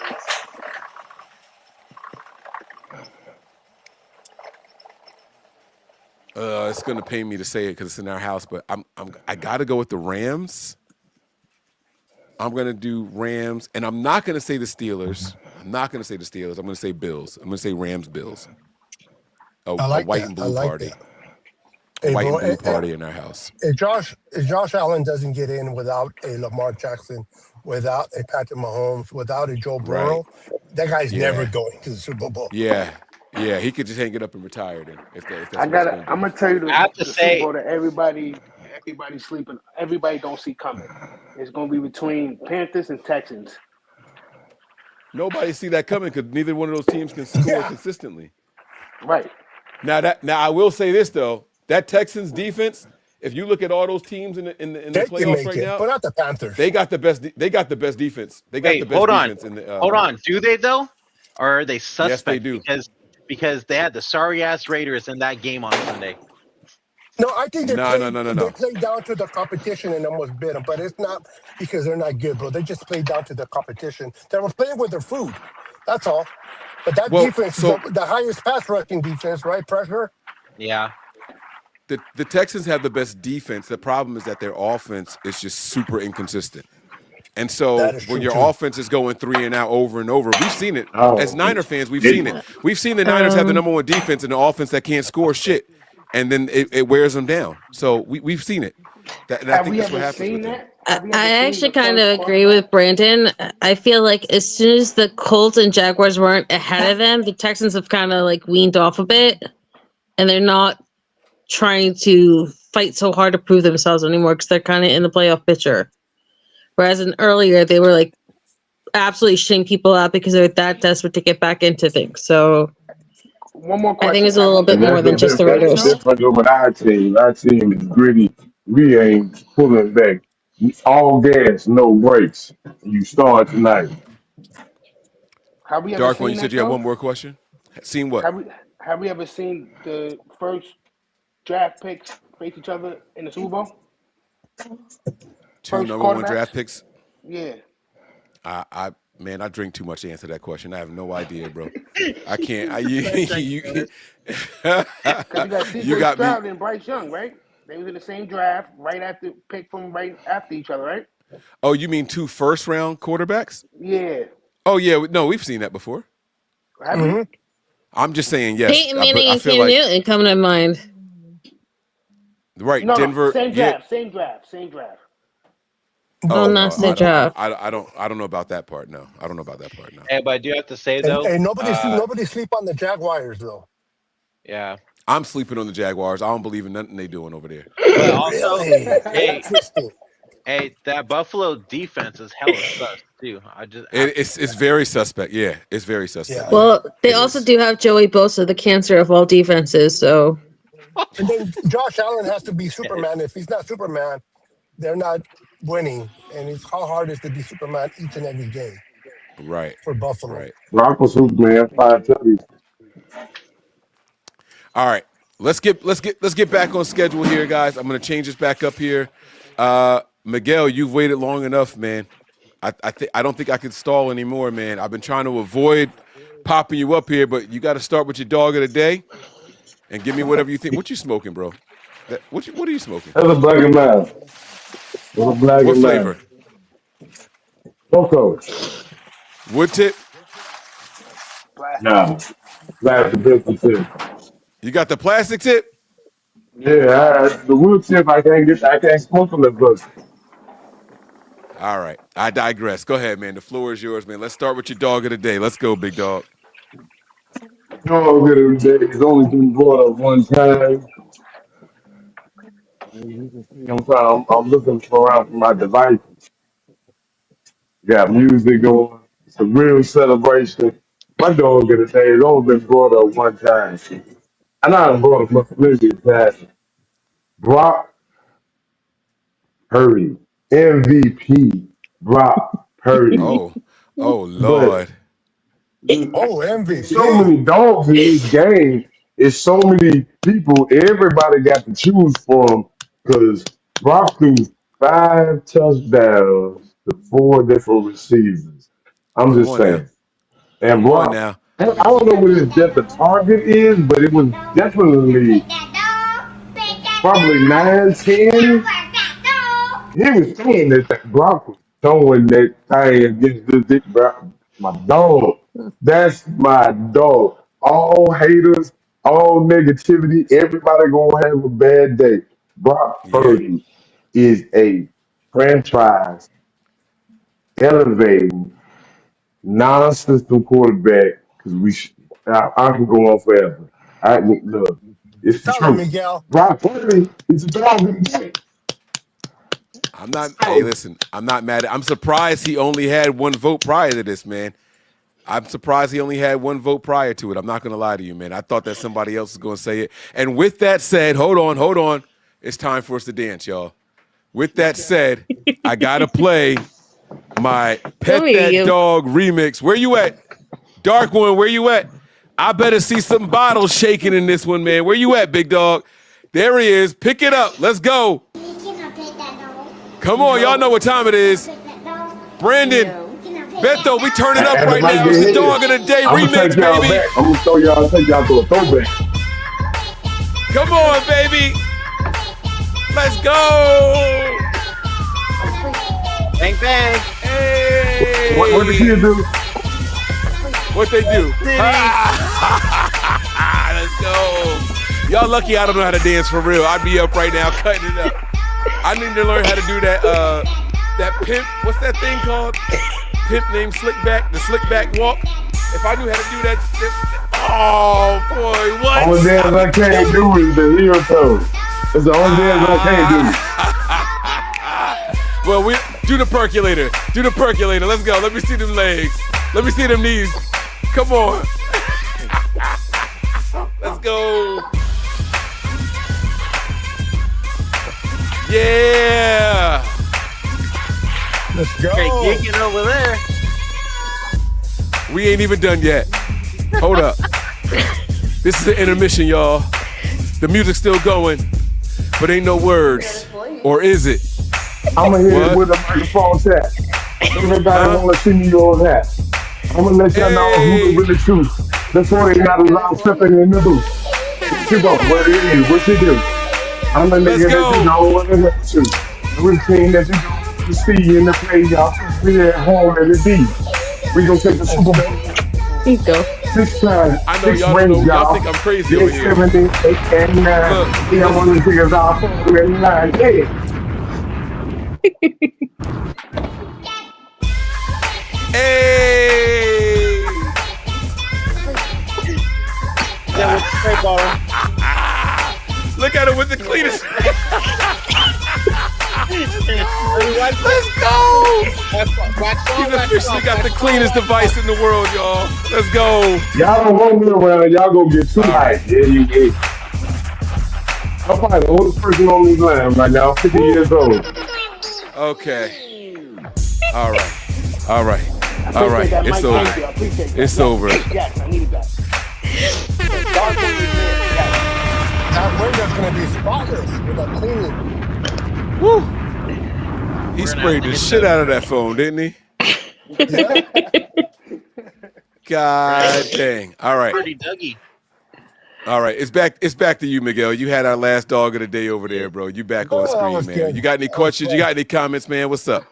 Speaker 7: It's gonna pain me to say it because it's in our house, but I gotta go with the Rams. I'm gonna do Rams, and I'm not gonna say the Steelers. I'm gonna say Bills. I'm gonna say Rams Bills. A
Speaker 10: like
Speaker 7: white
Speaker 10: that.
Speaker 7: and
Speaker 10: I
Speaker 7: blue
Speaker 10: like
Speaker 7: party.
Speaker 10: that.
Speaker 7: A
Speaker 10: Hey,
Speaker 7: white
Speaker 10: bro,
Speaker 7: and blue party in our house.
Speaker 10: if Josh Allen doesn't get in without a Lamar Jackson, without a Patrick Mahomes, without a Joe
Speaker 7: Right.
Speaker 10: Burrow, that guy's never
Speaker 7: Yeah.
Speaker 10: going to the Super Bowl.
Speaker 7: Yeah. Yeah. He could just hang it up and retire then if that's what he's gonna
Speaker 6: I'm
Speaker 7: do.
Speaker 6: gonna tell you
Speaker 9: I have to
Speaker 6: the Super
Speaker 9: say,
Speaker 6: Bowl that everybody sleeping, everybody don't see coming. It's gonna be between Panthers and Texans.
Speaker 7: Nobody see that coming because neither one of those teams can score consistently.
Speaker 6: Right.
Speaker 7: Now I will say this though, that Texans defense, if you look at all those teams in the
Speaker 10: They can
Speaker 7: playoffs
Speaker 10: make
Speaker 7: right
Speaker 10: it,
Speaker 7: now,
Speaker 10: but not the Panthers.
Speaker 7: they got the best defense. They got the best
Speaker 9: wait,
Speaker 7: defense in the
Speaker 9: hold on. Do they though, or are they suspect?
Speaker 7: Yes, they do.
Speaker 9: Because they had the sorry ass Raiders in that game on Sunday.
Speaker 10: No, I think they
Speaker 7: No.
Speaker 10: They played down to the competition and almost bit them, but it's not because they're not good, bro. They just played down to the competition. They were playing with their food. That's all. But that defense is the highest pass rushing defense, right? Pressure.
Speaker 9: Yeah.
Speaker 7: The Texans have the best defense. The problem is that their offense is just super inconsistent. And so when your offense is going 3 and out over and over, we've seen it. As Niner fans, we've seen it. We've seen the Niners have the number one defense and the offense that can't score shit. And then it wears them down. So we've seen it. And I think that's what happens with them.
Speaker 12: I actually kind of agree with Brandon. I feel like as soon as the Colts and Jaguars weren't ahead of them, the Texans have kind of like weaned off a bit. And they're not trying to fight so hard to prove themselves anymore because they're kind of in the playoff picture. Whereas earlier, they were like absolutely shitting people out because they're that desperate to get back into things. So
Speaker 6: one more question.
Speaker 12: I think it's a little bit more than just the Raiders.
Speaker 1: That's the difference with our team. Our team is gritty. We ain't pulling back. All gas, no brakes. You start tonight.
Speaker 6: Have we ever
Speaker 7: Dark
Speaker 6: seen
Speaker 7: one, you
Speaker 6: that,
Speaker 7: said you have
Speaker 6: though?
Speaker 7: one more question? Seen what?
Speaker 6: Have we ever seen the first draft picks face each other in the Super Bowl?
Speaker 7: Two number one draft picks?
Speaker 6: Yeah.
Speaker 7: I drink too much to answer that question. I have no idea, bro. I can't. You
Speaker 6: got CJ Stroud and Bryce Young, right? They was in the same draft, picked from right after each other, right?
Speaker 7: Oh, you mean 2 first-round quarterbacks?
Speaker 6: Yeah.
Speaker 7: Oh yeah, no, we've seen that before. I'm just saying yes.
Speaker 12: Peyton Manning and Cam Newton coming to mind.
Speaker 7: Right,
Speaker 6: No,
Speaker 7: Denver.
Speaker 6: same draft.
Speaker 7: Oh,
Speaker 12: not same draft.
Speaker 7: I don't know about that part. No, I don't know about that part. No.
Speaker 9: Hey, but I do have to say though,
Speaker 10: and nobody sleep on the Jaguars though.
Speaker 9: Yeah.
Speaker 7: I'm sleeping on the Jaguars. I don't believe in nothing they doing over there.
Speaker 9: But also, hey, that Buffalo defense is hella sus too.
Speaker 7: It's very suspect. Yeah, it's very suspect.
Speaker 10: Yeah.
Speaker 12: Well, they also do have Joey Bosa, the cancer of all defenses. So,
Speaker 10: and then Josh Allen has to be Superman. If he's not Superman, they're not winning. And it's how hard it is to be Superman each and every game.
Speaker 7: Right.
Speaker 10: For Buffalo.
Speaker 7: Right.
Speaker 1: Brock was Superman 5 times.
Speaker 7: All right, let's get back on schedule here, guys. I'm gonna change this back up here. Miguel, you've waited long enough, man. I don't think I can stall anymore, man. I've been trying to avoid popping you up here, but you got to start with your dog of the day, and give me whatever you think. What you smoking, bro? What are you smoking?
Speaker 1: That's a black and mild.
Speaker 7: What flavor?
Speaker 1: Cocoa.
Speaker 7: Wood tip?
Speaker 1: No. Plastic tip.
Speaker 7: You got the plastic tip?
Speaker 1: Yeah, the wood tip I can't smoke from the book.
Speaker 7: All right, I digress. Go ahead, man. The floor is yours, man. Let's start with your dog of the day. Let's go, big dog.
Speaker 1: Dog of the day has only been brought up one time. I'm looking around for my device. Got music going. It's a real celebration. My dog of the day has only been brought up one time. I know I brought up a plenty of times. Brock Purdy, MVP. Brock Purdy.
Speaker 7: Oh Lord.
Speaker 10: MVP.
Speaker 1: So many dogs in this game. It's so many people. Everybody got to choose from because Brock threw 5 touchdowns to 4 different receivers. I'm just saying. And Brock,
Speaker 7: now.
Speaker 1: I don't know what his depth of target is, but it was definitely probably 9, 10. He was saying that Brock was throwing that thing against the dick, bro. My dog. That's my dog. All haters, all negativity, everybody gonna have a bad day. Brock
Speaker 7: Yeah.
Speaker 1: Purdy is a franchise elevating non-system quarterback because I can go on forever. Look, it's the
Speaker 10: Tell him,
Speaker 1: truth.
Speaker 10: Miguel.
Speaker 1: Brock Purdy is a dog in the day.
Speaker 7: I'm not. Hey, listen. I'm not mad. I'm surprised he only had one vote prior to this, man. I'm surprised he only had one vote prior to it. I'm not going to lie to you, man. I thought that somebody else was going to say it. And with that said, hold on. It's time for us to dance, y'all. With that said, I got to play my Pet That Dog remix. Where you at? Dark One, where you at? I better see some bottles shaking in this one, man. Where you at, big dog? There he is. Pick it up. Let's go. Come on, y'all know what time it is. Brandon, Beto, we turn it up right now. It's the Dog of the Day remix, baby.
Speaker 1: I'm gonna take y'all to a throwback.
Speaker 7: Come on, baby. Let's go.
Speaker 9: Bang, bang.
Speaker 7: Hey.
Speaker 1: What the kids do?
Speaker 7: What they do? Let's go. Y'all lucky I don't know how to dance for real. I'd be up right now cutting it up. I need to learn how to do that pimp. What's that thing called? Pimp named Slickback, the Slickback walk. If I knew how to do that, oh boy, what?
Speaker 1: Only dance I can't do is the heel toe. It's the only dance I can't do.
Speaker 7: Well, we do the percolator. Do the percolator. Let's go. Let me see them legs. Let me see them knees. Come on. Let's go. Yeah.
Speaker 10: Let's go.
Speaker 9: Great kicking over there.
Speaker 7: We ain't even done yet. Hold up. This is the intermission, y'all. The music's still going, but ain't no words. Or is it?
Speaker 1: I'm gonna hit it with a microphone tap. Everybody wanna see me on that. I'm gonna let y'all know who the really truth. That's why they not allowed stepping in the booth. Keep up, what it is, what you do. I'm a nigga that you know what it is to. The routine that you do, you see in the play, y'all. We at home at the D. We gonna take the Super Bowl.
Speaker 12: There you go.
Speaker 1: 6 times,
Speaker 7: I know
Speaker 1: 6
Speaker 7: y'all
Speaker 1: rings,
Speaker 7: know.
Speaker 1: y'all.
Speaker 7: Y'all think I'm crazy over here.
Speaker 1: 7, 8, and 9.
Speaker 7: Look,
Speaker 1: Yeah, one of the figures out 4 and 9. Yeah.
Speaker 7: Hey!
Speaker 9: Yeah, with the straight ball.
Speaker 7: Look at him with the cleanest. Let's go! He's officially got the cleanest device in the world, y'all. Let's go.
Speaker 1: Y'all don't want me around. Y'all gonna get too high. Yeah, you get. I'm probably the oldest person on this land right now. 50 years old.
Speaker 7: Okay. All right. It's over. It's over.
Speaker 6: Yes, I needed that.
Speaker 10: That window's gonna be spotless with that cleaning.
Speaker 7: Woo! He sprayed the shit out of that phone, didn't he? God dang. All right.
Speaker 9: Pretty Dougie.
Speaker 7: All right. It's back to you, Miguel. You had our last dog of the day over there, bro. You back on screen, man.
Speaker 10: Good.
Speaker 7: You got any questions? You got any comments, man? What's up?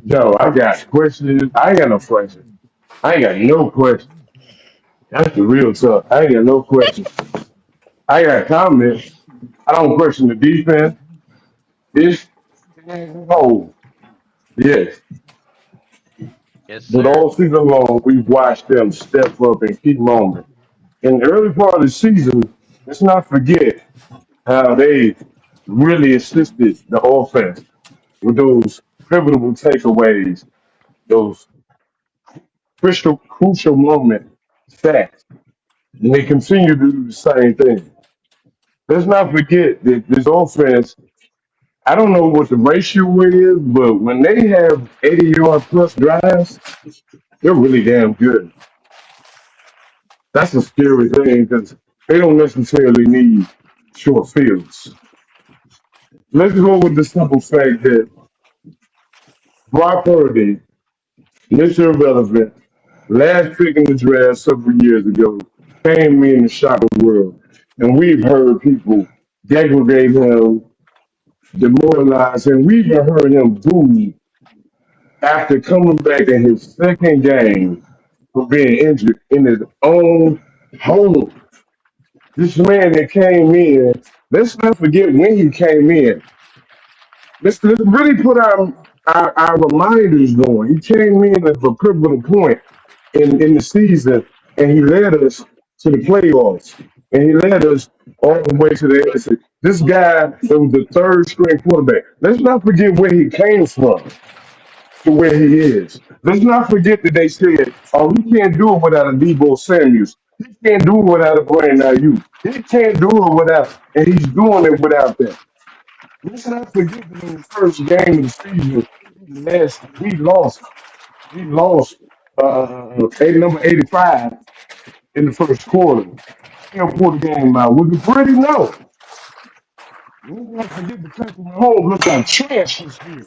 Speaker 1: Yo, I got questions. I ain't got no questions. I ain't got no questions. That's the real stuff. I ain't got no questions. I got comments. I don't question the defense. It's oh yes.
Speaker 9: Yes,
Speaker 1: But
Speaker 9: sir.
Speaker 1: all season long, we've watched them step up and keep moving. In the early part of the season, let's not forget how they really assisted the offense with those pivotal takeaways, those crucial moment sacks. And they continue to do the same thing. Let's not forget that this offense, I don't know what the ratio is, but when they have 80-yard plus drives, they're really damn good. That's a scary thing because they don't necessarily need short fields. Let's go with the simple fact that Brock Purdy, Mr. Irrelevant, last pick in the draft several years ago, came in and shocked the world. And we've heard people degrade him, demoralize him. We even heard him booed after coming back in his second game for being injured in his own home. This man that came in, let's not forget when he came in. Let's really put our reminders going. He came in at a pivotal point in the season, and he led us to the playoffs, and he led us all the way to the exit. This guy that was the third string quarterback. Let's not forget where he came from to where he is. Let's not forget that they said, "Oh, he can't do it without a Debo Samuels. He can't do it without a Brandon Ayuk. He can't do it without," and he's doing it without that. Let's not forget that in the first game of the season, we lost. We lost number 85 in the first quarter. Still pulled the game out. Was it pretty? No. Let's not forget the Patrick Mahomes looked like trash this year.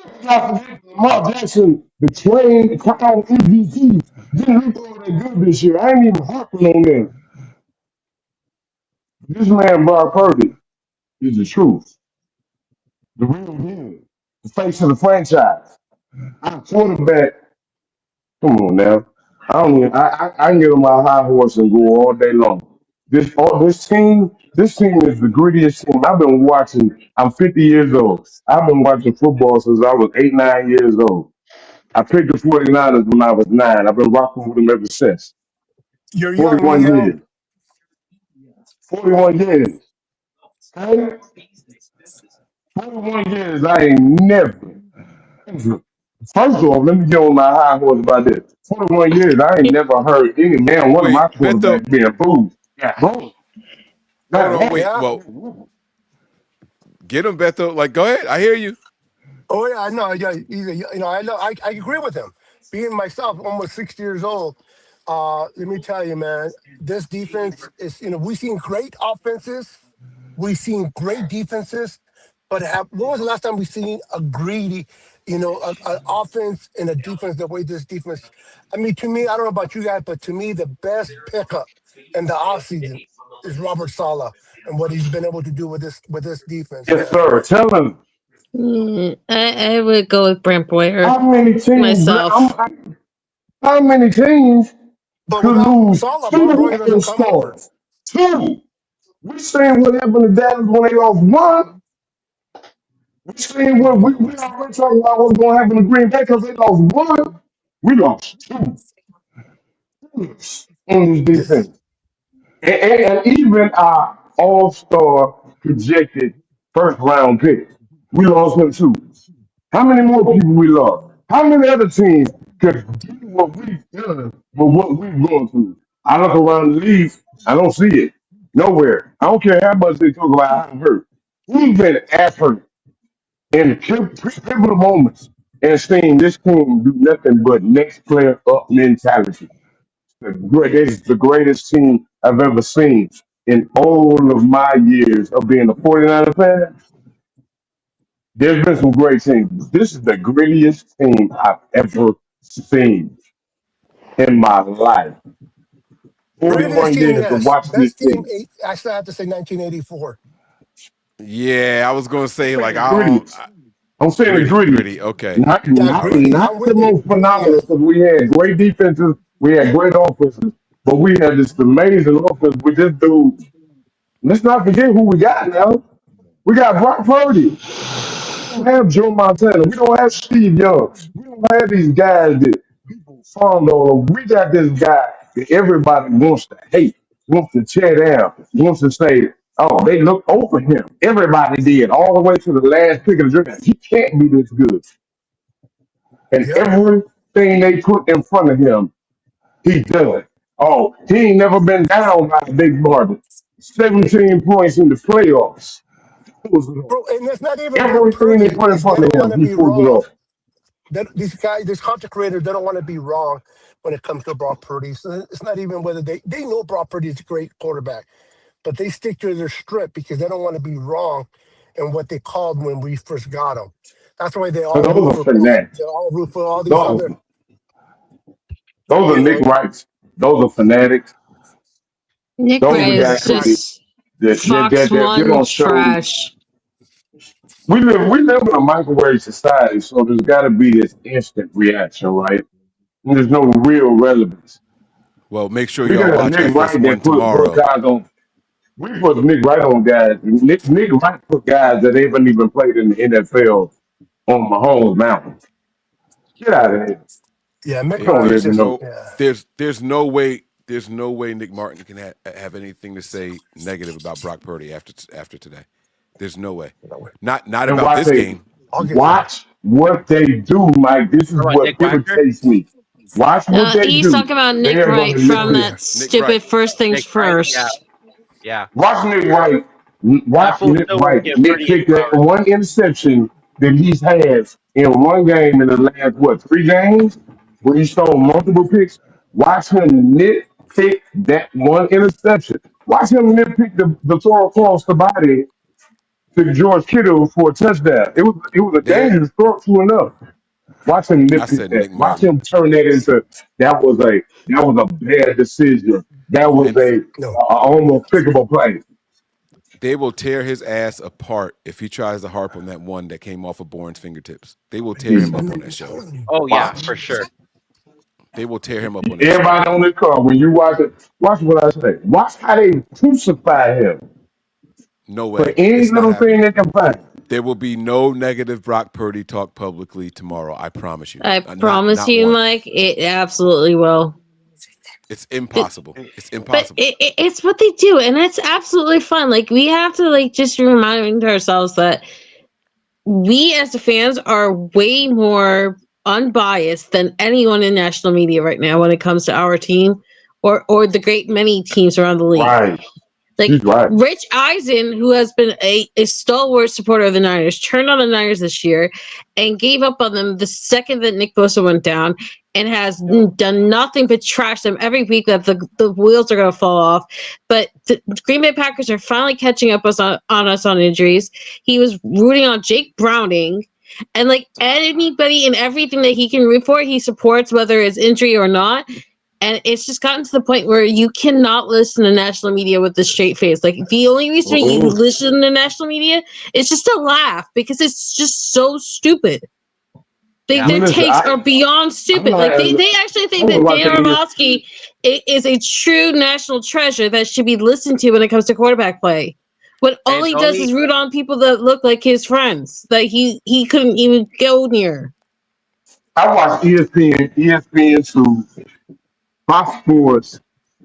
Speaker 1: Let's not forget Mark Jackson, the trained crown MVP, didn't look all that good this year. I ain't even harping on them. This man, Brock Purdy, is the truth. The real deal. The face of the franchise. Our quarterback. Come on now. I can get on my high horse and go all day long. This team is the grittiest team. I've been watching, I'm 50 years old. I've been watching football since I was 8, 9 years old. I picked the 49ers when I was 9. I've been rocking with them ever since.
Speaker 10: You're young,
Speaker 1: 41
Speaker 10: Miguel.
Speaker 1: years. 41 years. Okay? 41 years, I ain't never. First off, let me get on my high horse about this. 41 years, I ain't never heard any man, one of my
Speaker 7: Wait, Beto,
Speaker 1: quarterbacks being booed. Yeah, bro.
Speaker 7: hold on,
Speaker 1: Not
Speaker 7: wait.
Speaker 10: Yeah.
Speaker 7: Well, get him, Beto. Like, go ahead. I hear you.
Speaker 10: Oh yeah, I know. Yeah, I know. I agree with him. Being myself, almost 60 years old. Let me tell you, man, this defense is. We've seen great offenses, we've seen great defenses, but when was the last time we seen a greedy, an offense and a defense the way this defense? I mean, to me, I don't know about you guys, but to me, the best pickup in the offseason is Robert Saleh and what he's been able to do with this defense,
Speaker 1: yes,
Speaker 10: man.
Speaker 1: sir. Tell him
Speaker 12: I would go with Brent Boyer
Speaker 1: how many teams.
Speaker 12: myself.
Speaker 1: How many teams
Speaker 10: But
Speaker 1: could
Speaker 10: without
Speaker 1: lose
Speaker 10: Saleh, Brent
Speaker 1: two
Speaker 10: Boyer
Speaker 1: of their
Speaker 10: doesn't come over.
Speaker 1: stars? Two. We seen what happened to Dallas when they lost one. We seen what we already talking about what's going to happen to Green Bay because they lost one. We lost two on this
Speaker 10: This,
Speaker 1: defense. And even our all-star projected first-round pick, we lost him too. How many more people we lost? How many other teams could do what we've done with what we've gone through? I look around the league, I don't see it. Nowhere. I don't care how much they talk about how I'm hurt. We've been effort in pivotal moments and seeing this team do nothing but next player up mentality. This is the greatest team I've ever seen in all of my years of being a 49er fan. There's been some great teams. This is the grittiest team I've ever seen in my life.
Speaker 10: greatest
Speaker 1: 41
Speaker 10: team,
Speaker 1: years of
Speaker 10: yes.
Speaker 1: watching this
Speaker 10: Best team,
Speaker 1: team.
Speaker 10: I still have to say 1984.
Speaker 7: Yeah, I was gonna say like
Speaker 1: Saying
Speaker 7: I don't
Speaker 1: grittiest. I'm saying the
Speaker 7: gritty.
Speaker 1: grittiest.
Speaker 7: Okay,
Speaker 1: Not,
Speaker 10: Yeah,
Speaker 1: not,
Speaker 10: greedy. I'm
Speaker 1: not the
Speaker 10: with you.
Speaker 1: most
Speaker 10: Greedy,
Speaker 1: phenomenal
Speaker 10: yes.
Speaker 1: because we had great defenses, we had great offenses, but we had this amazing offense with this dude. Let's not forget who we got now. We got Brock Purdy. We don't have Joe Montana. We don't have Steve Young. We don't have these guys that people fawn on. We got this guy that everybody wants to hate, wants to tear down, wants to say, oh, they look over him. Everybody did, all the way to the last pick of the draft. He can't be this good. And
Speaker 10: Yep.
Speaker 1: everything they put in front of him, he does. Oh, he ain't never been down by a big margin. 17 points in the playoffs. Pulls it off.
Speaker 10: Bro, and it's not even Brock
Speaker 1: Everything they
Speaker 10: Purdy.
Speaker 1: put in
Speaker 10: It's they
Speaker 1: front of
Speaker 10: don't want
Speaker 1: him,
Speaker 10: to
Speaker 1: he
Speaker 10: be
Speaker 1: pulls it
Speaker 10: wrong.
Speaker 1: off.
Speaker 10: These guys, these content creators, they don't want to be wrong when it comes to Brock Purdy. So it's not even whether they know Brock Purdy is a great quarterback, but they stick to their script because they don't want to be wrong in what they called when we first got him. That's why they
Speaker 1: So
Speaker 10: all root
Speaker 1: those are
Speaker 10: for
Speaker 1: fanatics.
Speaker 10: they all root for all these
Speaker 1: Those,
Speaker 10: other,
Speaker 1: those are
Speaker 10: you
Speaker 1: Nick
Speaker 10: know.
Speaker 1: Wrights. Those are fanatics.
Speaker 12: Nick
Speaker 1: Those are
Speaker 12: Wright is
Speaker 1: guys that
Speaker 12: just Fox
Speaker 1: They
Speaker 12: One
Speaker 1: don't show.
Speaker 12: trash.
Speaker 1: We live in a microwave society, so there's got to be this instant reaction, right? And there's no real relevance.
Speaker 7: Well, make sure
Speaker 1: We
Speaker 7: y'all
Speaker 1: got
Speaker 7: watch
Speaker 1: Nick Wright
Speaker 7: FS1
Speaker 1: that put
Speaker 7: tomorrow.
Speaker 1: guys on. We put Nick Wright on guys. Nick Wright put guys that haven't even played in the NFL on Mahomes Mountain. Get out of here.
Speaker 10: Yeah,
Speaker 1: We don't
Speaker 10: McBride's
Speaker 1: live in
Speaker 10: just
Speaker 1: no.
Speaker 10: yeah.
Speaker 7: There's no way Nick Martin can have anything to say negative about Brock Purdy after today. There's no way. Not
Speaker 1: And
Speaker 7: about this game.
Speaker 1: watch what they do, Mike. This is what irritates me. Watch what they
Speaker 12: He's
Speaker 1: do.
Speaker 12: talking about
Speaker 1: They
Speaker 12: Nick
Speaker 1: are going
Speaker 12: Wright
Speaker 1: to
Speaker 12: from
Speaker 1: literally
Speaker 12: that stupid First Things First.
Speaker 9: Yeah.
Speaker 1: watch Nick Wright.
Speaker 9: That
Speaker 1: Watch
Speaker 9: fool
Speaker 1: Nick
Speaker 9: still won't
Speaker 1: Wright
Speaker 9: get
Speaker 1: nitpick
Speaker 9: 48
Speaker 1: that
Speaker 9: hours.
Speaker 1: one interception that he's had in one game in the last 3 games where he stole multiple picks. Watch him nitpick that one interception. Watch him nitpick the throw across the body to George Kittle for a touchdown. It was a dangerous throw, true enough. Watch him
Speaker 7: I
Speaker 1: nitpick
Speaker 7: said
Speaker 1: that.
Speaker 7: Nick
Speaker 1: Watch
Speaker 7: Martin.
Speaker 1: him turn that into that was a bad decision. That was a almost pickable play.
Speaker 7: They will tear his ass apart if he tries to harp on that one that came off of Bourne's fingertips. They will tear him up on that show.
Speaker 9: Oh yeah, for sure.
Speaker 7: They will tear him up on that show.
Speaker 1: Everybody on the car, when you watch it, watch what I say. Watch how they crucify him
Speaker 7: No
Speaker 1: for
Speaker 7: way.
Speaker 1: any
Speaker 7: It's not
Speaker 1: little thing
Speaker 7: happening.
Speaker 1: they can find.
Speaker 7: There will be no negative Brock Purdy talk publicly tomorrow. I promise you.
Speaker 12: I promise
Speaker 7: not
Speaker 12: you,
Speaker 7: one.
Speaker 12: Mike, it absolutely will.
Speaker 7: It's impossible. It's
Speaker 12: But
Speaker 7: impossible.
Speaker 12: it's what they do, and it's absolutely fun. Like, we have to just remind ourselves that we as the fans are way more unbiased than anyone in national media right now when it comes to our team or the great many teams around the league.
Speaker 1: Right.
Speaker 12: Like,
Speaker 1: He's right.
Speaker 12: Rich Eisen, who has been a stalwart supporter of the Niners, turned on the Niners this year and gave up on them the second that Nick Bosa went down, and has done nothing but trash them every week that the wheels are going to fall off. But the Green Bay Packers are finally catching up on us on injuries. He was rooting on Jake Browning. And anybody and everything that he can root for, he supports, whether it's injury or not. And it's just gotten to the point where you cannot listen to national media with a straight face. Like, the only reason you listen to national media is just to laugh, because it's just so stupid. Their takes are beyond stupid. They actually think that Dan Orlovsky is a true national treasure that should be listened to when it comes to quarterback play. What all he does is root on people that look like his friends that he couldn't even go near.
Speaker 1: I watched ESPN2, Fox Sports,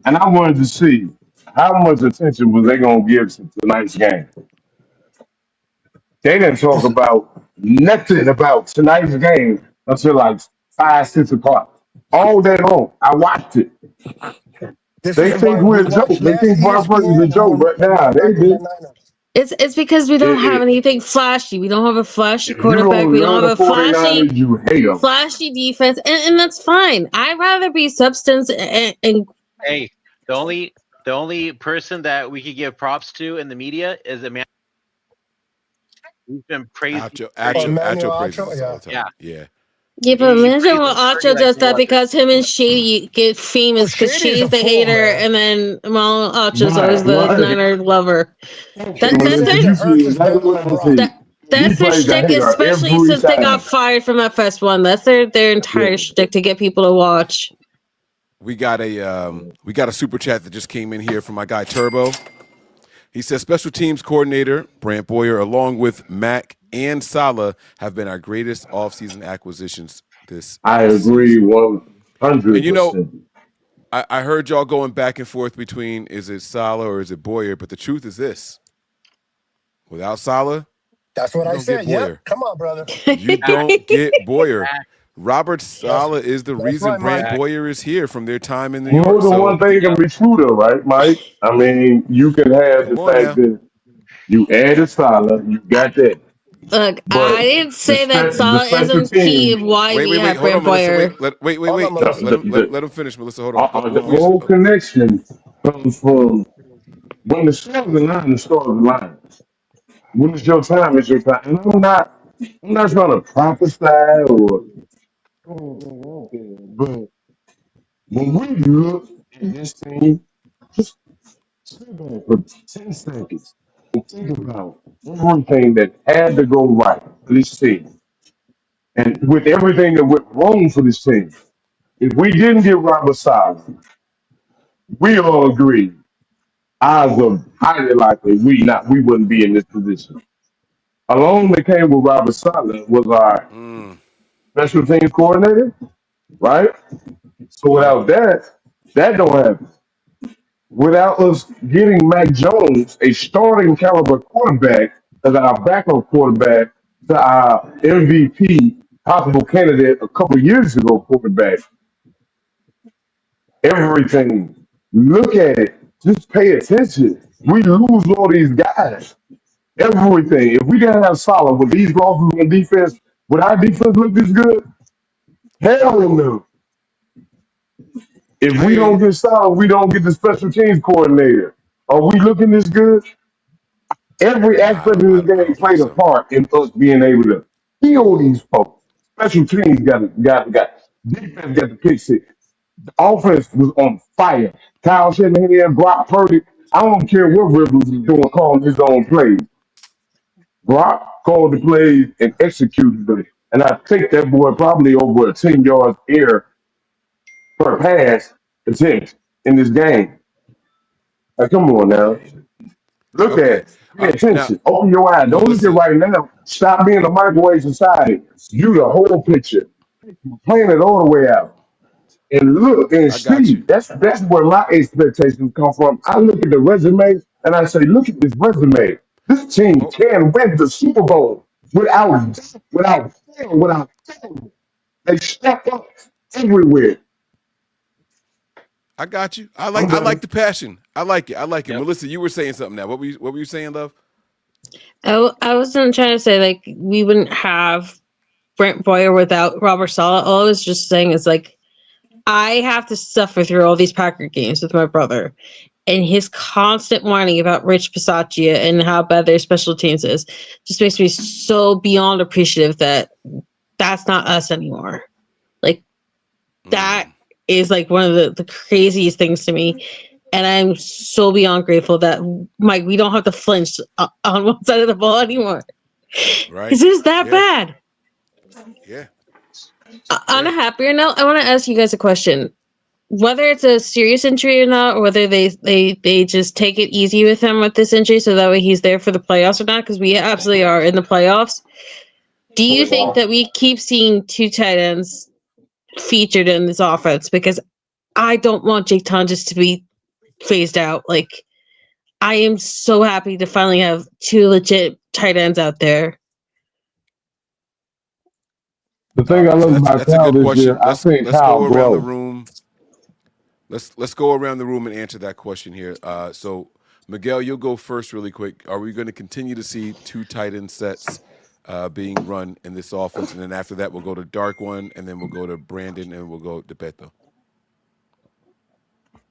Speaker 1: and I wanted to see how much attention was they going to give to tonight's game. They didn't talk about nothing about tonight's game until 5, 6 o'clock. All day long. I watched it. They think we're a joke. They think Brock Purdy's a joke right now. They do.
Speaker 12: It's because we don't have anything flashy. We don't have a flashy quarterback. We don't have a
Speaker 1: 49ers, you hate them.
Speaker 12: flashy defense, and that's fine. I'd rather be substance and
Speaker 9: Hey, the only person that we could give props to in the media is a man. He's been praised.
Speaker 7: Acho praises us all the time. Yeah.
Speaker 12: Yeah, but imagine what Acho does that because him and Shady get famous because Shady's the hater, and then Acho's always the Niner lover. That's their shtick, especially since they got fired from FS1. That's their entire shtick to get people to watch.
Speaker 7: We got a super chat that just came in here from my guy Turbo. He says special teams coordinator Brant Boyer, along with Mack and Salah, have been our greatest offseason acquisitions this
Speaker 1: I agree 100%.
Speaker 7: And I heard y'all going back and forth between is it Salah or is it Boyer, but the truth is this: without Salah,
Speaker 10: that's what I said. Yeah, come on, brother.
Speaker 7: You don't get Boyer. Robert Saleh is the reason Brant Boyer is here from their time in New York.
Speaker 1: More than one thing can be true, though, right, Mike? I mean, you can have the fact that you added Salah, you got that.
Speaker 12: Look, I didn't say that Salah isn't key of why we have Brant Boyer.
Speaker 7: Wait. Let him finish, Melissa. Hold on.
Speaker 1: The whole connection comes from when the stars align, the stars align. When it's your time, it's your time. And I'm not trying to prophesy or. But when we look at this team, just Sit back for 10 seconds and think about everything that had to go right for this team. And with everything that went wrong for this team. If we didn't get Robert Sala, we all agree, odds are highly likely we wouldn't be in this position. Along that came with Robert Sala was our special teams coordinator, right? So
Speaker 7: Yeah.
Speaker 1: without that don't happen. Without us getting Mac Jones, a starting caliber quarterback, as our backup quarterback to our MVP possible candidate a couple years ago quarterback, everything. Look at it. Just pay attention. We lose all these guys. Everything. If we didn't have Solid with these losses on defense, would our defense look this good? Hell no. If we don't get Solid, we don't get the special teams coordinator. Are we looking this good? Every aspect of this game played a part in us being able to kill these folks. Special teams got defense got the pick six. The offense was on fire. Kyle Shanahan, Brock Purdy. I don't care what Rivers was doing, calling his own plays. Brock called the plays and executed them. And I think that boy probably over a 10 yards air per pass attempt in this game. Like, come on now. Look at it. Pay attention. Open your eyes. Don't look at right now. Stop being a microwave society. View the whole picture. Playing it all the way out. And look and see. That's where my expectations come from. I look at the resume and I say, look at this resume. This team can win the Super Bowl without fail. They step up everywhere.
Speaker 7: I got you. I like the passion. I like it. Melissa, you were saying something now. What were you saying, love?
Speaker 12: I wasn't trying to say like we wouldn't have Brent Boyer without Robert Saleh. All I was just saying is like I have to suffer through all these Packer games with my brother, and his constant whining about Rich Bisaccia and how bad their special teams is just makes me so beyond appreciative that that's not us anymore. Like that is like one of the craziest things to me. And I'm so beyond grateful that, Mike, we don't have to flinch on one side of the ball anymore.
Speaker 7: Right.
Speaker 12: Because it's that bad.
Speaker 7: Yeah.
Speaker 12: On a happier note, I want to ask you guys a question. Whether it's a serious injury or not, or whether they just take it easy with him with this injury so that way he's there for the playoffs or not, because we absolutely are in the playoffs. Do you think that we keep seeing two tight ends featured in this offense? Because I don't want Jake Tonjes to be phased out. Like, I am so happy to finally have two legit tight ends out there.
Speaker 1: The thing I love about
Speaker 7: That's a
Speaker 1: Kyle
Speaker 7: good
Speaker 1: this
Speaker 7: question.
Speaker 1: year, I think
Speaker 7: Let's
Speaker 1: Kyle
Speaker 7: go around the
Speaker 1: grows.
Speaker 7: room. Let's go around the room and answer that question here. So Miguel, you'll go first really quick. Are we going to continue to see two tight end sets being run in this offense? And then after that, we'll go to Dark One, and then we'll go to Brandon, and we'll go to Beto.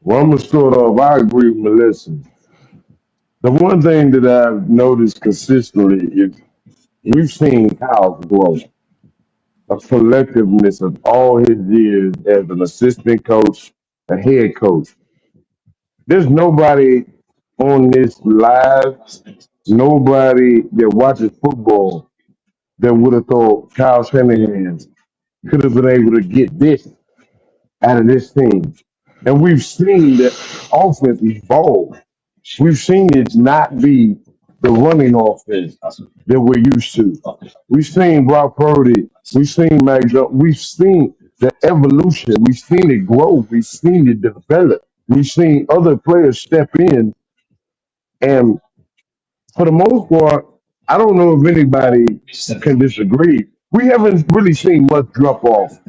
Speaker 1: Well, I'm going to start off. I agree with Melissa. The one thing that I've noticed consistently is we've seen Kyle grow. A collectiveness of all his years as an assistant coach, a head coach. There's nobody on this live, nobody that watches football that would have thought Kyle Shanahan could have been able to get this out of this team. And we've seen the offense evolve. We've seen it not be the running offense that we're used to. We've seen Brock Purdy. We've seen Mac Jones. We've seen the evolution. We've seen it grow. We've seen it develop. We've seen other players step in. And for the most part, I don't know if anybody can disagree. We haven't really seen much drop off.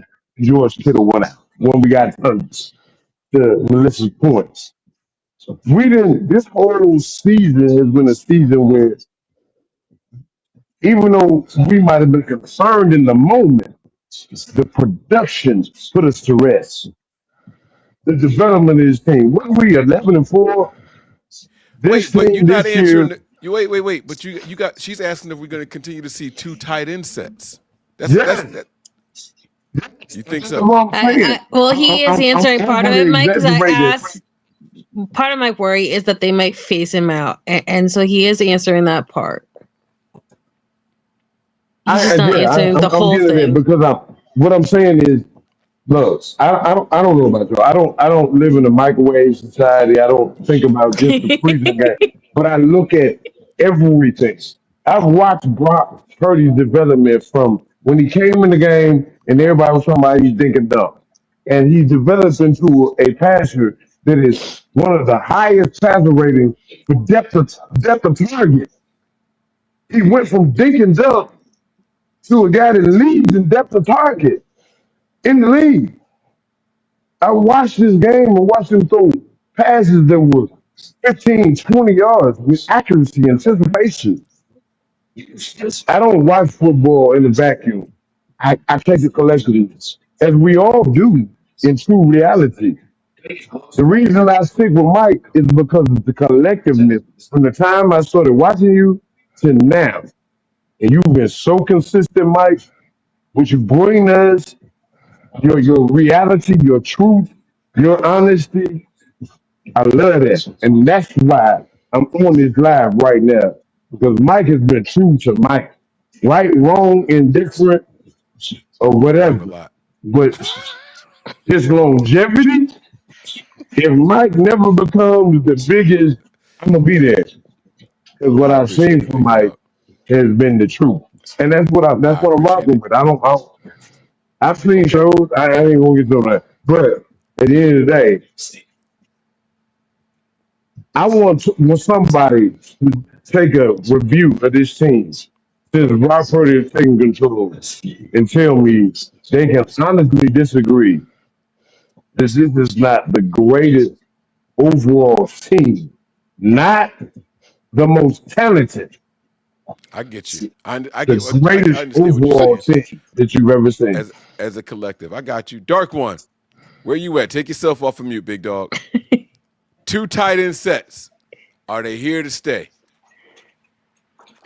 Speaker 1: George Kittle went out when we got tons to Melissa's points. We didn't. This whole season has been a season where, even though we might have been concerned in the moment, the production put us to rest. The development of this team. What are we 11-4? This
Speaker 7: But you're
Speaker 1: team
Speaker 7: not
Speaker 1: this
Speaker 7: answering.
Speaker 1: year.
Speaker 7: Wait. But you got. She's asking if we're going to continue to see two tight end sets. You think so?
Speaker 12: Well, he is answering part of it, Mike, because I asked. part of my worry is that they might phase him out, and so he is answering that part. He's just not answering the
Speaker 1: I'm
Speaker 12: whole
Speaker 1: getting it
Speaker 12: thing.
Speaker 1: because what I'm saying is, look, I don't know about you. I don't live in a microwave society. I don't think about just the freezing game, but I look at everything. I've watched Brock Purdy's development from when he came in the game and everybody was talking about he's thinking dumb, and he develops into a passer that is one of the highest passer ratings for depth of target. He went from dinking dumb to a guy that leads in depth of target in the league. I watched this game and watched him throw passes that were 15, 20 yards with accuracy, anticipation. I don't watch football in a vacuum. I take it collectively, as we all do in true reality. The reason I stick with Mike is because of the collectiveness. From the time I started watching you to now, and you've been so consistent, Mike, what you bring us, your reality, your truth, your honesty. I love that. And that's why I'm on this live right now. Because Mike has been true to Mike. Right, wrong, indifferent, or
Speaker 7: Wrong a
Speaker 1: whatever.
Speaker 7: lot.
Speaker 1: But his longevity, if Mike never becomes the biggest, I'm gonna be there. Because what
Speaker 7: I
Speaker 1: I've
Speaker 7: appreciate
Speaker 1: seen
Speaker 7: it,
Speaker 1: from
Speaker 7: big
Speaker 1: Mike
Speaker 7: dog.
Speaker 1: has been the truth. And that's
Speaker 7: I
Speaker 1: what I'm
Speaker 7: appreciate
Speaker 1: rocking
Speaker 7: it.
Speaker 1: with. I've seen
Speaker 7: Okay.
Speaker 1: shows. I ain't gonna get to that. But at the end of the day, I want somebody to take a review of this team since Brock Purdy is taking control and tell me they can honestly disagree that this is not the greatest overall team, not the most talented,
Speaker 7: I get you. I
Speaker 1: the
Speaker 7: get. I
Speaker 1: greatest
Speaker 7: understand what you're
Speaker 1: overall
Speaker 7: saying.
Speaker 1: team that you've ever seen.
Speaker 7: As a collective, I got you. Dark one, where you at? Take yourself off of mute, big dog. 2 tight end sets. Are they here to stay?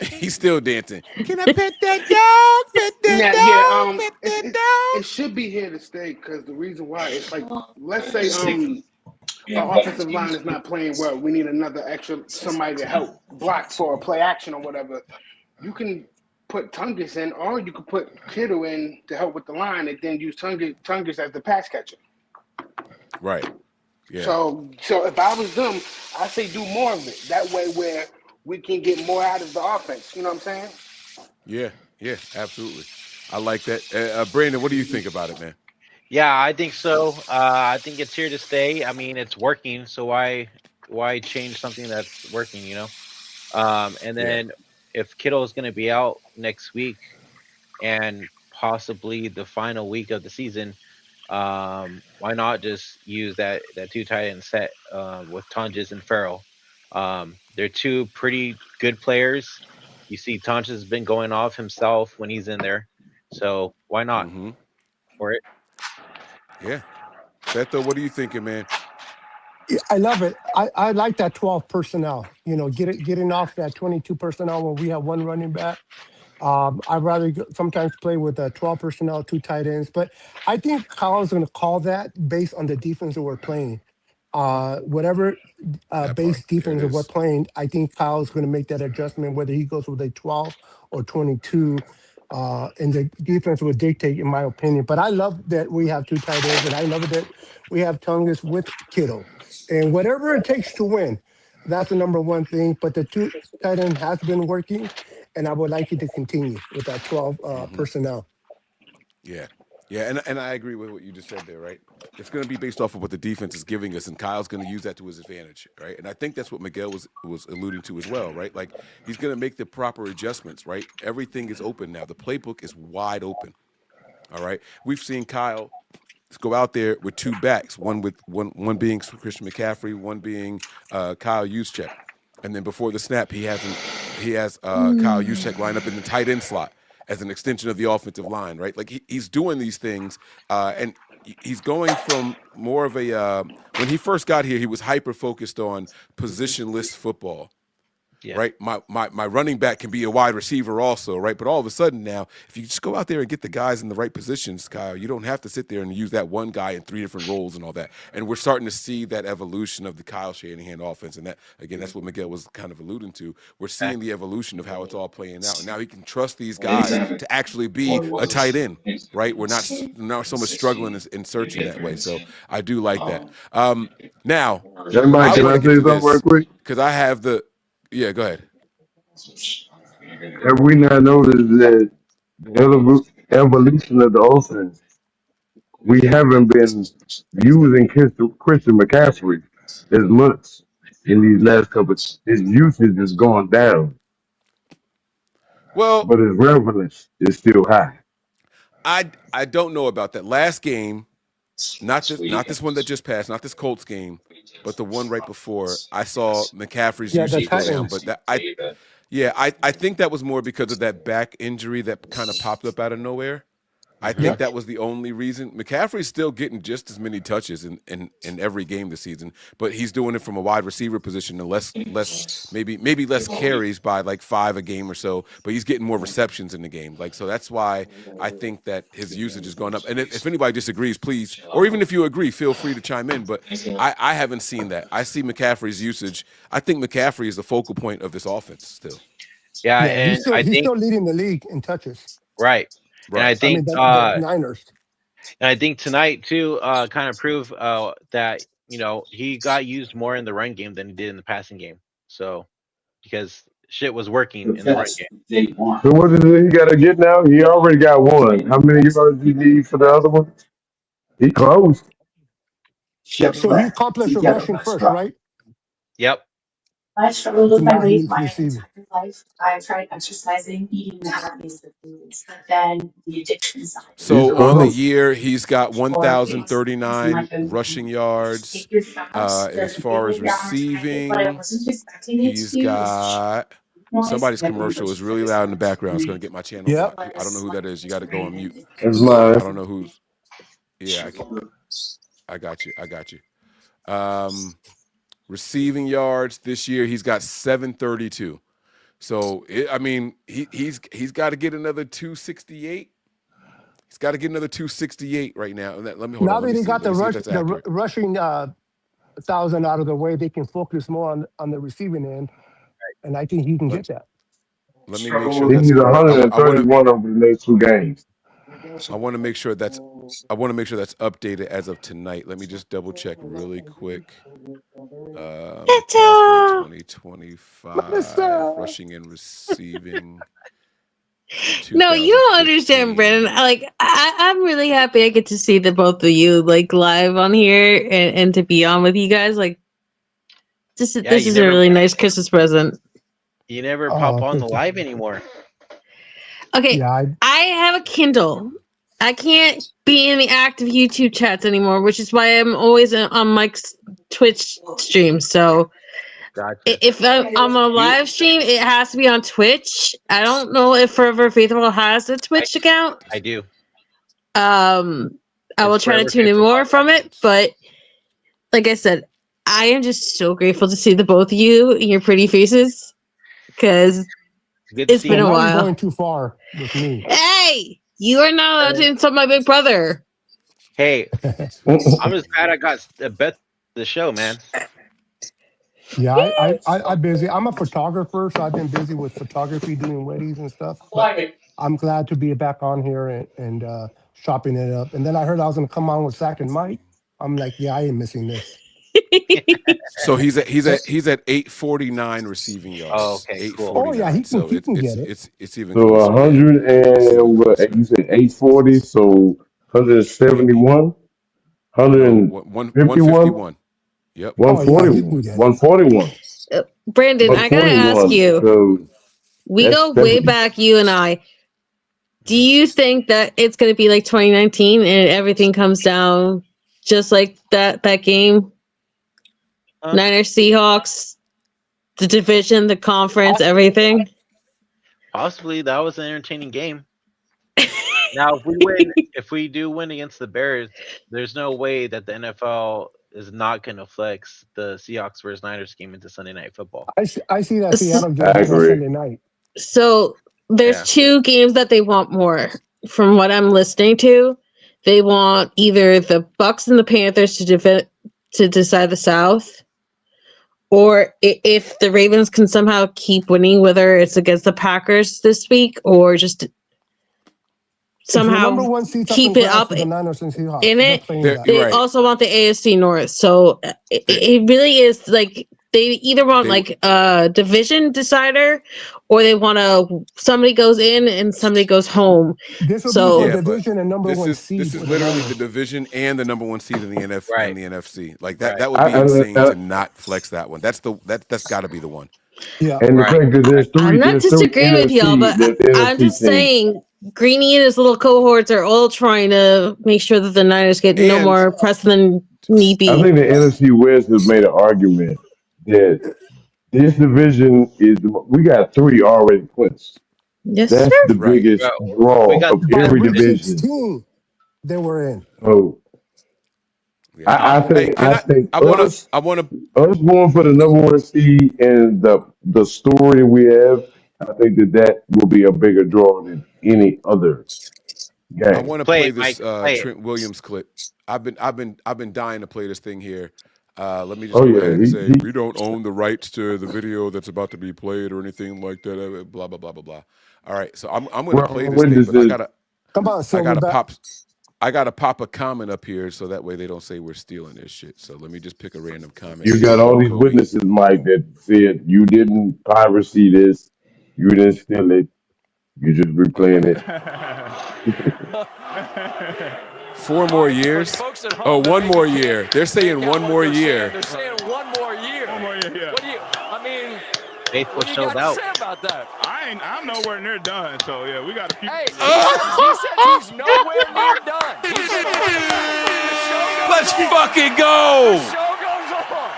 Speaker 7: He's still dancing. Can I pet that dog? Pet that
Speaker 6: Now,
Speaker 7: dog? Pet that
Speaker 6: it
Speaker 7: dog?
Speaker 6: should be here to stay because the reason why it's like, let's say our offensive line is not playing well. We need another extra somebody to help block for a play action or whatever. You can put Tungus in, or you could put Kittle in to help with the line, and then use Tungus as the pass catcher.
Speaker 7: Right. Yeah.
Speaker 6: So if I was them, I say do more of it. That way, where we can get more out of the offense. You know what I'm saying?
Speaker 7: Yeah. Yeah. Absolutely. I like that. Brandon, what do you think about it, man?
Speaker 9: Yeah, I think so. I think it's here to stay. I mean, it's working, so why change something that's working? And
Speaker 7: Yeah.
Speaker 9: then if Kittle is going to be out next week and possibly the final week of the season, why not just use that 2 tight end set with Tonjes and Farrell? They're 2 pretty good players. You see, Tonjes has been going off himself when he's in there, so why not
Speaker 7: Mm-hmm.
Speaker 9: for it?
Speaker 7: Yeah. Beto, what are you thinking, man?
Speaker 10: Yeah, I love it. I like that 12 personnel. Getting off that 22 personnel when we have one running back. I'd rather sometimes play with 12 personnel, 2 tight ends, but I think Kyle's going to call that based on the defense that we're playing. Whatever
Speaker 7: That part.
Speaker 10: base
Speaker 7: There it
Speaker 10: defense that we're
Speaker 7: is.
Speaker 10: playing, I think Kyle's going to make that adjustment, whether he goes with a 12 or 22. And the defense will dictate, in my opinion. But I love that we have 2 tight ends, and I love that we have Tungus with Kittle. And whatever it takes to win, that's the number one thing. But the 2 tight end has been working, and I would like it to continue with that 12
Speaker 7: Mm-hmm.
Speaker 10: personnel.
Speaker 7: Yeah. Yeah, and I agree with what you just said there, right? It's going to be based off of what the defense is giving us, and Kyle's going to use that to his advantage, right? And I think that's what Miguel was alluding to as well, right? Like he's going to make the proper adjustments, right? Everything is open now. The playbook is wide open. All right. We've seen Kyle go out there with 2 backs, one being Christian McCaffrey, one being Kyle Juszczyk. And then before the snap, he has Kyle Juszczyk line up in the tight end slot as an extension of the offensive line, right? Like he's doing these things, and he's going from more of a when he first got here, he was hyper focused on positionless football, right? My running back can be a wide receiver also, right? But all of a sudden now, if you just go out there and get the guys in the right positions, Kyle, you don't have to sit there and use that one guy in 3 different roles and all that. And we're starting to see that evolution of the Kyle Shanahan offense. And that, again, that's what Miguel was kind of alluding to. We're seeing the evolution of how it's all playing out. And now he can trust these guys to actually be a tight end, right? We're not so much struggling and searching that way. So I do like that. Now,
Speaker 1: Mike, can I say something real quick?
Speaker 7: Because I have the – yeah, go ahead.
Speaker 1: Have we not noticed that the evolution of the offense? We haven't been using Christian McCaffrey as much in these last couple. His usage is going down.
Speaker 7: Well,
Speaker 1: but his relevance is still high.
Speaker 7: I don't know about that last game. Not this one that just passed, not this Colts game, but the one right before. I saw McCaffrey's usage go down, but I think that was more because of that back injury that kind of popped up out of nowhere. I think that was the only reason. McCaffrey's still getting just as many touches in every game this season, but he's doing it from a wide receiver position and less maybe less carries by like 5 a game or so, but he's getting more receptions in the game. Like, so that's why I think that his usage is going up. And if anybody disagrees, please, or even if you agree, feel free to chime in. But I haven't seen that. I see McCaffrey's usage. I think McCaffrey is the focal point of this offense still.
Speaker 9: Yeah, and
Speaker 10: he's still leading the league in touches.
Speaker 9: Right. And I think
Speaker 10: the Niners.
Speaker 9: And I think tonight too kind of proved that he got used more in the run game than he did in the passing game. So because shit was working in the run game.
Speaker 1: So what is it he got to get now? He already got one. How many yards do you need for the other one? He closed.
Speaker 10: So he accomplished the rushing first, right?
Speaker 9: Yep.
Speaker 16: I struggled with my weight my entire life. I tried exercising, eating plant-based foods, but then the addiction side.
Speaker 7: So on the year, he's got 1,039 rushing yards. As far as receiving, he's got somebody's commercial is really loud in the background. It's going to get my channel.
Speaker 10: Yeah.
Speaker 7: I don't know who that is. You got to go on mute.
Speaker 1: That's mine.
Speaker 7: I don't know who's. Yeah, I got you. Receiving yards this year, he's got 732. So he's got to get another 268. He's got to get another 268 right now. Let me hold
Speaker 10: now
Speaker 7: on.
Speaker 10: that he got the rushing 1,000 out of the way, they can focus more on the receiving end, and I think he can get that.
Speaker 7: Let me make sure.
Speaker 1: He's 131 over the next 2 games.
Speaker 7: I want to make sure that's updated as of tonight. Let me just double check really quick. 2025 rushing and receiving.
Speaker 12: No, you don't understand, Brandon. I'm really happy I get to see the both of you live on here and to be on with you guys. This is a really nice Christmas present.
Speaker 9: You never pop on the live anymore.
Speaker 12: Okay, I have a Kindle. I can't be in the active YouTube chats anymore, which is why I'm always on Mike's Twitch stream. So if I'm on a live stream, it has to be on Twitch. I don't know if Forever Faithful has a Twitch account.
Speaker 9: I do.
Speaker 12: I will try to tune in more from it, but like I said, I am just so grateful to see the both of you in your pretty faces because it's been a while.
Speaker 10: You're going too far with me.
Speaker 12: Hey, you are not allowed to insult my big brother.
Speaker 9: Hey, I'm just glad I got a bet the show, man.
Speaker 10: Yeah, I'm busy. I'm a photographer, so I've been busy with photography, doing weddings and stuff. But I'm glad to be back on here and chopping it up. And then I heard I was going to come on with Zach and Mike. I'm like, yeah, I ain't missing this.
Speaker 7: So he's at 849 receiving yards.
Speaker 9: Oh, okay, cool.
Speaker 10: Oh yeah, he can get it.
Speaker 7: It's even
Speaker 1: so 100 and what you said 840. So 171, 151.
Speaker 7: Yep.
Speaker 1: 141. 141.
Speaker 12: Brandon, I gotta ask you.
Speaker 1: So
Speaker 12: we go way back, you and I. Do you think that it's gonna be like 2019 and everything comes down just like that game? Niners, Seahawks, the division, the conference, everything.
Speaker 9: Possibly that was an entertaining game. Now, if we do win against the Bears, there's no way that the NFL is not going to flex the Seahawks versus Niners game into Sunday Night Football.
Speaker 10: I see that Seattle game on Sunday night.
Speaker 12: So there's two games that they want more. From what I'm listening to, they want either the Bucks and the Panthers to decide the South, or if the Ravens can somehow keep winning, whether it's against the Packers this week or just somehow keep it up in it. They also want the AFC North. So it really is like they either want like a division decider, or they want somebody goes in and somebody goes home.
Speaker 10: This will be for division and number one seed.
Speaker 7: This is literally the division and the number one seed in the NFC. Like that would be insane to not flex that one. That's got to be the one.
Speaker 10: Yeah,
Speaker 1: and the fact that there's three.
Speaker 12: I'm not disagreeing with y'all, but I'm just saying Greeny and his little cohorts are all trying to make sure that the Niners get no more press than need be.
Speaker 1: I think the NFC West has made an argument that this division we got three already clinched.
Speaker 12: Yes,
Speaker 1: that's
Speaker 12: sir.
Speaker 1: the biggest draw of every division.
Speaker 10: They were in.
Speaker 1: Oh, I think us going for the number one seed and the story we have. I think that will be a bigger draw than any other game.
Speaker 7: I want to play this Trent Williams clip. I've been dying to play this thing here. Let me just go ahead and say we don't own the rights to the video that's about to be played or anything like that. Blah blah blah blah blah. All right, so I'm going to play this thing, but I gotta pop a comment up here so that way they don't say we're stealing this shit. So let me just pick a random comment.
Speaker 1: You got all these witnesses, Mike, that said you didn't piracy this, you didn't steal it, you just replaying it.
Speaker 7: 4 more years? Oh, 1 more year. They're saying 1 more year.
Speaker 17: They're saying 1 more year. 1 more year, yeah. What do you? I mean,
Speaker 9: faithful
Speaker 17: what do you
Speaker 9: showed
Speaker 17: got
Speaker 9: out.
Speaker 17: to say about that?
Speaker 18: I'm nowhere near done. So yeah, we got a few.
Speaker 17: Hey, he said he's nowhere near done. He said,
Speaker 7: let's fucking go.
Speaker 17: The show goes on.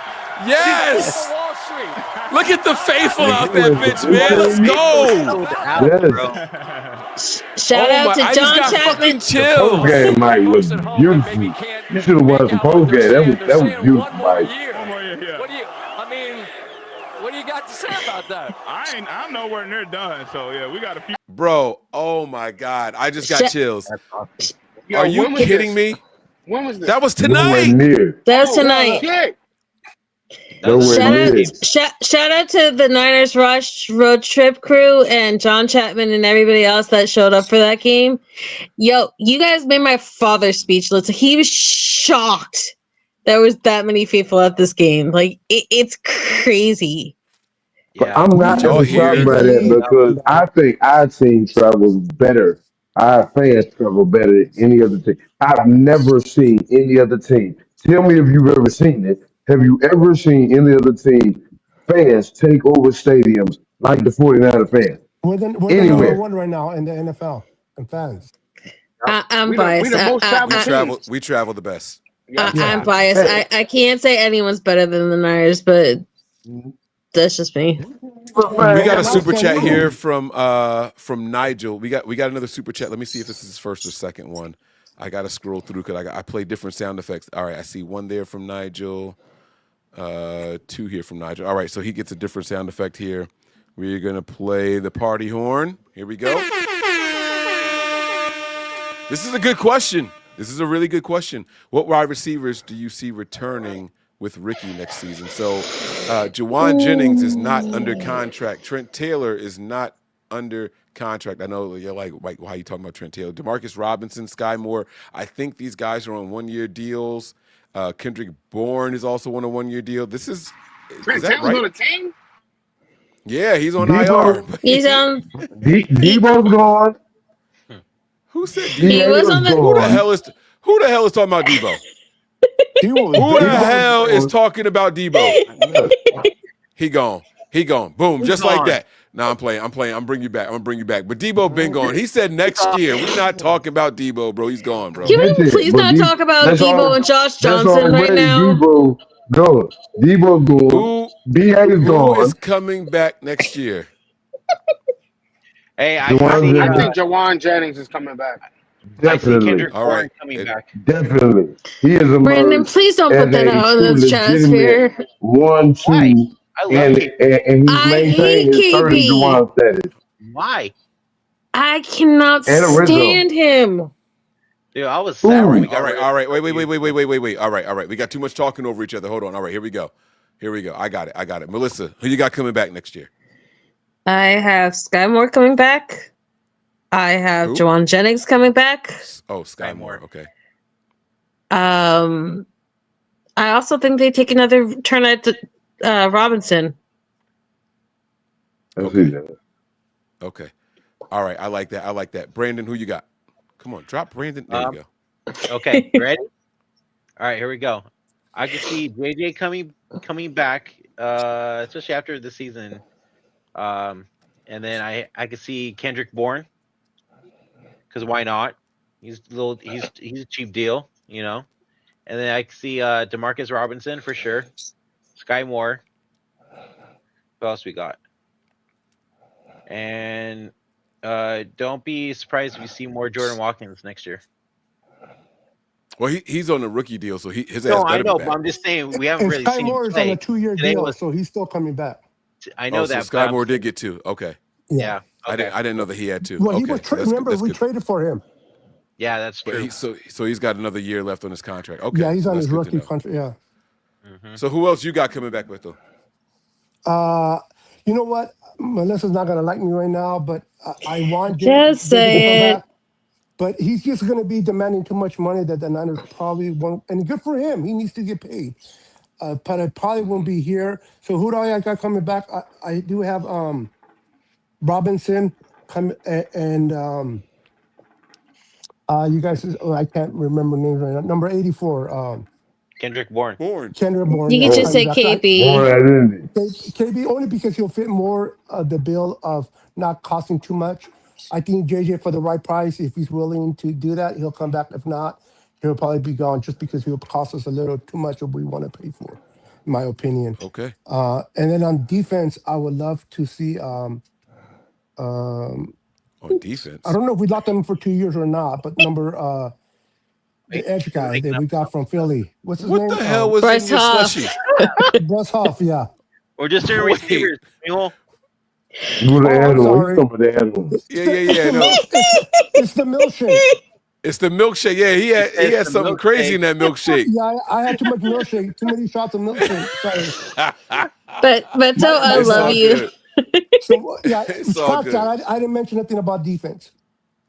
Speaker 7: Yes.
Speaker 17: Wall Street.
Speaker 7: Look at the faithful out that bitch, man. Let's go.
Speaker 12: Shout out to John Chapman.
Speaker 7: Chill.
Speaker 1: The post game, Mike, was beautiful. You should have watched the post game. That was beautiful, Mike.
Speaker 17: What do you got to say about that?
Speaker 18: I'm nowhere near done. So yeah, we got a few.
Speaker 7: Bro, oh my God, I just got chills. Are you kidding me?
Speaker 6: When was this?
Speaker 7: That was tonight.
Speaker 12: That was tonight. Shout out to the Niners Rush road trip crew and John Chapman and everybody else that showed up for that game. Yo, you guys made my father speechless. He was shocked there was that many people at this game. Like it's crazy.
Speaker 1: But I'm not shocked by that because I think our team travels better. Our fans travel better than any other team. I've never seen any other team. Tell me if you've ever seen it. Have you ever seen any other team fans take over stadiums like the 49er fans?
Speaker 10: We're the number one right now in the NFL and fans.
Speaker 12: I'm biased.
Speaker 7: We travel the best.
Speaker 12: I'm biased. I can't say anyone's better than the Niners, but that's just me.
Speaker 7: We got a super chat here from Nigel. We got another super chat. Let me see if this is his first or second one. I got to scroll through because I play different sound effects. All right, I see one there from Nigel. 2 here from Nigel. All right, so he gets a different sound effect here. We're going to play the party horn. Here we go. This is a good question. This is a really good question. What wide receivers do you see returning with Ricky next season? So Jawan Jennings is not under contract. Trent Taylor is not under contract. I know you're like, why are you talking about Trent Taylor? Demarcus Robinson, Sky Moore. I think these guys are on 1-year deals. Kendrick Bourne is also on a 1-year deal. Is
Speaker 6: Trent
Speaker 7: that
Speaker 6: Taylor's
Speaker 7: right?
Speaker 6: on the team?
Speaker 7: Yeah, he's on IR.
Speaker 12: He's on.
Speaker 1: Debo's gone.
Speaker 7: Who said
Speaker 12: he was on the?
Speaker 7: Who the hell is talking about Debo? Who the hell is talking about Debo? He gone. Boom, just like that. Nah, I'm playing. I'm bringing you back. I'm gonna bring you back. But Debo been gone. He said next year. We're not talking about Debo, bro. He's gone, bro.
Speaker 12: Can we please not talk about Debo and Josh Johnson right now?
Speaker 1: Debo gone. B.A. is gone.
Speaker 7: Who is coming back next year?
Speaker 9: Hey,
Speaker 6: I think Jawan Jennings is coming back.
Speaker 9: I see
Speaker 1: Definitely.
Speaker 9: Kendrick Bourne coming back.
Speaker 1: Definitely. He has
Speaker 12: Brandon,
Speaker 1: emerged
Speaker 12: please don't put
Speaker 1: as
Speaker 12: that
Speaker 1: a
Speaker 12: out in
Speaker 1: true
Speaker 12: the
Speaker 1: legitimate
Speaker 12: stratosphere.
Speaker 1: 1-2,
Speaker 9: I love
Speaker 1: and
Speaker 9: KB.
Speaker 1: he's
Speaker 12: I
Speaker 1: maintained
Speaker 12: hate
Speaker 1: his starting
Speaker 12: KB.
Speaker 1: Juwan status.
Speaker 9: Why?
Speaker 12: I cannot
Speaker 1: And Rizzo.
Speaker 12: stand him.
Speaker 9: Dude, I was sad when we got
Speaker 7: All
Speaker 9: rid of
Speaker 7: right. Wait. All right. We got too much talking over each other. Hold on. All right, here we go. I got it. Melissa, who you got coming back next year?
Speaker 12: I have Sky Moore coming back. I have
Speaker 7: Who?
Speaker 12: Juwan Jennings coming back.
Speaker 7: Oh, Sky Moore. Okay.
Speaker 12: I also think they take another turn at Robinson.
Speaker 7: Okay. All right. I like that. Brandon, who you got? Come on, drop Brandon. There you go.
Speaker 9: Okay, ready? All right, here we go. I can see JJ coming back, especially after the season. And then I can see Kendrick Bourne, because why not? He's a cheap deal, you know. And then I can see Demarcus Robinson for sure. Sky Moore. Who else we got? And don't be surprised if you see more Jordan Watkins next year.
Speaker 7: Well, he's on a rookie deal, so his
Speaker 9: No,
Speaker 7: ass
Speaker 9: I
Speaker 7: better
Speaker 9: know,
Speaker 7: be
Speaker 9: but
Speaker 7: back.
Speaker 9: I'm just saying we haven't
Speaker 10: And
Speaker 9: really
Speaker 10: Sky
Speaker 9: seen
Speaker 10: Moore
Speaker 9: him
Speaker 10: is on
Speaker 9: play.
Speaker 10: a 2-year
Speaker 9: Today
Speaker 10: deal,
Speaker 9: was-
Speaker 10: so he's still coming back.
Speaker 9: I know
Speaker 7: so
Speaker 9: that.
Speaker 7: Sky Moore did get 2. Okay.
Speaker 10: Yeah.
Speaker 9: Okay.
Speaker 7: I didn't know that he had 2.
Speaker 10: Well, he
Speaker 7: Okay.
Speaker 10: was
Speaker 7: So that's
Speaker 10: remember
Speaker 7: good.
Speaker 10: we traded for him.
Speaker 9: Yeah, that's
Speaker 7: But
Speaker 9: true.
Speaker 7: so he's got another year left on his contract. Okay.
Speaker 10: Yeah, he's on
Speaker 7: that's
Speaker 10: his
Speaker 7: good to
Speaker 10: rookie
Speaker 7: know.
Speaker 10: contract. Yeah.
Speaker 7: So who else you got coming back with though?
Speaker 10: You know what? Melissa's not gonna like me right now, but I want
Speaker 12: Just
Speaker 10: JJ to come
Speaker 12: say it.
Speaker 10: back. But he's just gonna be demanding too much money that the Niners probably won't. And good for him. He needs to get paid. But I probably won't be here. So who do I got coming back? I do have Robinson come and you guys. I can't remember names right now. Number 84.
Speaker 9: Kendrick Bourne.
Speaker 10: Kendrick Bourne.
Speaker 12: You
Speaker 10: yeah,
Speaker 12: can just say
Speaker 10: coming back.
Speaker 12: KB.
Speaker 10: KB only because he'll fit more the bill of not costing too much. I think JJ for the right price, if he's willing to do that, he'll come back. If not, he'll probably be gone just because he'll cost us a little too much of what we want to pay for, in my opinion.
Speaker 7: Okay.
Speaker 10: And then on defense, I would love to see.
Speaker 7: On defense.
Speaker 10: I don't know if we locked them for 2 years or not, but the edge guy that we got from Philly. What's his name?
Speaker 7: What the hell was
Speaker 12: Bryce
Speaker 7: in your
Speaker 12: Huff.
Speaker 7: slushie?
Speaker 10: Bryce Huff, yeah.
Speaker 9: Or just their receivers. You know?
Speaker 10: Sorry.
Speaker 7: Yeah. No.
Speaker 10: It's the milkshake.
Speaker 7: It's the milkshake. Yeah, he had something crazy in that milkshake.
Speaker 10: Yeah, I had too much milkshake, too many shots of milkshake. Sorry.
Speaker 12: But so I
Speaker 7: It's
Speaker 12: love
Speaker 7: all
Speaker 12: you.
Speaker 7: good.
Speaker 10: So yeah,
Speaker 7: It's all
Speaker 10: Scott,
Speaker 7: good.
Speaker 10: I didn't mention anything about defense.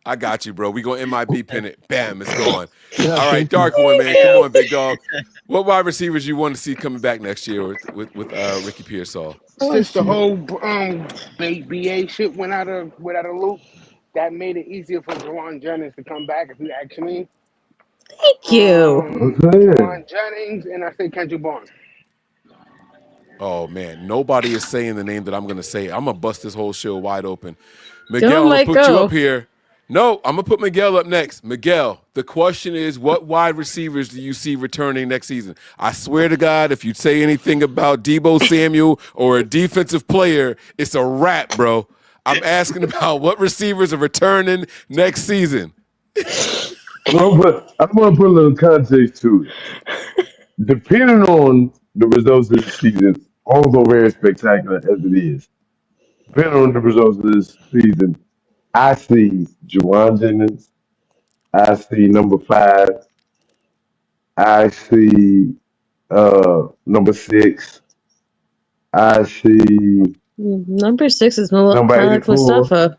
Speaker 7: I got you, bro. We go MIB pin it. Bam, it's gone.
Speaker 10: Yeah,
Speaker 7: All right, Dark One, man. Come on, big dog. What wide receivers you want to see coming back next year with Ricky Pearsall?
Speaker 6: Since the whole BA shit went out of loop, that made it easier for Juwan Jennings to come back. If you ask me,
Speaker 12: Thank you.
Speaker 6: Juwan Jennings, and I say Kendrick Bourne.
Speaker 7: Oh man, nobody is saying the name that I'm gonna say. I'm gonna bust this whole show wide open. Miguel, I'm gonna put you up here. No, I'm gonna put Miguel up next. Miguel, the question is, what wide receivers do you see returning next season? I swear to God, if you say anything about Deebo Samuel or a defensive player, it's a wrap, bro. I'm asking about what receivers are returning next season.
Speaker 1: No, but I want to put a little context to it. Depending on the results of the season, although very spectacular as it is, depending on the results of this season, I see Juwan Jennings. I see number 5. I see number 6. I see
Speaker 12: Number 6 is
Speaker 1: number
Speaker 12: Malik
Speaker 1: 84.
Speaker 12: Mustafa.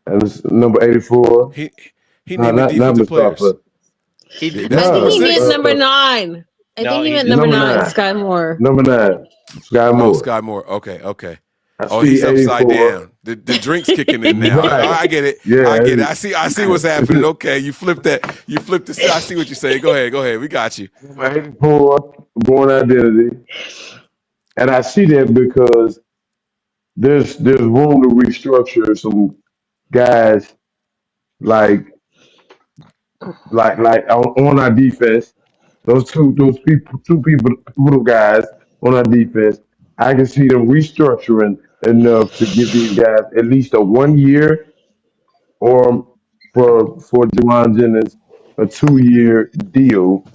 Speaker 1: And it's number 84.
Speaker 7: He
Speaker 1: No,
Speaker 7: named the
Speaker 1: not
Speaker 7: defensive players.
Speaker 1: Mustafa.
Speaker 12: I think he meant number 9. I think he meant number 9, Sky Moore.
Speaker 1: Number 9, Sky Moore.
Speaker 7: Oh, Sky Moore. Okay.
Speaker 1: I
Speaker 7: Oh,
Speaker 1: see
Speaker 7: he's upside
Speaker 1: 84.
Speaker 7: down. The drink's kicking in now.
Speaker 1: Right.
Speaker 7: I get it.
Speaker 1: Yeah,
Speaker 7: I get it. I see what's happening. Okay, you flipped that. You flipped the. I see what you're saying. Go ahead. We got you.
Speaker 1: Number 84, Born Identity. And I see that because there's room to restructure some guys like on our defense. Those two little guys on our defense, I can see them restructuring enough to give these guys at least a 1 year or for Jawan Jennings a 2-year deal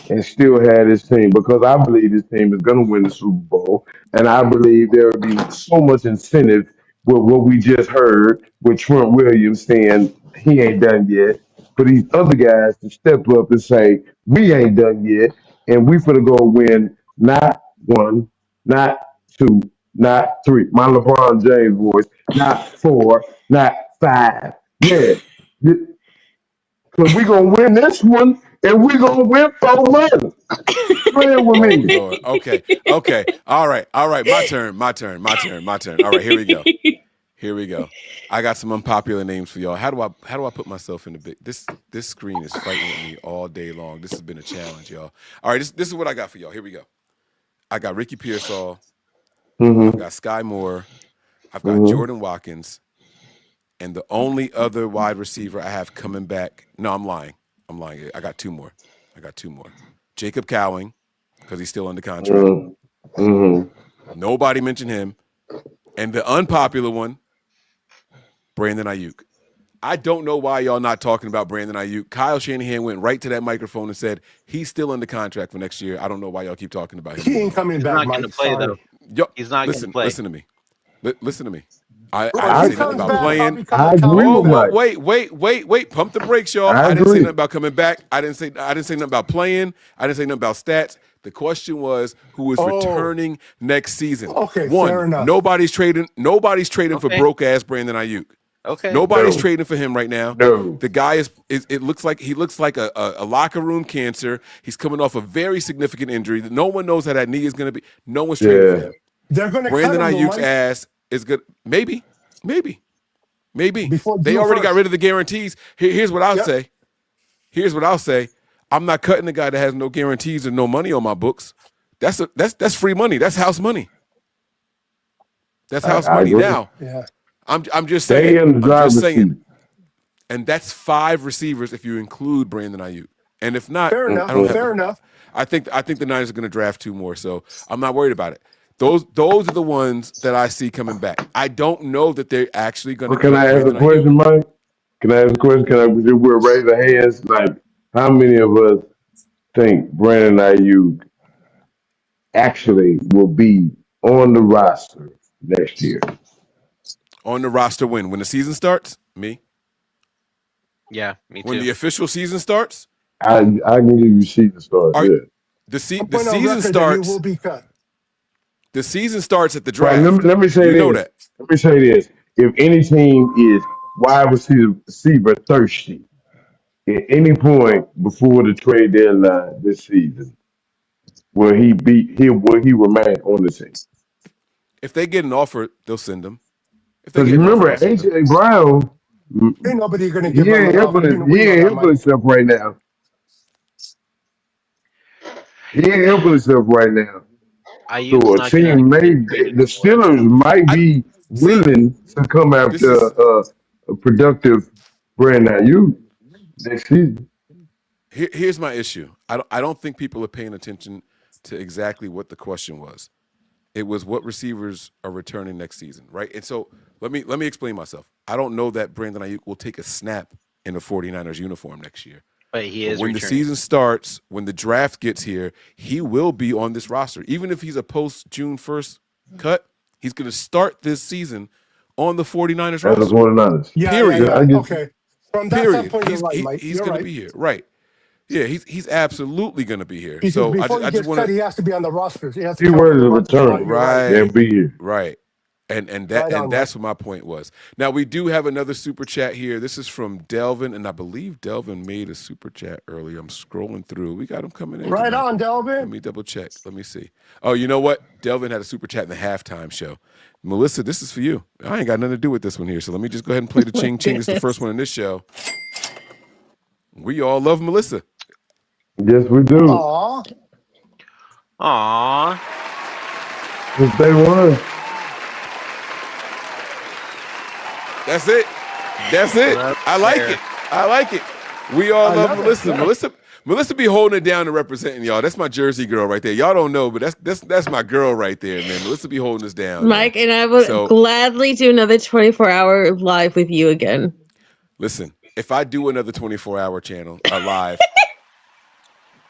Speaker 1: and still had his team because I believe this team is going to win the Super Bowl. And I believe there will be so much incentive with what we just heard with Trent Williams saying he ain't done yet. For these other guys to step up and say, we ain't done yet. And we finna go win not one, not two, not three. My LeBron James voice, not four, not five. Yeah. Because we going to win this one and we going to win 4 months. Playing with
Speaker 7: Oh
Speaker 1: me.
Speaker 7: Lord. Okay. All right. My turn. All right, here we go. I got some unpopular names for y'all. How do I put myself in the big this screen is fighting with me all day long. This has been a challenge, y'all. All right, this is what I got for y'all. Here we go. I got Ricky Pearsall. I've got Sky Moore. I've got Jordan Watkins. And the only other wide receiver I have coming back. No, I'm lying. I got two more. Jacob Cowing, because he's still under contract. Nobody mentioned him. And the unpopular one, Brandon Ayuk. I don't know why y'all not talking about Brandon Ayuk. Kyle Shanahan went right to that microphone and said he's still under contract for next year. I don't know why y'all keep talking about him.
Speaker 10: He ain't coming back, Mike.
Speaker 9: Play,
Speaker 10: Sorry.
Speaker 9: He's not going to play.
Speaker 7: Listen to me. Listen to me. I
Speaker 10: If
Speaker 7: didn't
Speaker 10: he
Speaker 7: say nothing
Speaker 10: comes
Speaker 7: about
Speaker 10: back,
Speaker 7: playing.
Speaker 10: I'll become a
Speaker 1: I agree
Speaker 10: Cowboy
Speaker 1: with
Speaker 10: fan.
Speaker 1: Mike.
Speaker 7: Wait. Pump the brakes, y'all.
Speaker 1: I
Speaker 7: I didn't say
Speaker 1: agree.
Speaker 7: nothing about coming back. I didn't say nothing about playing. I didn't say nothing about stats. The question was who is returning next season.
Speaker 10: Okay,
Speaker 7: One,
Speaker 10: fair enough.
Speaker 7: nobody's trading for broke ass Brandon Ayuk.
Speaker 9: Okay.
Speaker 7: Nobody's trading for him right now.
Speaker 1: No.
Speaker 7: The guy is it looks like a locker room cancer. He's coming off a very significant injury. No one knows how that knee is going to be. No one's trading for him.
Speaker 10: They're going to
Speaker 7: Brandon
Speaker 10: cut him,
Speaker 7: Ayuk's
Speaker 10: Mike.
Speaker 7: ass is good. Maybe.
Speaker 10: Before
Speaker 7: They
Speaker 10: June
Speaker 7: already got
Speaker 10: 1st.
Speaker 7: rid of the guarantees. Here's what I'll say. I'm not cutting the guy that has no guarantees and no money on my books. That's free money. That's house money. That's house money.
Speaker 1: agree.
Speaker 7: Now,
Speaker 10: Yeah.
Speaker 7: I'm just
Speaker 1: Stay
Speaker 7: saying.
Speaker 1: in the driver's seat.
Speaker 7: And that's 5 receivers if you include Brandon Ayuk. And if not,
Speaker 10: Fair enough.
Speaker 7: I don't have.
Speaker 10: Fair enough.
Speaker 7: I think the Niners are going to draft 2 more, so I'm not worried about it. Those are the ones that I see coming back. I don't know that they're actually going to.
Speaker 1: Can I ask a question, Mike? Can I ask a question? We'll raise our hands. Like, how many of us think Brandon Ayuk actually will be on the roster next year?
Speaker 7: On the roster when the season starts? Me.
Speaker 9: Yeah, me too.
Speaker 7: When the official season starts?
Speaker 1: I can give you season start. Yeah.
Speaker 7: The season starts.
Speaker 10: Will be cut.
Speaker 7: The season starts at the draft.
Speaker 1: Right, let me say
Speaker 7: you
Speaker 1: this.
Speaker 7: know that.
Speaker 1: Let me say this. If any team is wide receiver thirsty at any point before the trade deadline this season, will he remain on the team?
Speaker 7: If they get an offer, they'll send them.
Speaker 1: Because remember, AJ Brown,
Speaker 10: Ain't nobody going to
Speaker 1: he
Speaker 10: give him
Speaker 1: ain't
Speaker 10: an offer.
Speaker 1: helping himself right now. So a team the Steelers might be willing to come after a productive Brandon Ayuk next season.
Speaker 7: Here's my issue. I don't think people are paying attention to exactly what the question was. It was what receivers are returning next season, right? And so let me explain myself. I don't know that Brandon Ayuk will take a snap in a 49ers uniform next year.
Speaker 9: But he is
Speaker 7: when
Speaker 9: returning.
Speaker 7: The season starts, when the draft gets here, he will be on this roster. Even if he's a post-June 1st cut, he's going to start this season on the 49ers roster.
Speaker 1: The 49ers.
Speaker 10: Yeah,
Speaker 7: period.
Speaker 10: Okay. From that standpoint, you're right, Mike.
Speaker 7: He's going to be here. Right. Yeah, he's absolutely going to be here.
Speaker 10: Because
Speaker 7: so
Speaker 10: before
Speaker 7: I just want to.
Speaker 10: he has to be on the roster. He has to
Speaker 1: He was a return.
Speaker 7: Right.
Speaker 1: And be here.
Speaker 7: Right. And that's what my point was. Now we do have another super chat here. This is from Delvin, and I believe Delvin made a super chat earlier. I'm scrolling through. We got him coming in.
Speaker 10: Right
Speaker 7: tonight.
Speaker 10: on, Delvin.
Speaker 7: Let me double check. Let me see. Oh, you know what? Delvin had a super chat in the halftime show. Melissa, this is for you. I ain't got nothing to do with this one here, so let me just go ahead and play the ching ching. It's the first one in this show. We all love Melissa.
Speaker 1: Yes, we do.
Speaker 9: Aww.
Speaker 1: Since day one.
Speaker 7: That's it. I like it. We all love Melissa. Melissa be holding it down and representing y'all. That's my Jersey girl right there. Y'all don't know, but that's my girl right there, man. Melissa be holding us down.
Speaker 12: Mike, and I would gladly do another 24-hour live with you again.
Speaker 7: Listen, if I do another 24-hour channel live,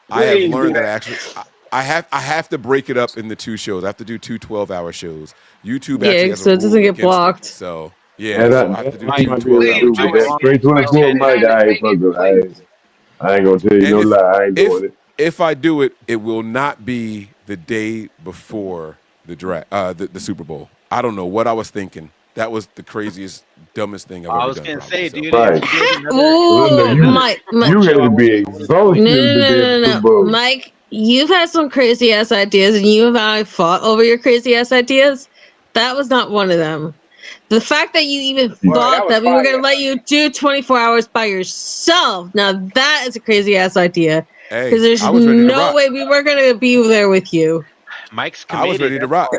Speaker 7: I have learned that I have to break it up into 2 shows. I have to do 2 12-hour shows. YouTube actually has a
Speaker 12: so it
Speaker 7: rule
Speaker 12: doesn't get
Speaker 7: against
Speaker 12: blocked.
Speaker 7: it. So yeah, so I have to do 2
Speaker 1: might be able to
Speaker 7: 12-hour
Speaker 1: do, but that
Speaker 7: channels.
Speaker 1: straight 24 Mike, I ain't fucking. I ain't gonna tell you
Speaker 7: And
Speaker 1: no lie. I ain't doing it.
Speaker 7: if I do it, it will not be the day before the the Super Bowl. I don't know what I was thinking. That was the craziest, dumbest thing I've ever done.
Speaker 9: I was gonna say, dude,
Speaker 1: Right.
Speaker 12: Ooh, Mike.
Speaker 1: You had to be exhausted to be able to both.
Speaker 12: Mike, you've had some crazy ass ideas, and you and I fought over your crazy ass ideas. That was not one of them. The fact that you even thought that we were going to let you do 24 hours by yourself, now that is a crazy ass idea. Because there's no way we were going to be there with you.
Speaker 9: Mike's
Speaker 7: committed. I was ready to rock.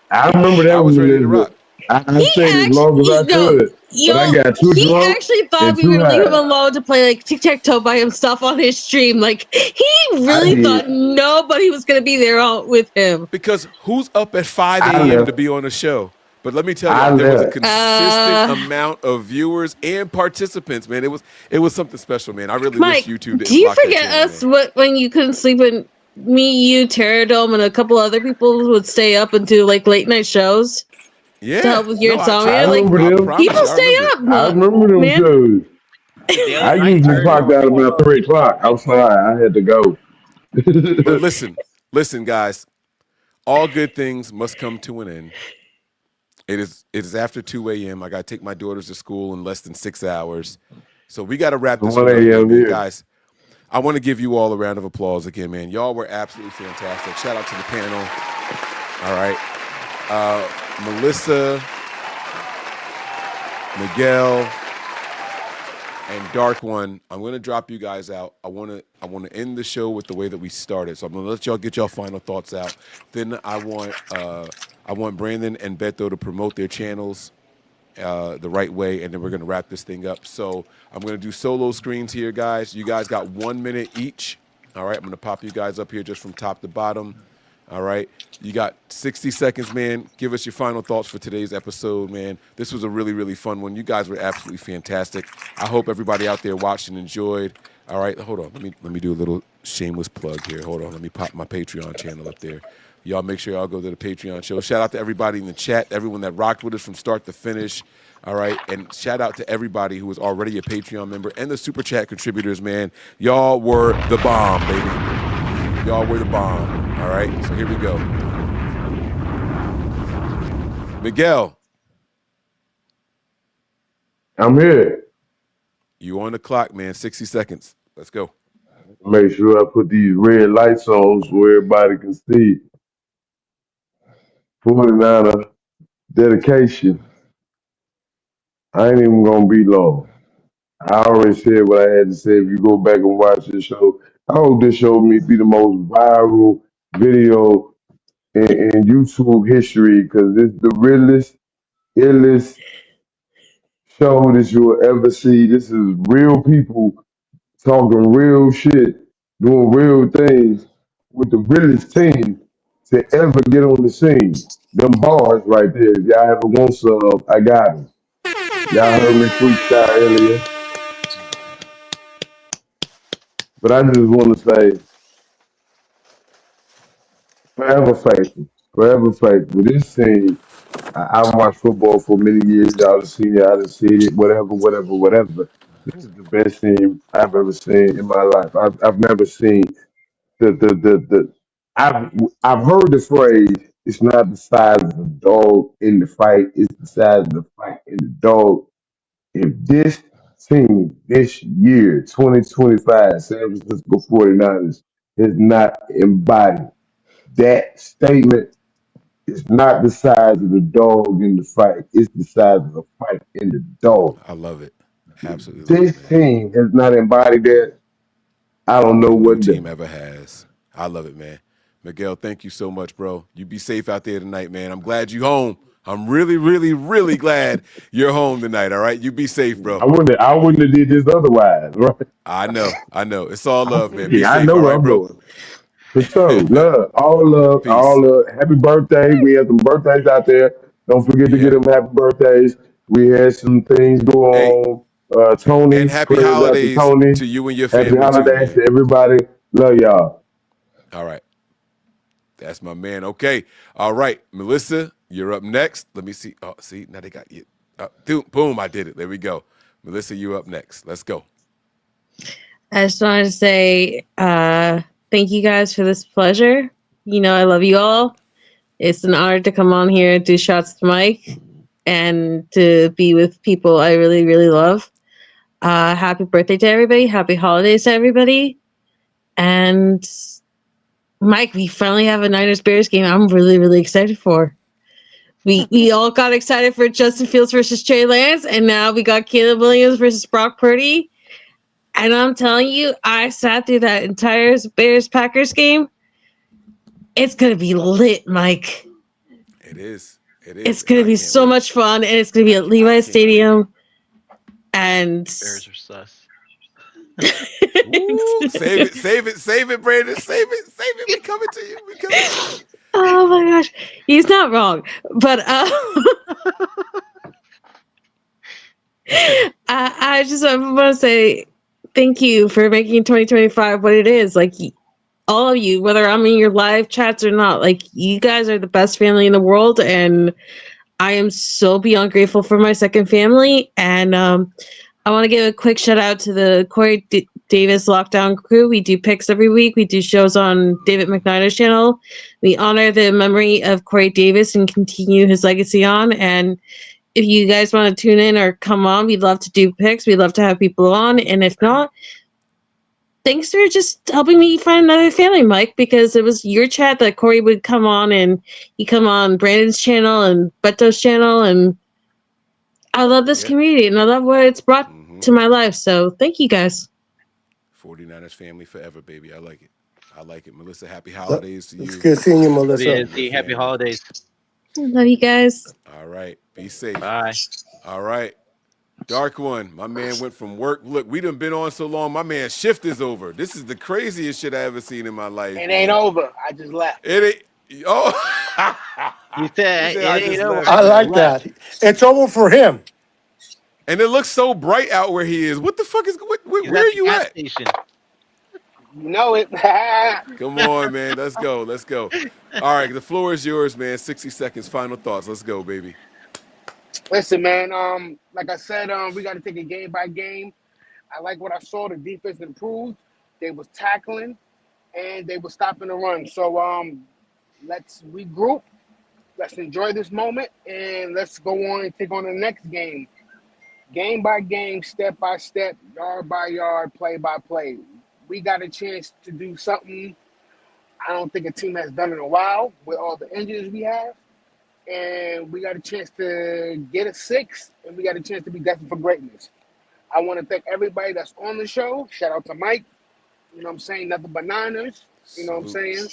Speaker 1: I remember that
Speaker 7: I was ready to rock.
Speaker 1: I stayed as long as I could. But I got too
Speaker 12: he
Speaker 1: drunk
Speaker 12: actually thought
Speaker 1: and
Speaker 12: we were
Speaker 1: too
Speaker 12: going to leave him
Speaker 1: high.
Speaker 12: alone to play like tic-tac-toe by himself on his stream. Like, he really thought nobody was going to be there with him.
Speaker 7: Because who's up at 5 a.m. to be on a show? But let me tell you, there was a consistent amount of viewers and participants, man. It was something special, man. I really
Speaker 12: Mike,
Speaker 7: wish YouTube didn't
Speaker 12: do you
Speaker 7: block that
Speaker 12: forget
Speaker 7: channel,
Speaker 12: us when you couldn't sleep and me, you, Terradome, and a couple other people would stay up and do like late night shows?
Speaker 7: Yeah.
Speaker 12: To help with your insomnia?
Speaker 1: I
Speaker 12: Like,
Speaker 1: remember them.
Speaker 12: people stay up.
Speaker 1: I remember them
Speaker 12: man.
Speaker 1: shows. I usually clocked out about 3 o'clock. I'm sorry, I had to go.
Speaker 7: But listen, guys. All good things must come to an end. It is after 2 a.m. I got to take my daughters to school in less than 6 hours. So we got to wrap this
Speaker 1: 1
Speaker 7: one up,
Speaker 1: a.m.
Speaker 7: man.
Speaker 1: here.
Speaker 7: Guys, I want to give you all a round of applause again, man. Y'all were absolutely fantastic. Shout out to the panel. All right. Melissa, Miguel, and Dark One. I'm going to drop you guys out. I want to end the show with the way that we started. So I'm going to let y'all get y'all final thoughts out. Then I want Brandon and Beto to promote their channels the right way, and then we're going to wrap this thing up. So I'm going to do solo screens here, guys. You guys got 1 minute each. All right, I'm going to pop you guys up here just from top to bottom. All right, you got 60 seconds, man. Give us your final thoughts for today's episode, man. This was a really, really fun one. You guys were absolutely fantastic. I hope everybody out there watched and enjoyed. All right, hold on. Let me do a little shameless plug here. Hold on. Let me pop my Patreon channel up there. Y'all make sure y'all go to the Patreon show. Shout out to everybody in the chat, everyone that rocked with us from start to finish. All right, and shout out to everybody who was already a Patreon member and the Super Chat contributors, man. Y'all were the bomb, baby. Y'all were the bomb. All right, so here we go. Miguel.
Speaker 1: I'm here.
Speaker 7: You on the clock, man. 60 seconds. Let's go.
Speaker 1: Make sure I put these red lights on so everybody can see. 49er dedication. I ain't even gonna be long. I already said what I had to say. If you go back and watch this show, I hope this show may be the most viral video in YouTube history because it's the realest, illest show that you will ever see. This is real people talking real shit, doing real things with the realest team to ever get on the scene. Them bars right there. If y'all ever want some, I got them. Y'all heard me freestyle earlier. But I just want to say, forever faithful. Forever faithful. This team, I've watched football for many years. Y'all have seen it, I done seen it, whatever. This is the best team I've ever seen in my life. I've never seen the I've heard the phrase, it's not the size of the dog in the fight, it's the size of the fight in the dog. If this team this year, 2025, San Francisco 49ers, has not embodied that statement, it's not the size of the dog in the fight, it's the size of the fight in the dog.
Speaker 7: I love it. Absolutely love it,
Speaker 1: This team has not embodied that. I don't know
Speaker 7: no
Speaker 1: what
Speaker 7: team
Speaker 1: does.
Speaker 7: ever has. I love it, man. Miguel, thank you so much, bro. You be safe out there tonight, man. I'm glad you home. I'm really, really, really glad you're home tonight. All right, you be safe, bro.
Speaker 1: I wouldn't have did this otherwise, right?
Speaker 7: I know. It's all love, man. Be
Speaker 1: Yeah, I
Speaker 7: safe,
Speaker 1: know
Speaker 7: all
Speaker 1: where
Speaker 7: right,
Speaker 1: I'm
Speaker 7: bro.
Speaker 1: going. For sure. Love. All love.
Speaker 7: Peace.
Speaker 1: All love. Happy birthday. We had some birthdays out there. Don't forget to get them happy birthdays. We had some things go on. Tony.
Speaker 7: And happy
Speaker 1: Prayers out to
Speaker 7: holidays
Speaker 1: Tony.
Speaker 7: to you and your
Speaker 1: Happy
Speaker 7: family too,
Speaker 1: holidays
Speaker 7: man.
Speaker 1: to everybody. Love y'all.
Speaker 7: All right. That's my man. Okay. All right. Melissa, you're up next. Let me see. Oh, see, now they got you. Boom, I did it. There we go. Melissa, you're up next. Let's go.
Speaker 12: I just wanted to say thank you guys for this pleasure. You know, I love you all. It's an honor to come on here and do shots to Mike and to be with people I really, really love. Happy birthday to everybody. Happy holidays to everybody. And Mike, we finally have a Niners Bears game I'm really, really excited for. We all got excited for Justin Fields versus Trey Lance, and now we got Caleb Williams versus Brock Purdy. And I'm telling you, I sat through that entire Bears-Packers game. It's going to be lit, Mike.
Speaker 7: It is.
Speaker 12: It's going to be so much fun, and it's going to be at Levi's Stadium. And
Speaker 9: Bears are sus.
Speaker 7: Ooh, save it, Brandon. Save it. We coming to you.
Speaker 12: Oh my gosh, he's not wrong. But I just want to say thank you for making 2025 what it is. Like all of you, whether I'm in your live chats or not, like you guys are the best family in the world, and I am so beyond grateful for my second family. And I want to give a quick shout out to the Corey Davis Lockdown crew. We do picks every week. We do shows on David McNider's channel. We honor the memory of Corey Davis and continue his legacy on. And if you guys want to tune in or come on, we'd love to do picks. We'd love to have people on. And if not, thanks for just helping me find another family, Mike, because it was your chat that Corey would come on, and he come on Brandon's channel and Beto's channel. And I love this community, and I love what it's brought to my life. So thank you guys.
Speaker 7: 49ers family forever, baby. I like it. Melissa, happy holidays to you.
Speaker 10: It's good seeing you, Melissa.
Speaker 9: Happy holidays.
Speaker 12: Love you guys.
Speaker 7: All right. Be safe.
Speaker 9: Bye.
Speaker 7: All right. Dark one. My man went from work. Look, we done been on so long. My man's shift is over. This is the craziest shit I ever seen in my life.
Speaker 6: It ain't over. I just left.
Speaker 7: It ain't. Oh.
Speaker 9: You said it ain't over.
Speaker 10: I like that. It's over for him.
Speaker 7: And it looks so bright out where he is. What the fuck is? Where are you at?
Speaker 9: Station.
Speaker 6: You know it.
Speaker 7: Come on, man. Let's go. All right, the floor is yours, man. 60 seconds. Final thoughts. Let's go, baby.
Speaker 6: Listen, man. Like I said, we got to take it game by game. I like what I saw. The defense improved. They was tackling, and they were stopping the run. So let's regroup. Let's enjoy this moment, and let's go on and take on the next game. Game by game, step by step, yard by yard, play by play. We got a chance to do something I don't think a team has done in a while with all the injuries we have. And we got a chance to get a 6, and we got a chance to be destined for greatness. I want to thank everybody that's on the show. Shout out to Mike. You know what I'm saying? Nothing but Niners. You know what I'm saying?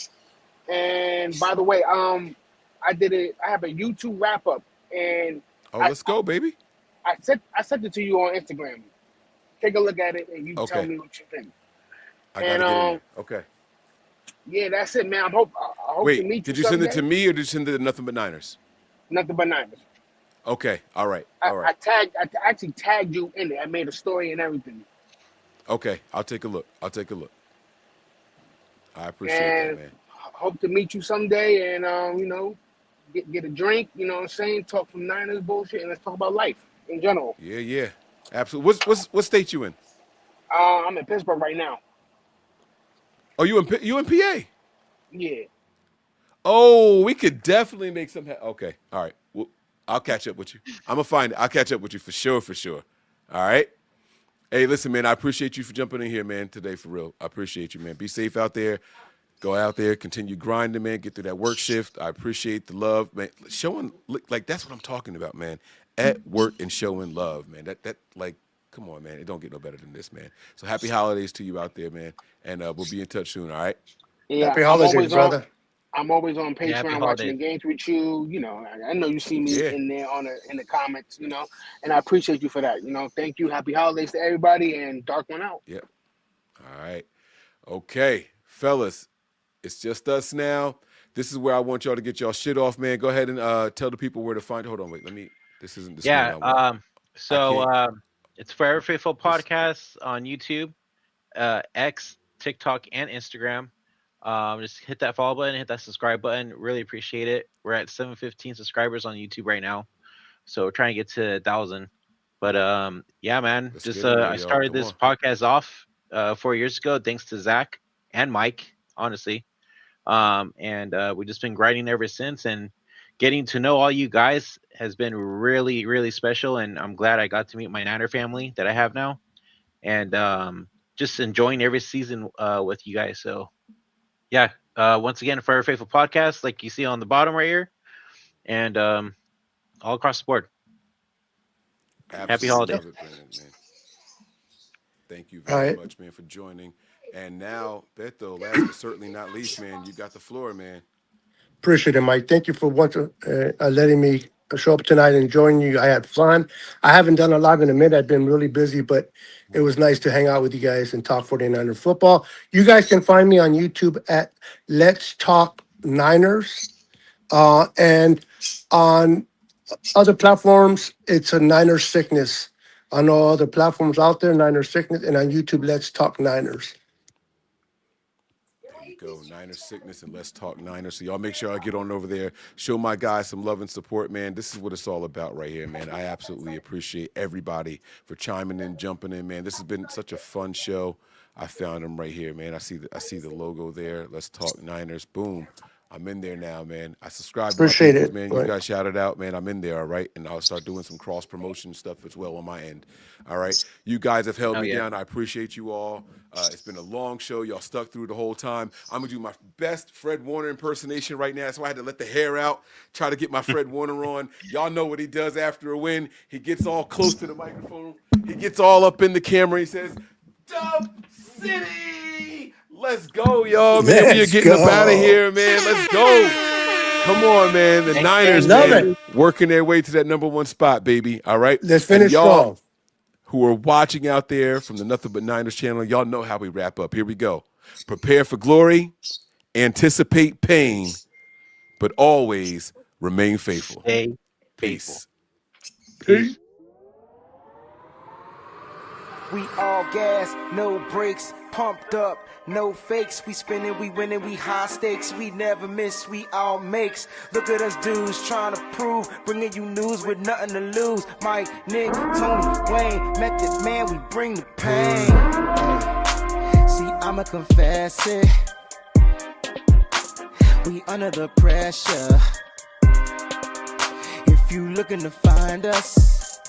Speaker 6: And by the way, I have a YouTube wrap up, and
Speaker 7: let's go, baby.
Speaker 6: I sent it to you on Instagram. Take a look at it, and you tell me what you think.
Speaker 7: I gotta get in there. Okay.
Speaker 6: Yeah, that's it, man. I hope to meet you.
Speaker 7: Wait, did you send it to me or did you send it to Nothing But Niners?
Speaker 6: Nothing But Niners.
Speaker 7: Okay. All right.
Speaker 6: I actually tagged you in it. I made a story and everything.
Speaker 7: Okay. I'll take a look. I appreciate that, man.
Speaker 6: Hope to meet you someday, and get a drink. You know what I'm saying? Talk some Niners bullshit, and let's talk about life in general.
Speaker 7: Yeah. Absolutely. What state you in?
Speaker 6: I'm in Pittsburgh right now.
Speaker 7: Oh, you in PA?
Speaker 6: Yeah.
Speaker 7: Oh, we could definitely make some. Okay. All right. Well, I'll catch up with you. I'll catch up with you for sure. All right. Hey, listen, man. I appreciate you for jumping in here, man. Today, for real. I appreciate you, man. Be safe out there. Go out there, continue grinding, man. Get through that work shift. I appreciate the love, man. Showing, like, that's what I'm talking about, man. At work and showing love, man. That like, come on, man. It don't get no better than this, man. So happy holidays to you out there, man. And we'll be in touch soon, all right?
Speaker 6: Yeah,
Speaker 10: happy holidays, brother.
Speaker 6: I'm always on Patreon watching the games with you. You know, I know you see me in there in the comments, you know, and I appreciate you for that. You know, thank you. Happy holidays to everybody, and dark one out.
Speaker 7: Yep. All right. Okay, fellas. It's just us now. This is where I want y'all to get y'all shit off, man. Go ahead and tell the people where to find. Hold on, wait. This isn't the screen I want.
Speaker 9: It's Forever Faithful Podcast on YouTube, X, TikTok, and Instagram. Just hit that follow button, hit that subscribe button. Really appreciate it. We're at 715 subscribers on YouTube right now, so we're trying to get to 1,000. But yeah, man, I started this podcast off 4 years ago, thanks to Zach and Mike, honestly. And we've just been grinding ever since, and getting to know all you guys has been really, really special. And I'm glad I got to meet my Niner family that I have now, and just enjoying every season with you guys. So yeah, once again, Forever Faithful Podcast, like you see on the bottom right here, and all across the board.
Speaker 7: Absolutely.
Speaker 9: Happy holiday.
Speaker 7: Love it, Brandon, man. Thank you very much, man, for joining. And now, Beto, last but certainly not least, man, you got the floor, man.
Speaker 10: Appreciate it, Mike. Thank you for letting me show up tonight and join you. I had fun. I haven't done a live in a minute. I've been really busy, but it was nice to hang out with you guys and talk 49er football. You guys can find me on YouTube at Let's Talk Niners. And on other platforms, it's a Niner Sickness. On all other platforms out there, Niner Sickness, and on YouTube, Let's Talk Niners.
Speaker 7: There you go, Niner Sickness and Let's Talk Niners. So y'all make sure I get on over there, show my guys some love and support, man. This is what it's all about right here, man. I absolutely appreciate everybody for chiming in, jumping in, man. This has been such a fun show. I found them right here, man. I see the logo there. Let's Talk Niners. Boom. I'm in there now, man. I subscribe to
Speaker 10: Appreciate
Speaker 7: my peoples,
Speaker 10: it,
Speaker 7: man.
Speaker 10: right.
Speaker 7: You guys shouted out, man. I'm in there, all right? And I'll start doing some cross-promotion stuff as well on my end, all right? You guys have held me down. I appreciate you all. It's been a long show. Y'all stuck through the whole time. I'm going to do my best Fred Warner impersonation right now. That's why I had to let the hair out, try to get my Fred Warner on. Y'all know what he does after a win. He gets all close to the microphone. He gets all up in the camera. He says, Dub City! Let's go, y'all, man. We are getting up out of here, man. Let's go. Come on, man. The Niners, man, working their way to that #1 spot, baby. All right?
Speaker 10: Let's finish
Speaker 7: y'all
Speaker 10: strong.
Speaker 7: who are watching out there from the Nothing But Niners channel, y'all know how we wrap up. Here we go. Prepare for glory, anticipate pain, but always remain faithful.
Speaker 9: Stay
Speaker 7: Peace.
Speaker 10: Peace.
Speaker 17: We all gas, no brakes, pumped up, no fakes. We spinning, we winning, we high stakes. We never miss, we all makes. Look at us dudes trying to prove, bringing you news with nothing to lose. Mike, Nick, Tony, Wayne, Method Man, we bring the pain. Hey. See, I'ma confess it. We under the pressure. If you looking to find us,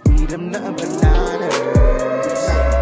Speaker 17: we them nothing but Niners.